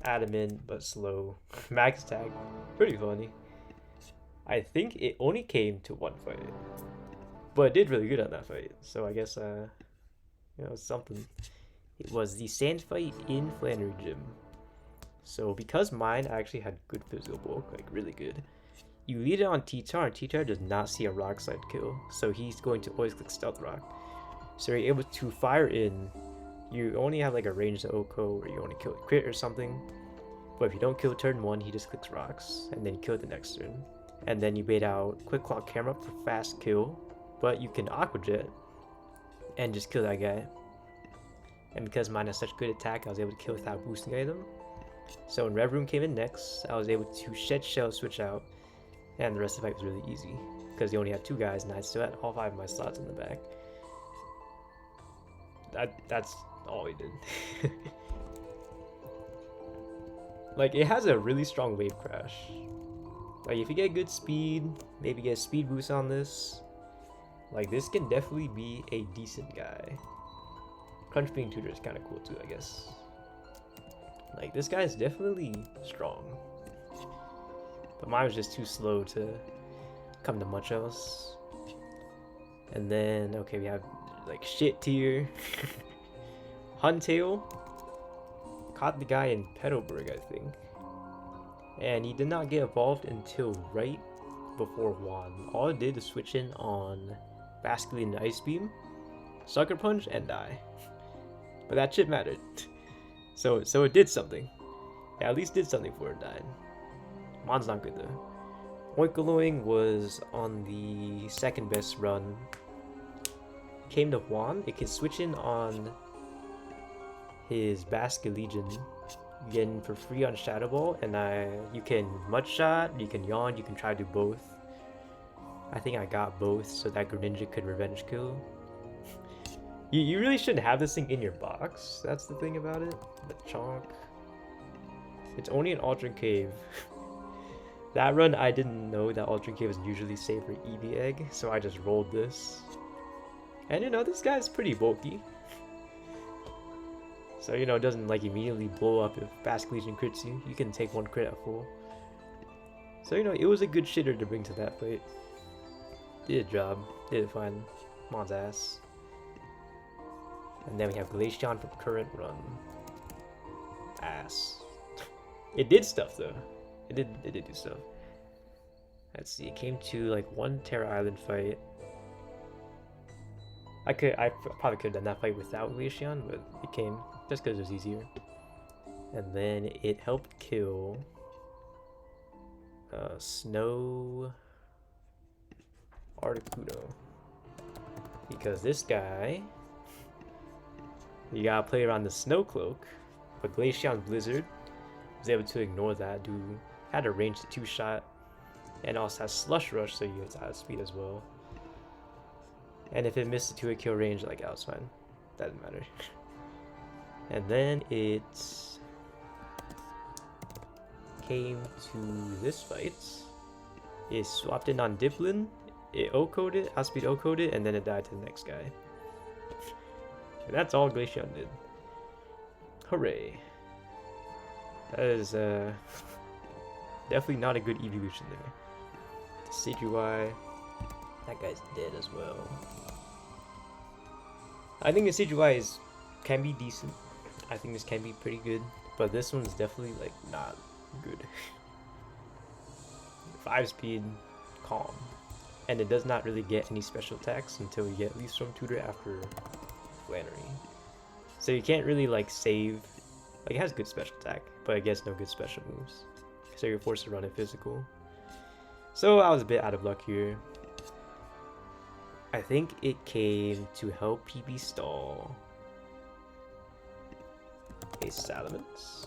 Adamant, but slow. Max tag, pretty funny. I think it only came to one fight, but it did really good on that fight. So I guess, you know, something. It was the sand fight in Flannery Gym. So because mine actually had good physical bulk, like really good, you lead it on T-Tar, and T-Tar does not see a rock slide kill, so he's going to always click Stealth Rock. So you're able to fire in. You only have like a range to Oko where you only kill a crit or something. But if you don't kill turn 1, he just clicks rocks, and then you kill it the next turn. And then you bait out Quick Claw Camera for fast kill, but you can Aqua Jet and just kill that guy. And because mine has such good attack, I was able to kill without boosting item. So when Rev Room came in next, I was able to Shed Shell, switch out, and the rest of the fight was really easy because they only had 2 guys, and I still had all 5 of my slots in the back. That's all he did. Like, it has a really strong wave crash. Like, if you get good speed, maybe get a speed boost on this, like, this can definitely be a decent guy. Crunch being tutor is kind of cool too, I guess. Like, this guy is definitely strong. But mine was just too slow to come to much else. And then, okay, we have, like, shit tier. Huntail caught the guy in Petalburg, I think. And he did not get evolved until right before Juan. All it did is switch in on Basculin and Ice Beam, Sucker Punch, and die. But that shit mattered. So it did something. Yeah, at least did something for it died. Juan's not good though. Oinkoloing was on the second best run. Came to Juan, it can switch in on his Basket Legion, again for free on Shadow Ball, and you can Mud Shot, you can Yawn, you can try to do both. I think I got both so that Greninja could revenge kill. You really shouldn't have this thing in your box, that's the thing about it. The Chonk. It's only an Alternate Cave. That run I didn't know that Alternate Cave was usually safe for EV Egg, so I just rolled this. And you know, this guy's pretty bulky. So, you know, it doesn't like immediately blow up if Basque Legion crits you. You can take 1 crit at full. So, you know, it was a good shitter to bring to that fight. Did a job. Did it fine. Mon's ass. And then we have Glaceon from current run. Ass. It did stuff though. It did do stuff. Let's see, it came to like 1 Terra Island fight. I probably could have done that fight without Glaceon, but it came just because it was easier. And then it helped kill Snow Articuno. Because this guy, you gotta play around the Snow Cloak, but Glaceon's Blizzard was able to ignore that. Dude had a range to 2-shot, and also has Slush Rush, so you have speed as well. And if it missed the 2-hit kill range, like, that was fine. Doesn't matter. And then it came to this fight. It swapped in on Diplin. It O-coded it, outspeed O-coded it, and then it died to the next guy. And that's all Glaceon did. Hooray. That is definitely not a good evolution there. CGY. That guy's dead as well. I think the CGY can be decent. I think this can be pretty good, but this one's definitely like not good. 5 speed, calm, and it does not really get any special attacks until you get Leaf Storm Tutor after Flannery. So you can't really like save. Like it has good special attack, but I guess no good special moves. So you're forced to run it physical. So I was a bit out of luck here. I think it came to help PB stall a Salamence.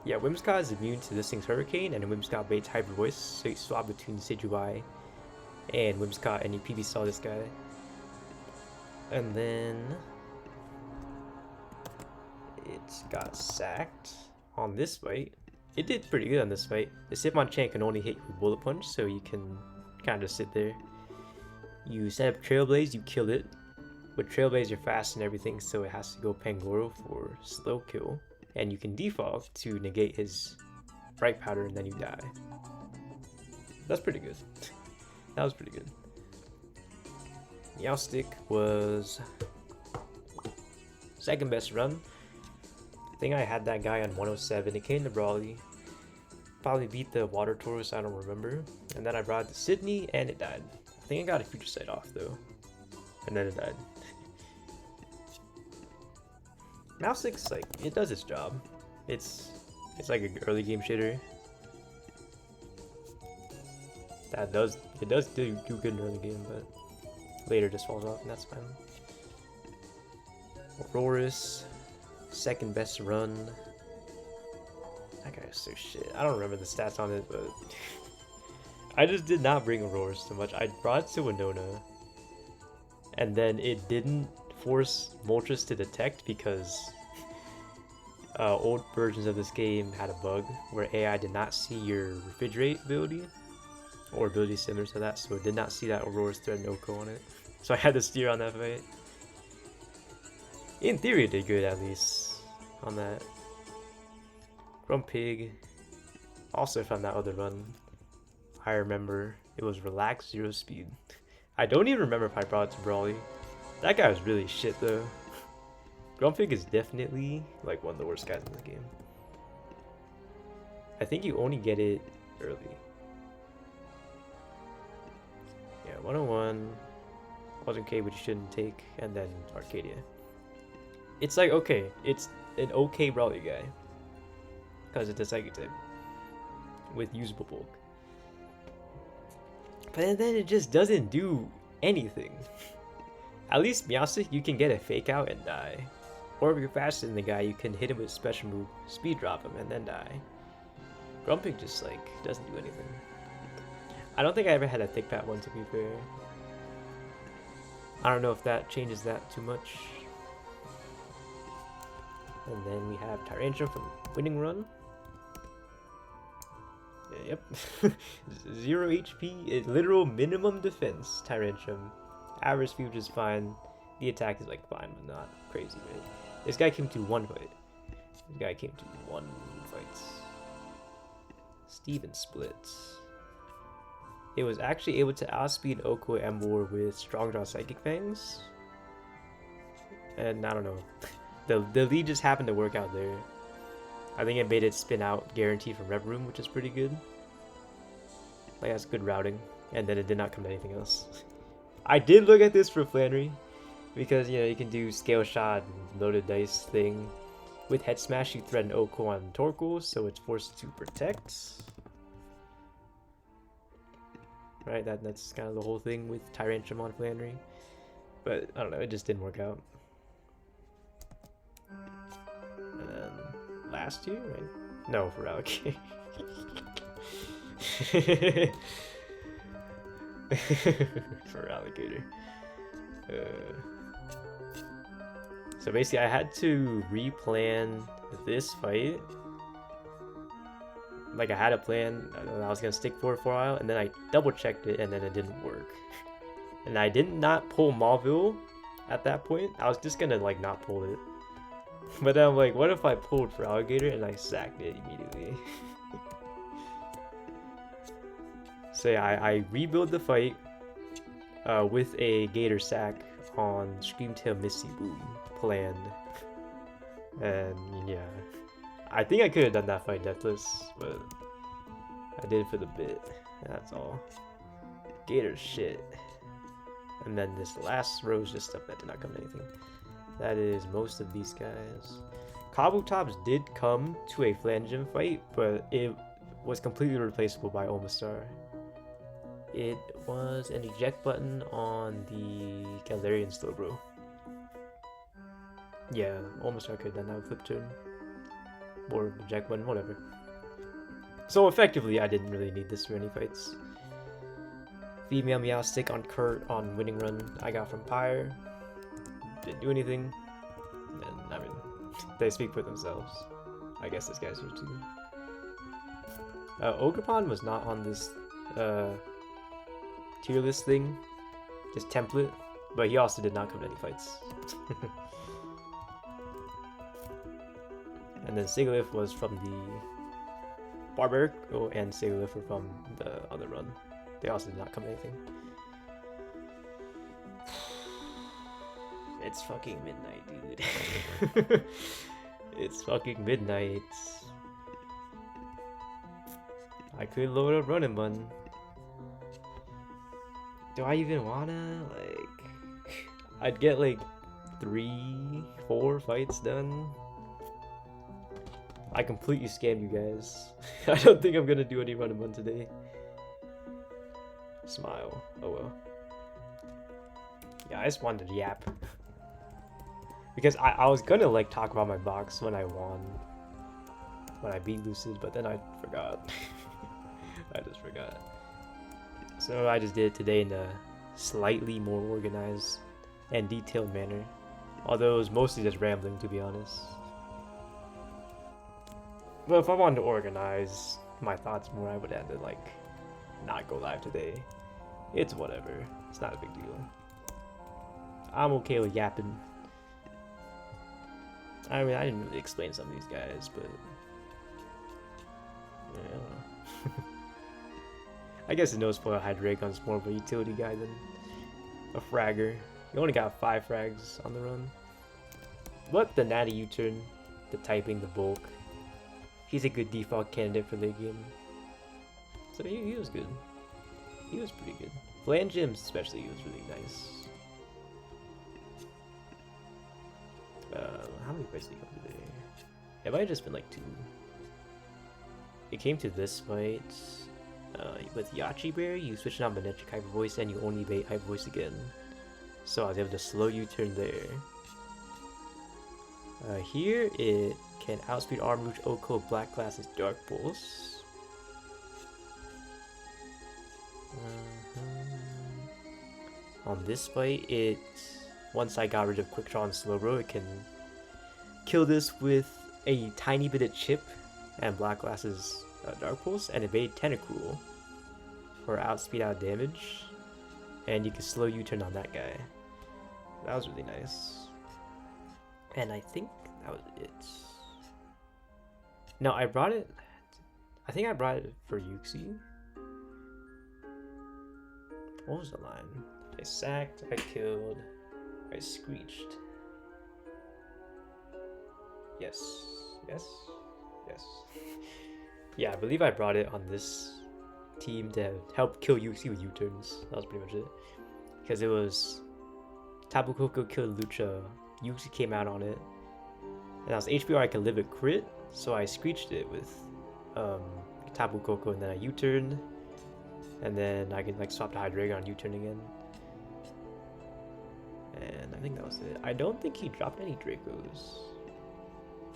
Yeah, Whimsicott is immune to this thing's Hurricane, and Whimsicott baits Hybrid Voice, so you swap between Decidueye and Whimsicott, and you PB stall this guy. And then it got sacked on this fight. It did pretty good on this fight. The Hitmonchan can only hit you with Bullet Punch, so you can kind of sit there. You set up Trailblaze, you kill it. With Trailblaze, you're fast and everything, so it has to go Pangoro for slow kill. And you can default to negate his Bright Powder, and then you die. That's pretty good. That was pretty good. Meowstic was second best run. I think I had that guy on 107. It came to Brawly. Probably beat the Water Taurus, I don't remember. And then I brought it to Sydney, and it died. I think I got a Future Sight off, though. And then it died. Meowstic's like, it does its job. It's like an early game shitter. It does do good in early game, but later just falls off, and that's fine. Aurorus, second best run. That guy is so shit. I don't remember the stats on it, but I just did not bring Aurorus too much. I brought it to Winona, and then it didn't force Moltres to detect because old versions of this game had a bug where AI did not see your Refrigerate ability, or ability similar to that, so it did not see that Aurorus threatened Oko on it. So I had to steer on that fight. In theory, it did good at least on that. Grumpig, also from that other run, I remember it was Relax 0 Speed. I don't even remember if I brought it to Brawly. That guy was really shit though. Grumpig is definitely like one of the worst guys in the game. I think you only get it early. Yeah, 101, wasn't okay, but you shouldn't take, and then Arcadia. It's like, okay, it's an okay Brawly guy, because it's a Psychic type with usable bulk. But then it just doesn't do anything. At least Meowstic, you can get a fake out and die. Or if you're faster than the guy, you can hit him with a special move, speed drop him, and then die. Grumpig just like doesn't do anything. I don't think I ever had a thick pat one, to be fair. I don't know if that changes that too much. And then we have Tyrantrum from Winning Run. Yep. 0 HP, literal minimum defense, Tyrantrum. Average speed is fine. The attack is like fine, but not crazy, right? This guy came to one fight. This guy came to one fight. Steven Splits. It was actually able to outspeed Oko Emboar with Strong Draw Psychic Fangs. And I don't know. The lead just happened to work out there. I think it made it spin out guaranteed from Rep Room, which is pretty good. Like, that's good routing. And then it did not come to anything else. I did look at this for Flannery, because, you know, you can do Scale Shot and Loaded Dice thing. With Head Smash, you threaten Oko on Torkoal, so it's forced to protect. Right, that's kind of the whole thing with Tyrantrum on Flannery. But, I don't know, it just didn't work out. And then, last year, right? No, for Alligator. For Alligator. So basically, I had to replan this fight. Like, I had a plan I was gonna stick for a while, and then I double checked it, and then it didn't work. And I did not pull Mauville at that point. I was just gonna like not pull it. But then I'm like, what if I pulled for Alligator and I sacked it immediately? So yeah, I rebuild the fight with a Gator sack on Screamtail Misty Boom planned. And yeah, I think I could have done that fight deathless, but I did it for the bit. That's all. Gator's shit. And then this last row is just stuff that did not come to anything. That is most of these guys. Kabutops did come to a Flangem fight, but it was completely replaceable by Omastar. It was an eject button on the Galarian Slowbro. Yeah, Omastar could have done that with Flip Turn. Or eject button, whatever. So effectively, I didn't really need this for any fights. Female Meowstic on Kurt on Winning Run I got from Pyre. Didn't do anything. And I mean, they speak for themselves. I guess this guy's here too. Ogerpon was not on this tier list thing, just template, but he also did not come to any fights. And then Sigilyph was from the Barbaric, and Sigilyph were from the other run. They also did not come to anything. It's fucking midnight, dude. It's fucking midnight. I could load up running button. Do I even wanna? Like, I'd get like 3, 4 fights done. I completely scammed you guys. I don't think I'm gonna do any running button today. Smile. Oh well. Yeah, I just wanted to yap. Because I was gonna like talk about my box when I won. When I beat Lucid, but then I forgot. I just forgot. So I just did it today in a slightly more organized and detailed manner. Although it was mostly just rambling, to be honest. But if I wanted to organize my thoughts more, I would have to like not go live today. It's whatever. It's not a big deal. I'm okay with yapping. I mean, I didn't really explain some of these guys, but yeah, I don't know. I guess the no spoil Hydreigon's more of a utility guy than a fragger. You only got 5 frags on the run. But the natty U-turn, the typing, the bulk. He's a good default candidate for late game. So he was good. He was pretty good. Flangem especially, he was really nice. How many fights did he come today? It might have just been like 2. It came to this fight. With Yachi Berry, you switch on Manectric Hyper Voice and you only bait Hyper Voice again. So I was able to slow U-turn there. Here it can outspeed Arm Rouge, Oko, Black Glasses, Dark Pulse. On this fight, once I got rid of Quick Draw and Slowbro, it can kill this with a tiny bit of Chip and Black Glasses Dark Pulse and evade Tentacruel for outspeed out damage, and you can slow U-turn on that guy. That was really nice. And I think that was it. No, I brought it. I think I brought it for Yuxi. What was the line? I sacked, I killed, I screeched. Yes, yes, yes. Yeah, I believe I brought it on this team to help kill Yuxi with U-turns. That was pretty much it. Because it was Tapu Koko killed Lucha, Yuxi came out on it, and I was HPR, I could live a crit, so I screeched it with Tapu Koko, and then I U-turned, and then I could like swap to Hydreigon on U-turn again. And I think that was it. I don't think he dropped any Dracos.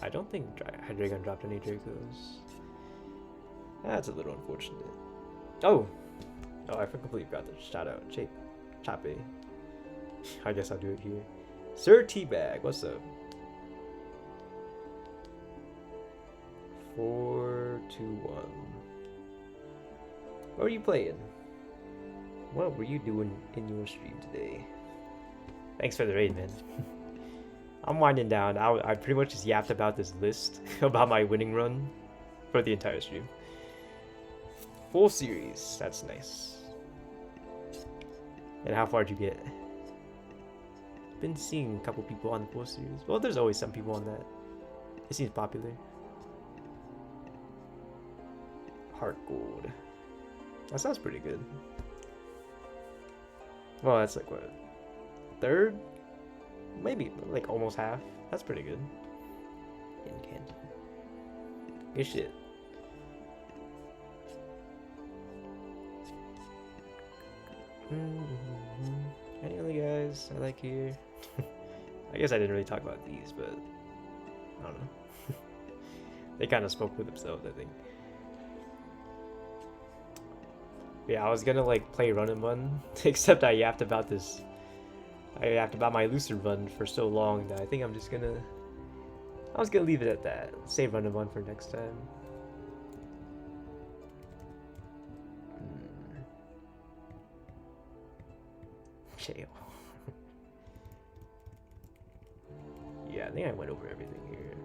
I don't think Hydreigon dropped any Dracos. That's a little unfortunate. Oh, I completely forgot to shout out Chape. I guess I'll do it here. Sir Teabag, what's up? 4, 2, 1. What were you playing? What were you doing in your stream today? Thanks for the raid, man. I'm winding down. I pretty much just yapped about this list, about my winning run for the entire stream. Full series, that's nice. And how far did you get? Been seeing a couple people on the full series. Well, there's always some people on that. It seems popular. Heart Gold. That sounds pretty good. Well, that's like what, third? Maybe like almost half. That's pretty good. Incant. Good shit. Any other guys I like here? I guess I didn't really talk about these, but I don't know. They kind of spoke for themselves, I think. Yeah, I was gonna like play run and run, except I yapped about this. I yapped about my Lucid run for so long that I think I was gonna leave it at that. Save run and run for next time. Jail. Yeah, I think I went over everything here.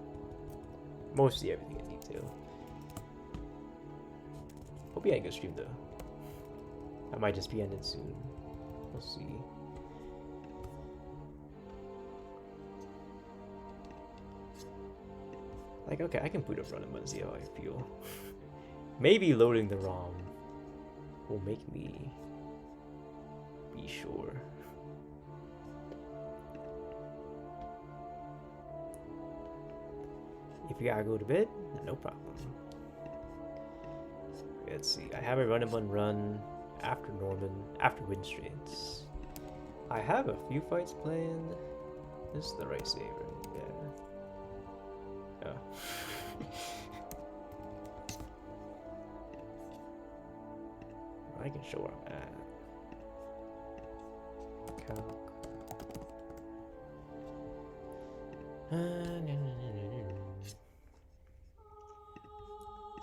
Mostly everything in detail. Hope you had a good stream though. I might just be ending soon. We'll see. Like, okay, I can boot up run and see how I feel. Maybe loading the ROM will make me be sure. If you gotta go to bed, no problem. Let's see, I have a run and run after Norman, after win streaks. I have a few fights planned. This is the right save, right? Yeah. Oh. I can show where I'm at. Calc.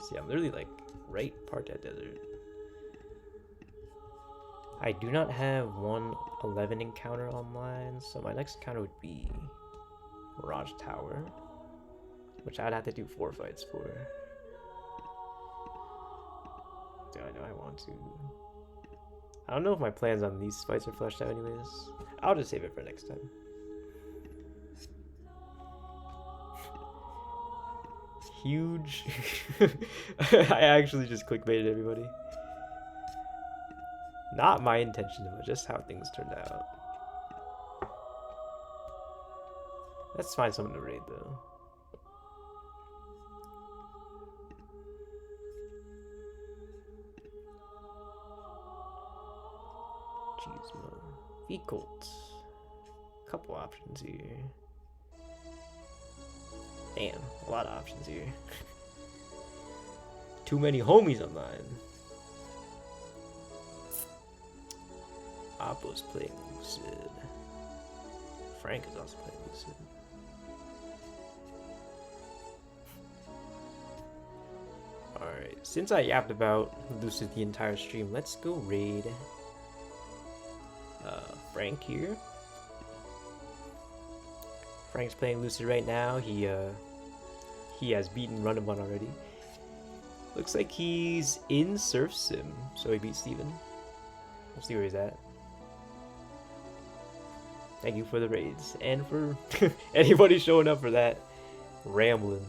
See, I'm literally like right Partet Desert. I do not have 111 encounter online, so my next encounter would be Mirage Tower, which I'd have to do 4 fights for. Do I know I want to? I don't know if my plans on these fights are fleshed out anyways. I'll just save it for next time. Huge. I actually just clickbaited everybody. Not my intention, but just how things turned out. Let's find someone to raid though. Jeez, V-Colt. Couple options here. Damn, a lot of options here. Too many homies online. Oppo's playing Lucid. Frank is also playing Lucid. Alright, since I yapped about Lucid the entire stream, let's go raid Frank here. Frank's playing Lucid right now. He has beaten Runabout already. Looks like he's in Surf Sim, so he beat Steven. We'll see where he's at. Thank you for the raids and for anybody showing up for that rambling.